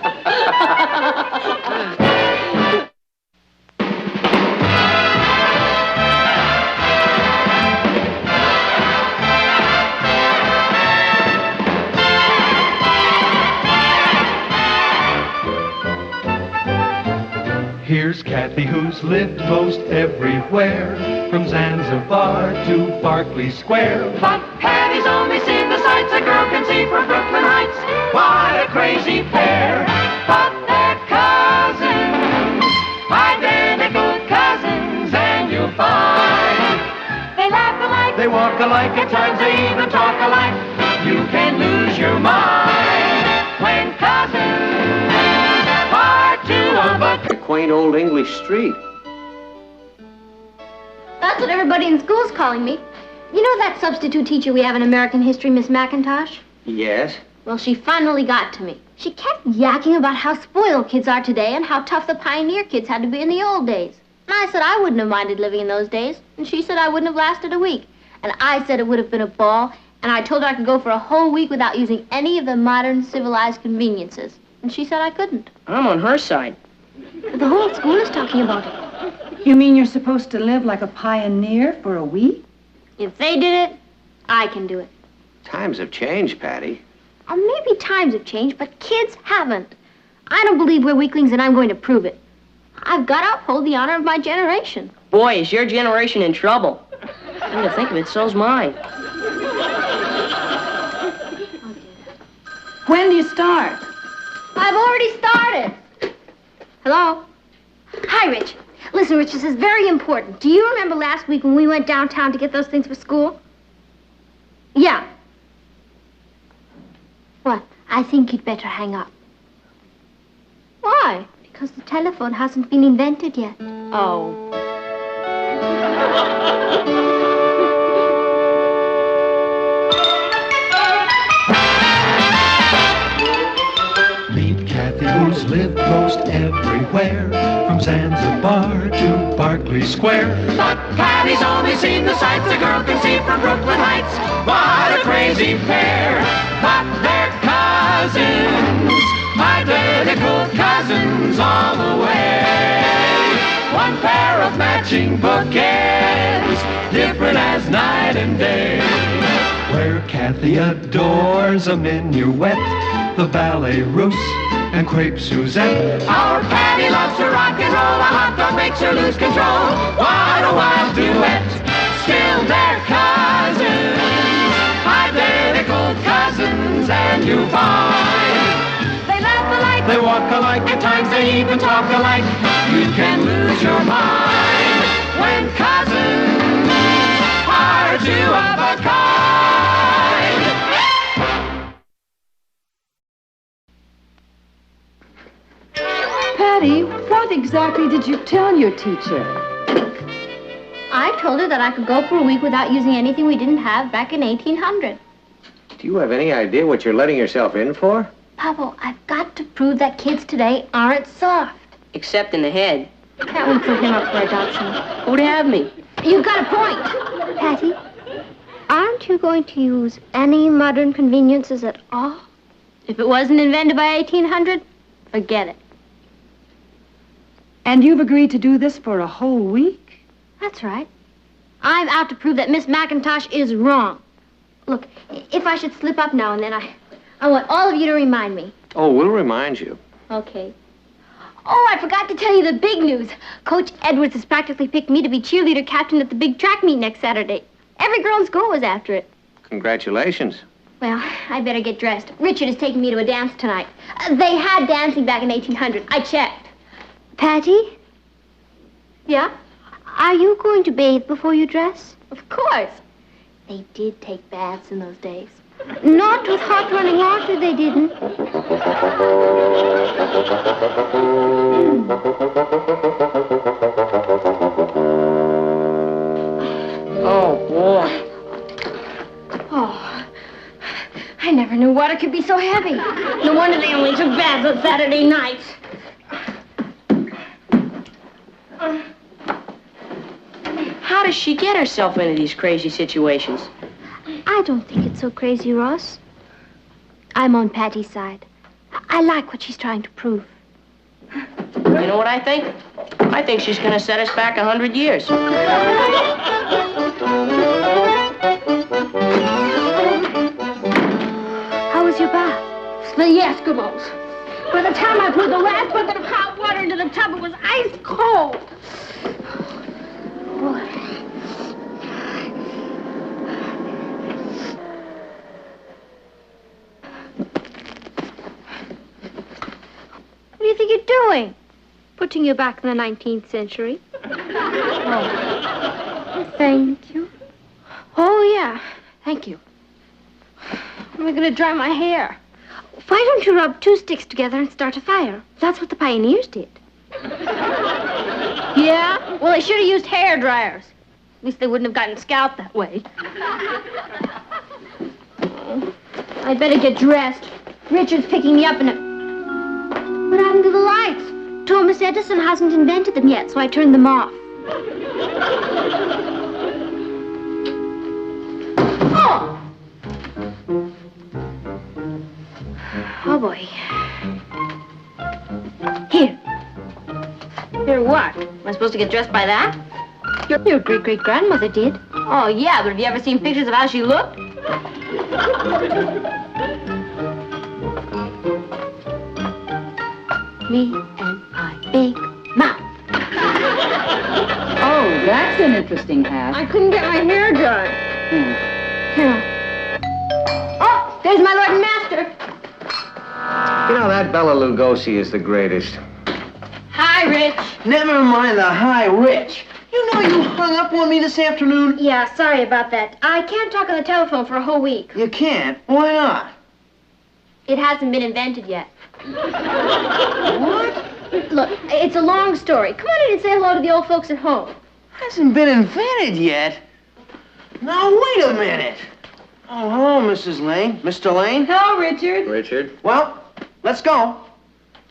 Here's Kathy, who's lived most everywhere, from Zanzibar to Berkeley Square. But Patty's only seen the sights a girl can see from Brooklyn Heights. What a crazy pair, but they're cousins, identical cousins, and you'll find they laugh alike, They walk alike, at times they even talk alike. You can lose your mind when cousins are two of a A quaint old English street. That's what everybody in school's calling me. You know that substitute teacher we have in American history, Miss McIntosh? Yes? Well, she finally got to me. She kept yakking about how spoiled kids are today and how tough the pioneer kids had to be in the old days. And I said I wouldn't have minded living in those days. And she said I wouldn't have lasted a week. And I said it would have been a ball. And I told her I could go for a whole week without using any of the modern civilized conveniences. And she said I couldn't. I'm on her side. But the whole school is talking about it. You mean you're supposed to live like a pioneer for a week? If they did it, I can do it. Times have changed, Patty. Or maybe times have changed, but kids haven't. I don't believe we're weaklings, and I'm going to prove it. I've got to uphold the honor of my generation. Boy, is your generation in trouble. Come to think of it, so's mine. When do you start? I've already started. Hello? Hi, Rich. Listen, Rich, this is very important. Do you remember last week when we went downtown to get those things for school? Yeah. What? I think you'd better hang up. Why? Because the telephone hasn't been invented yet. Oh. Meet Kathy, who's lived most everywhere, from Zanzibar to Berkeley Square. But Patty's only seen the sights a girl can see from Brooklyn Heights. What a crazy pair, but they're cousins, identical cousins all the way. One pair of matching bookends, different as night and day. Where Kathy adores a minuet, the ballet russe, and crepe Suzette. Our Patty loves to rock and roll, a hot dog makes her lose control. What a wild duet, still they're cousins, identical cousins, and you find they laugh alike, They walk alike, at times they even talk alike. You can lose your mind when cousins are two of a kind. Patty, what exactly did you tell your teacher? I told her that I could go for a week without using anything we didn't have back in 1800. Do you have any idea what you're letting yourself in for? Pablo, I've got to prove that kids today aren't soft. Except in the head. Can't we put him up for adoption? Who'd have me? You've got a point, Patty. Aren't you going to use any modern conveniences at all? If it wasn't invented by 1800, forget it. And you've agreed to do this for a whole week? That's right. I'm out to prove that Miss McIntosh is wrong. Look, if I should slip up now and then, I want all of you to remind me. Oh, we'll remind you. Okay. Oh, I forgot to tell you the big news. Coach Edwards has practically picked me to be cheerleader captain at the big track meet next Saturday. Every girl in school was after it. Congratulations. Well, I better get dressed. Richard is taking me to a dance tonight. They had dancing back in 1800. I checked. Patty? Yeah? Are you going to bathe before you dress? Of course. They did take baths in those days. Not with hot running water, they didn't. Oh, boy. Oh, I never knew water could be so heavy. No wonder they only took baths on Saturday nights. How does she get herself into these crazy situations? I don't think it's so crazy, Ross. I'm on Patty's side. I like what she's trying to prove. You know what I think? I think she's going to set us back 100 years. How was your bath? For the Eskimos. By the time I poured the last bucket of hot water into the tub, it was ice cold. What do you think you're doing? Putting you back in the 19th century. Oh. Thank you. Oh, yeah. Thank you. How am I going to dry my hair? Why don't you rub two sticks together and start a fire? That's what the pioneers did. Yeah? Well, they should have used hair dryers. At least they wouldn't have gotten scalped that way. I'd better get dressed. Richard's picking me up in a... What happened to the lights? Thomas Edison hasn't invented them yet, so I turned them off. Oh! Oh, boy. Here. Here what? Am I supposed to get dressed by that? Your great-great-grandmother did. Oh, yeah, but have you ever seen pictures of how she looked? Me and my big mouth. Oh, that's an interesting hat. I couldn't get my hair done. Here. Oh, there's my Lord and Master. You know, that Bela Lugosi is the greatest. Hi, Rich. Never mind the hi, Rich. You know you hung up on me this afternoon? Yeah, sorry about that. I can't talk on the telephone for a whole week. You can't? Why not? It hasn't been invented yet. What? Look, it's a long story. Come on in and say hello to the old folks at home. Hasn't been invented yet. Now, wait a minute. Oh, hello, Mrs. Lane. Mr. Lane? Hello, Richard. Richard? Well, let's go.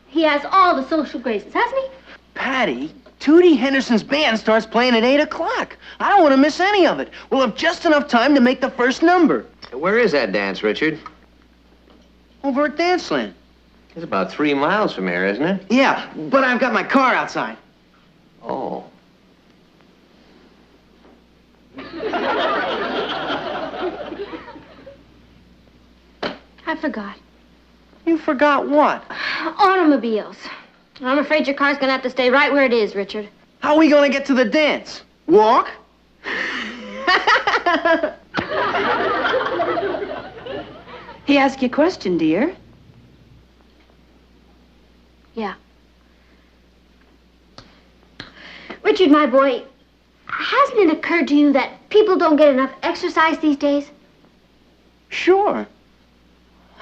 He has all the social graces, hasn't he? Patty, Tootie Henderson's band starts playing at 8 o'clock. I don't want to miss any of it. We'll have just enough time to make the first number. Where is that dance, Richard? Over at Danceland. It's about 3 miles from here, isn't it? Yeah, but I've got my car outside. Oh. I forgot. You forgot what? Automobiles. I'm afraid your car's gonna have to stay right where it is, Richard. How are we gonna get to the dance? Walk? He asked you a question, dear. Yeah. Richard, my boy, hasn't it occurred to you that people don't get enough exercise these days? Sure.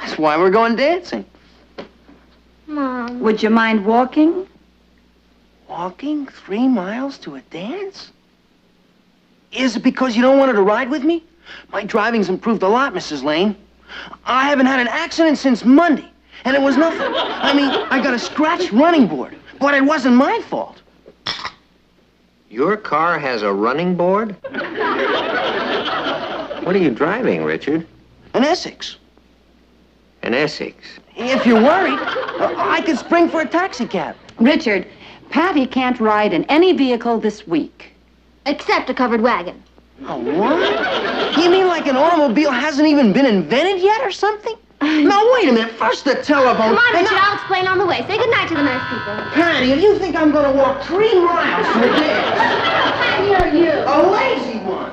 That's why we're going dancing. Mom. Would you mind walking? Walking 3 miles to a dance? Is it because you don't want her to ride with me? My driving's improved a lot, Mrs. Lane. I haven't had an accident since Monday, and it was nothing. I mean, I got a scratched running board, but it wasn't my fault. Your car has a running board? What are you driving, Richard? An Essex. An Essex. If you're worried, I could spring for a taxi cab. Richard, Patty can't ride in any vehicle this week. Except a covered wagon. A what? You mean like an automobile hasn't even been invented yet or something? Now, wait a minute. First the telephone. Come on, Richard, I'll explain on the way. Say goodnight to the nice people. Patty, if you think I'm going to walk 3 miles to a dance, Patty, are you? a lazy one.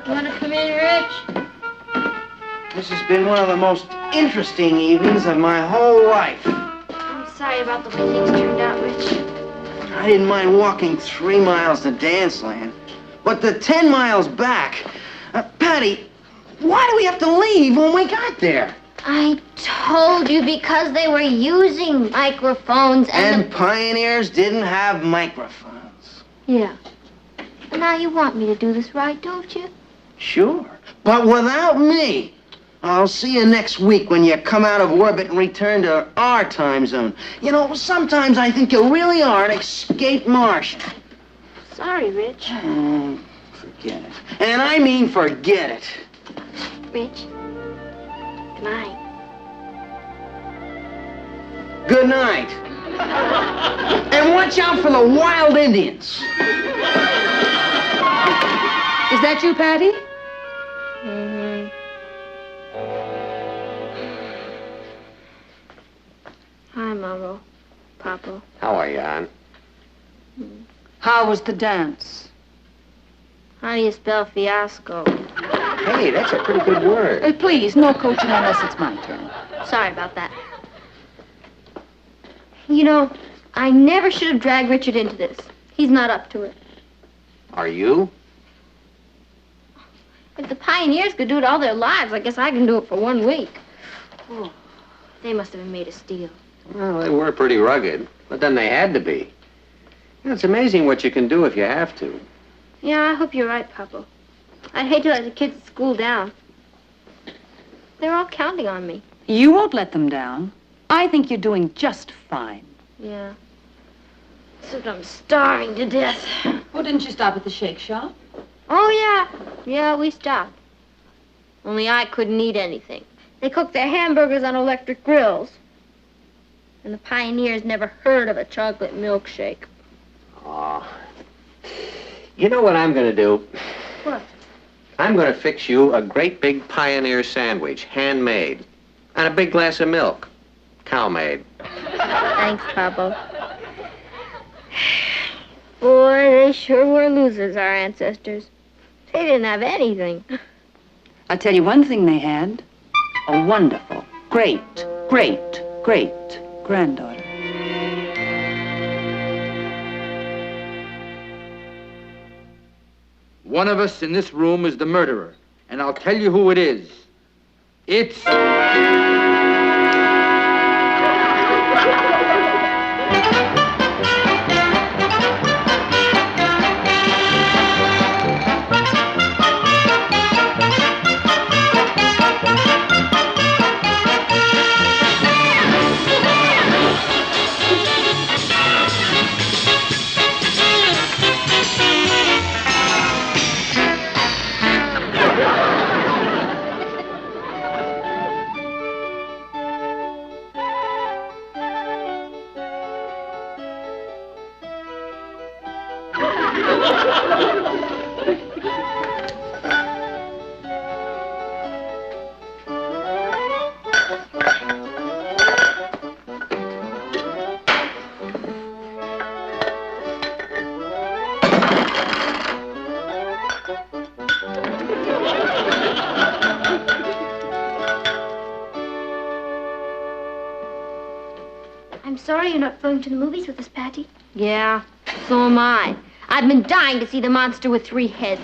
You want to come in, Rich? This has been one of the most interesting evenings of my whole life. I'm sorry about the way things turned out, Rich. I didn't mind walking 3 miles to Danceland, but the 10 miles back... Patty, why do we have to leave when we got there? I told you because they were using microphones And pioneers didn't have microphones. Yeah. And now you want me to do this right, don't you? Sure, but without me. I'll see you next week when you come out of orbit and return to our time zone. You know, sometimes I think you really are an escaped Martian. Sorry, Rich. Oh, forget it. And I mean forget it. Rich. Good night. Good night. And watch out for the wild Indians. Is that you, Patty? Mm-hmm. Hi, Mama. Papa. How are you, Ann? How was the dance? How do you spell fiasco? Hey, that's a pretty good word. Please, no coaching unless it's my turn. Sorry about that. You know, I never should have dragged Richard into this. He's not up to it. Are you? If the pioneers could do it all their lives, I guess I can do it for 1 week. Oh, they must have been made of steel. Well, they were pretty rugged, but then they had to be. You know, it's amazing what you can do if you have to. Yeah, I hope you're right, Papa. I'd hate to let the kids at school down. They're all counting on me. You won't let them down. I think you're doing just fine. Yeah. Except I'm starving to death. Well, didn't you stop at the shake shop? Oh, yeah. Yeah, we stopped. Only I couldn't eat anything. They cooked their hamburgers on electric grills. And the pioneers never heard of a chocolate milkshake. Oh. You know what I'm going to do? What? I'm going to fix you a great big Pioneer sandwich, handmade, and a big glass of milk, cow-made. Thanks, Papa. Boy, they sure were losers, our ancestors. They didn't have anything. I'll tell you one thing they had. A wonderful, great granddaughter. One of us in this room is the murderer, and I'll tell you who it is. It's... I'm sorry you're not going to the movies with us, Patty. Yeah, so am I. I've been dying to see The Monster with 3 Heads.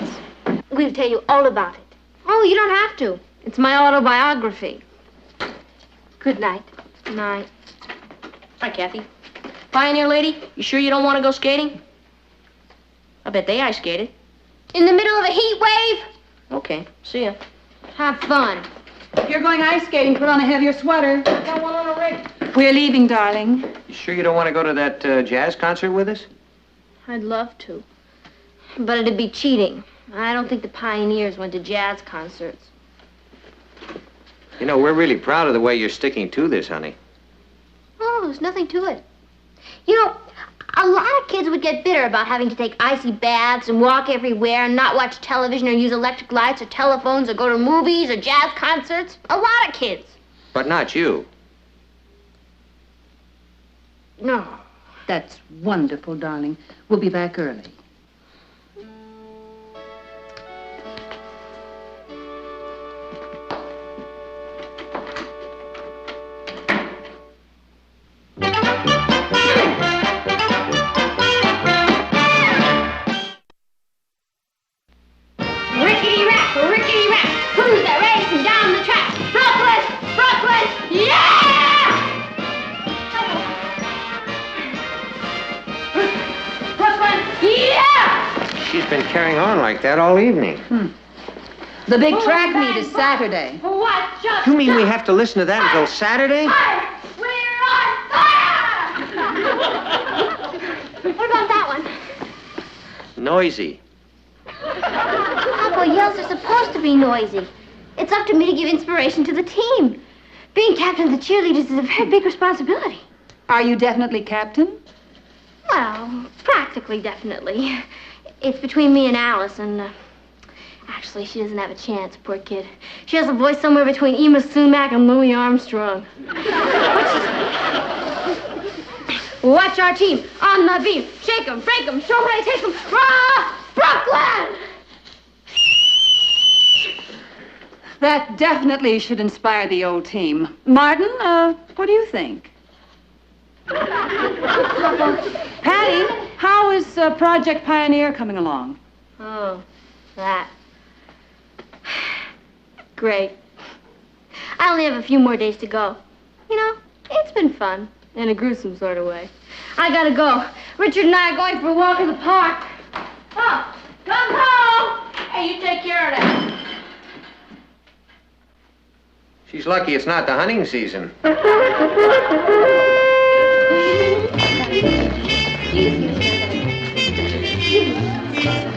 We'll tell you all about it. Oh, you don't have to. It's my autobiography. Good night. Night. Hi, Kathy. Pioneer lady, you sure you don't want to go skating? I bet they ice skated. In the middle of a heat wave? Okay, see ya. Have fun. If you're going ice skating, put on a heavier sweater. Got one on a rig. We're leaving, darling. You sure you don't want to go to that jazz concert with us? I'd love to. But it'd be cheating. I don't think the pioneers went to jazz concerts. You know, we're really proud of the way you're sticking to this, honey. Oh, there's nothing to it. You know, a lot of kids would get bitter about having to take icy baths and walk everywhere and not watch television or use electric lights or telephones or go to movies or jazz concerts. A lot of kids. But not you. No. That's wonderful, darling. We'll be back early. Rickety-rack, who's that racing down the track? Brooklyn! Yeah! Brooklyn, yeah! She's been carrying on like that all evening. The big track meet is Saturday. What just You mean we have to listen to that until Saturday? What about that one? Noisy. Papa, yells are supposed to be noisy. It's up to me to give inspiration to the team. Being captain of the cheerleaders is a very big responsibility. Are you definitely captain? Well, practically, definitely. It's between me and Alice, and actually, she doesn't have a chance, poor kid. She has a voice somewhere between Ema Sumac and Louis Armstrong. Watch our team on the beam. Shake 'em, break 'em, show 'em how to take 'em. Rah! Brooklyn! That definitely should inspire the old team. Martin, what do you think? Patty, how is Project Pioneer coming along? Oh, that. Great. I only have a few more days to go. You know, it's been fun, in a gruesome sort of way. I gotta go. Richard and I are going for a walk in the park. Oh, come home! Hey, you take care of that. She's lucky it's not the hunting season.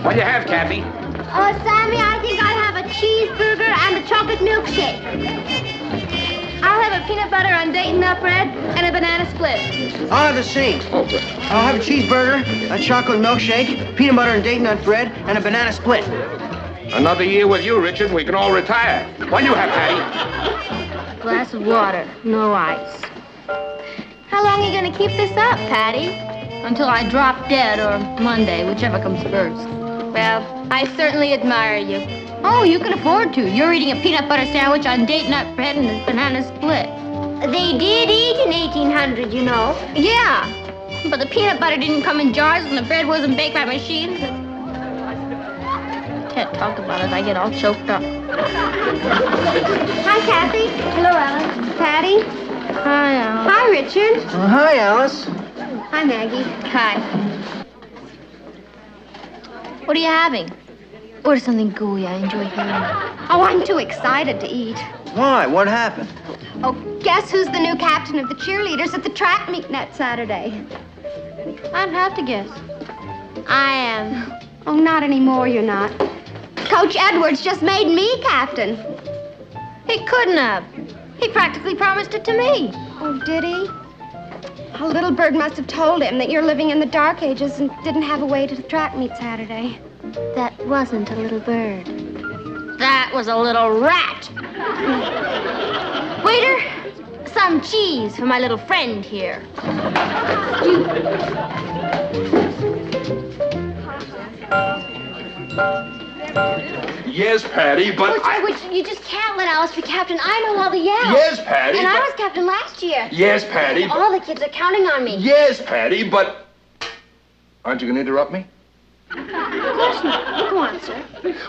What do you have, Kathy? Oh, Sammy, I think I'll have a cheeseburger and a chocolate milkshake. I'll have a peanut butter on Dayton nut bread and a banana split. I'll have the same. I'll have a cheeseburger, a chocolate milkshake, peanut butter and Dayton nut bread, and a banana split. Another year with you, Richard, we can all retire. What do you have, Patty? Glass of water, no ice. How long are you going to keep this up, Patty? Until I drop dead or Monday, whichever comes first. Well, I certainly admire you. Oh, you can afford to. You're eating a peanut butter sandwich on date nut bread and a banana split. They did eat in 1800, you know. Yeah, but the peanut butter didn't come in jars and the bread wasn't baked by machines. Can't talk about it. I get all choked up. Hi, Kathy. Hello, Alice. Patty. Hi, Alice. Hi, Richard. Hi, Alice. Hi, Maggie. Hi. What are you having? Order something gooey. I enjoy hearing. Oh, I'm too excited to eat. Why? What happened? Oh, guess who's the new captain of the cheerleaders at the track meet next Saturday? I'd have to guess. I am. Oh, not anymore, you're not. Coach Edwards just made me captain. He couldn't have. He practically promised it to me. Oh, did he? A little bird must have told him that you're living in the dark ages and didn't have a way to the track meet Saturday. That wasn't a little bird. That was a little rat. Waiter, some cheese for my little friend here. Yes, Patty, but You just can't let Alice be captain. I know all the yells. Yes, Patty, And I but- was captain last year. Yes, Patty. And all the kids are counting on me. Yes, Patty, but... Aren't you going to interrupt me? Of course not. Go on, sir.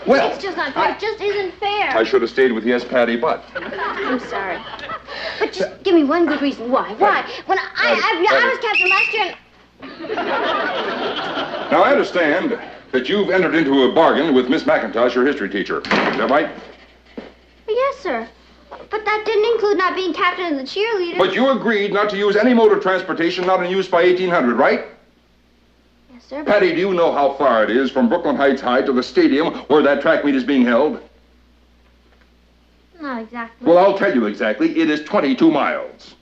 Well, It's just not fair. It just isn't fair. I should have stayed with yes, Patty, but... I'm sorry. But just give me one good reason why. Why? When I was captain last year and... Now, I understand that you've entered into a bargain with Miss McIntosh, your history teacher. Is that right? Yes, sir. But that didn't include not being captain of the cheerleaders. But you agreed not to use any mode of transportation not in use by 1800, right? Yes, sir. Patty, do you know how far it is from Brooklyn Heights High to the stadium where that track meet is being held? Not exactly. Well, I'll tell you exactly. It is 22 miles.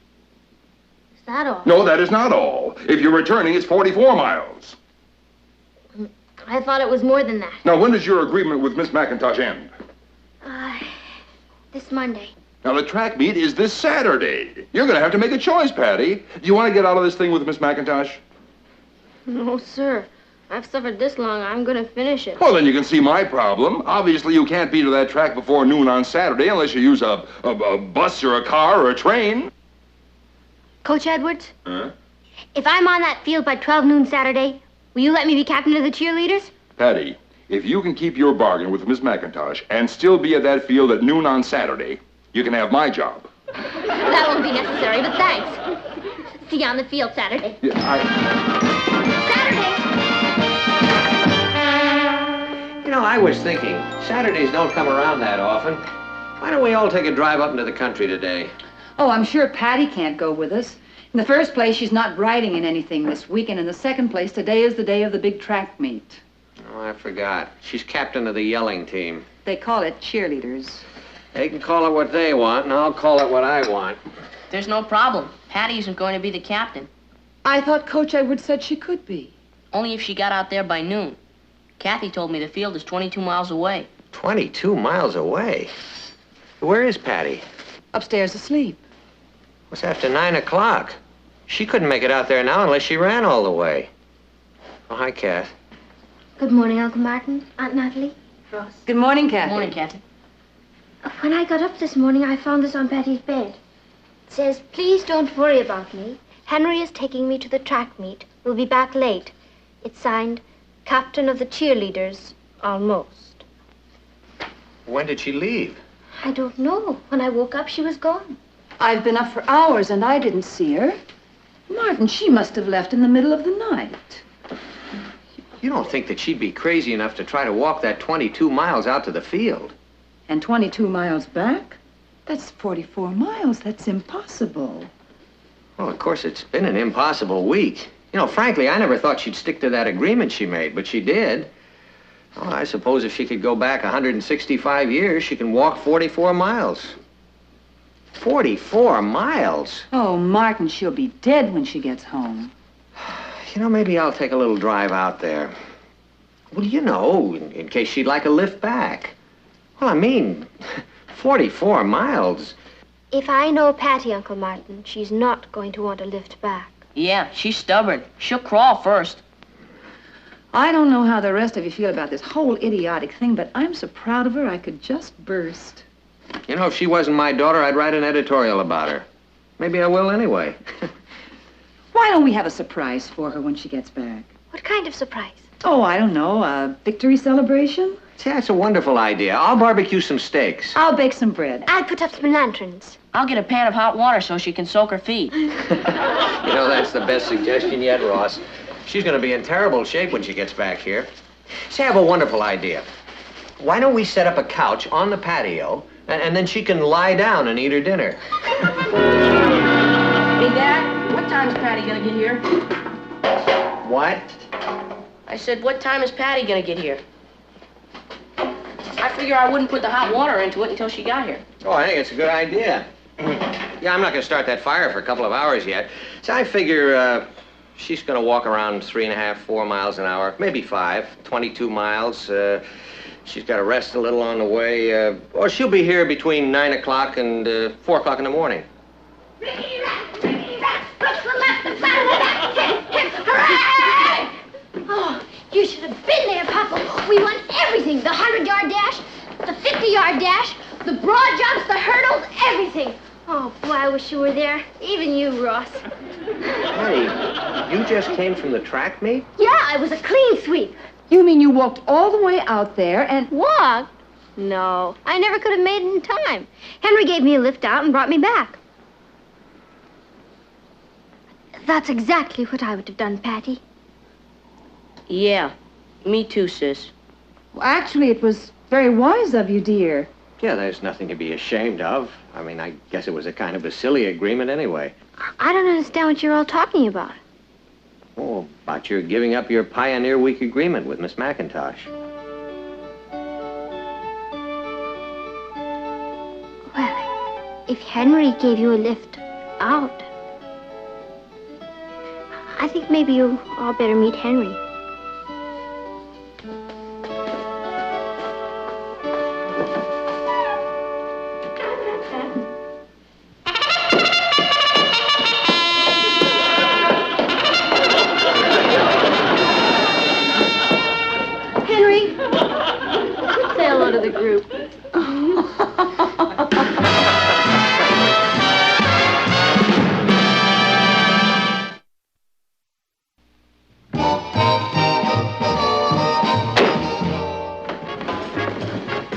Is that all? No, that is not all. If you're returning, it's 44 miles. I thought it was more than that. Now, when does your agreement with Miss McIntosh end? This Monday. Now, the track meet is this Saturday. You're going to have to make a choice, Patty. Do you want to get out of this thing with Miss McIntosh? No, sir. I've suffered this long. I'm going to finish it. Well, then you can see my problem. Obviously, you can't be to that track before noon on Saturday unless you use a bus or a car or a train. Coach Edwards, Huh? if I'm on that field by 12 noon Saturday, will you let me be captain of the cheerleaders? Patty, if you can keep your bargain with Miss McIntosh and still be at that field at noon on Saturday, you can have my job. That won't be necessary, but thanks. See you on the field Saturday. Yeah, You know, I was thinking, Saturdays don't come around that often. Why don't we all take a drive up into the country today? Oh, I'm sure Patty can't go with us. In the first place, she's not riding in anything this week, and in the second place, today is the day of the big track meet. Oh, I forgot. She's captain of the yelling team. They call it cheerleaders. They can call it what they want, and I'll call it what I want. There's no problem. Patty isn't going to be the captain. I thought Coach Edwards said she could be. Only if she got out there by noon. Kathy told me the field is 22 miles away. 22 miles away? Where is Patty? Upstairs asleep. It's after 9 o'clock. She couldn't make it out there now unless she ran all the way. Oh, hi, Kath. Good morning, Uncle Martin, Aunt Natalie, Ross. Good morning, Kathy. Good morning, Kathy. When I got up this morning, I found this on Patty's bed. It says, "Please don't worry about me. Henry is taking me to the track meet. We'll be back late." It's signed, Captain of the Cheerleaders, almost. When did she leave? I don't know. When I woke up, she was gone. I've been up for hours and I didn't see her. Martin, she must have left in the middle of the night. You don't think that she'd be crazy enough to try to walk that 22 miles out to the field? And 22 miles back? That's 44 miles. That's impossible. Well, of course, it's been an impossible week. You know, frankly, I never thought she'd stick to that agreement she made, but she did. Well, I suppose if she could go back 165 years, she can walk 44 miles. 44 miles? Oh, Martin, she'll be dead when she gets home. You know, maybe I'll take a little drive out there. Well, you know, in case she'd like a lift back. Well, I mean, 44 miles. If I know Patty, Uncle Martin, she's not going to want a lift back. Yeah, she's stubborn. She'll crawl first. I don't know how the rest of you feel about this whole idiotic thing, but I'm so proud of her I could just burst. You know, if she wasn't my daughter, I'd write an editorial about her. Maybe I will anyway. Why don't we have a surprise for her when she gets back? What kind of surprise? Oh, I don't know, a victory celebration? See, that's a wonderful idea. I'll barbecue some steaks. I'll bake some bread. I'll put up some lanterns. I'll get a pan of hot water so she can soak her feet. You know, that's the best suggestion yet, Ross. She's going to be in terrible shape when she gets back here. See, I have a wonderful idea. Why don't we set up a couch on the patio, and then she can lie down and eat her dinner? Hey, Dad, what time's Patty gonna get here? What? I said, what time is Patty gonna get here? I figure I wouldn't put the hot water into it until she got here. Oh, I think it's a good idea. Yeah, I'm not going to start that fire for a couple of hours yet. So I figure she's going to walk around 3.5, 4 miles an hour, maybe 5, 22 miles. She's got to rest a little on the way. Or she'll be here between 9 o'clock and 4 o'clock in the morning. Oh, you should have been there, Papa. We won everything. The 100-yard dash, the 50-yard dash, the broad jumps, the hurdles, everything. Oh, boy, I wish you were there. Even you, Ross. Honey, you just came from the track meet? Yeah, it was a clean sweep. You mean you walked all the way out there and... Walked? No, I never could have made it in time. Henry gave me a lift out and brought me back. That's exactly what I would have done, Patty. Yeah, me too, sis. Well, actually, it was very wise of you, dear. Yeah, there's nothing to be ashamed of. I mean, I guess it was a kind of a silly agreement anyway. I don't understand what you're all talking about. Oh, about your giving up your Pioneer Week agreement with Miss McIntosh. Well, if Henry gave you a lift out, I think maybe you all better meet Henry. Henry, Say hello to the group.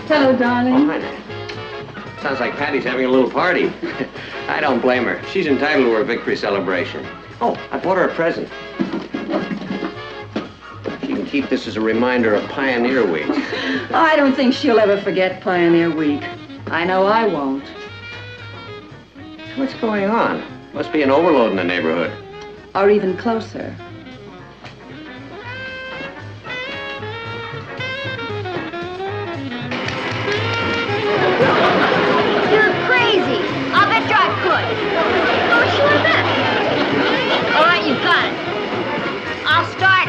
Hello, darling. Oh, hi there. Sounds like Patty's having a little party. I don't blame her. She's entitled to her victory celebration. Oh, I bought her a present. She can keep this as a reminder of Pioneer Week. I don't think she'll ever forget Pioneer Week. I know I won't. What's going on? Must be an overload in the neighborhood. Or even closer. You're crazy. I'll bet you I could. How much you want to bet? All right, you got it. I'll start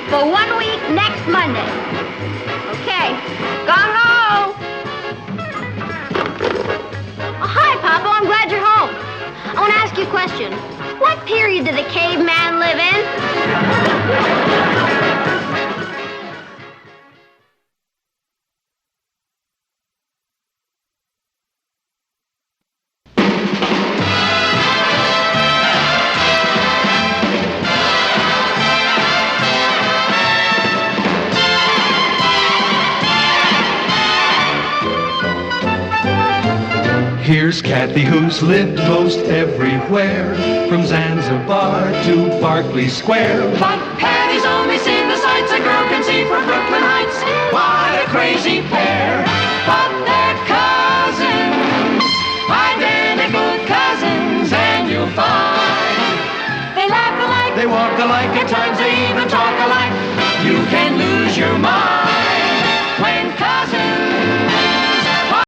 for 1 week next Monday. Okay. Gung-ho! Oh, hi, Papa. I'm glad you're home. I want to ask you a question. What period did the caveman live in? Here's Kathy, who's lived most everywhere, from Zanzibar to Berkeley Square. But Patty's only seen the sights a girl can see from Brooklyn Heights. What a crazy pair. But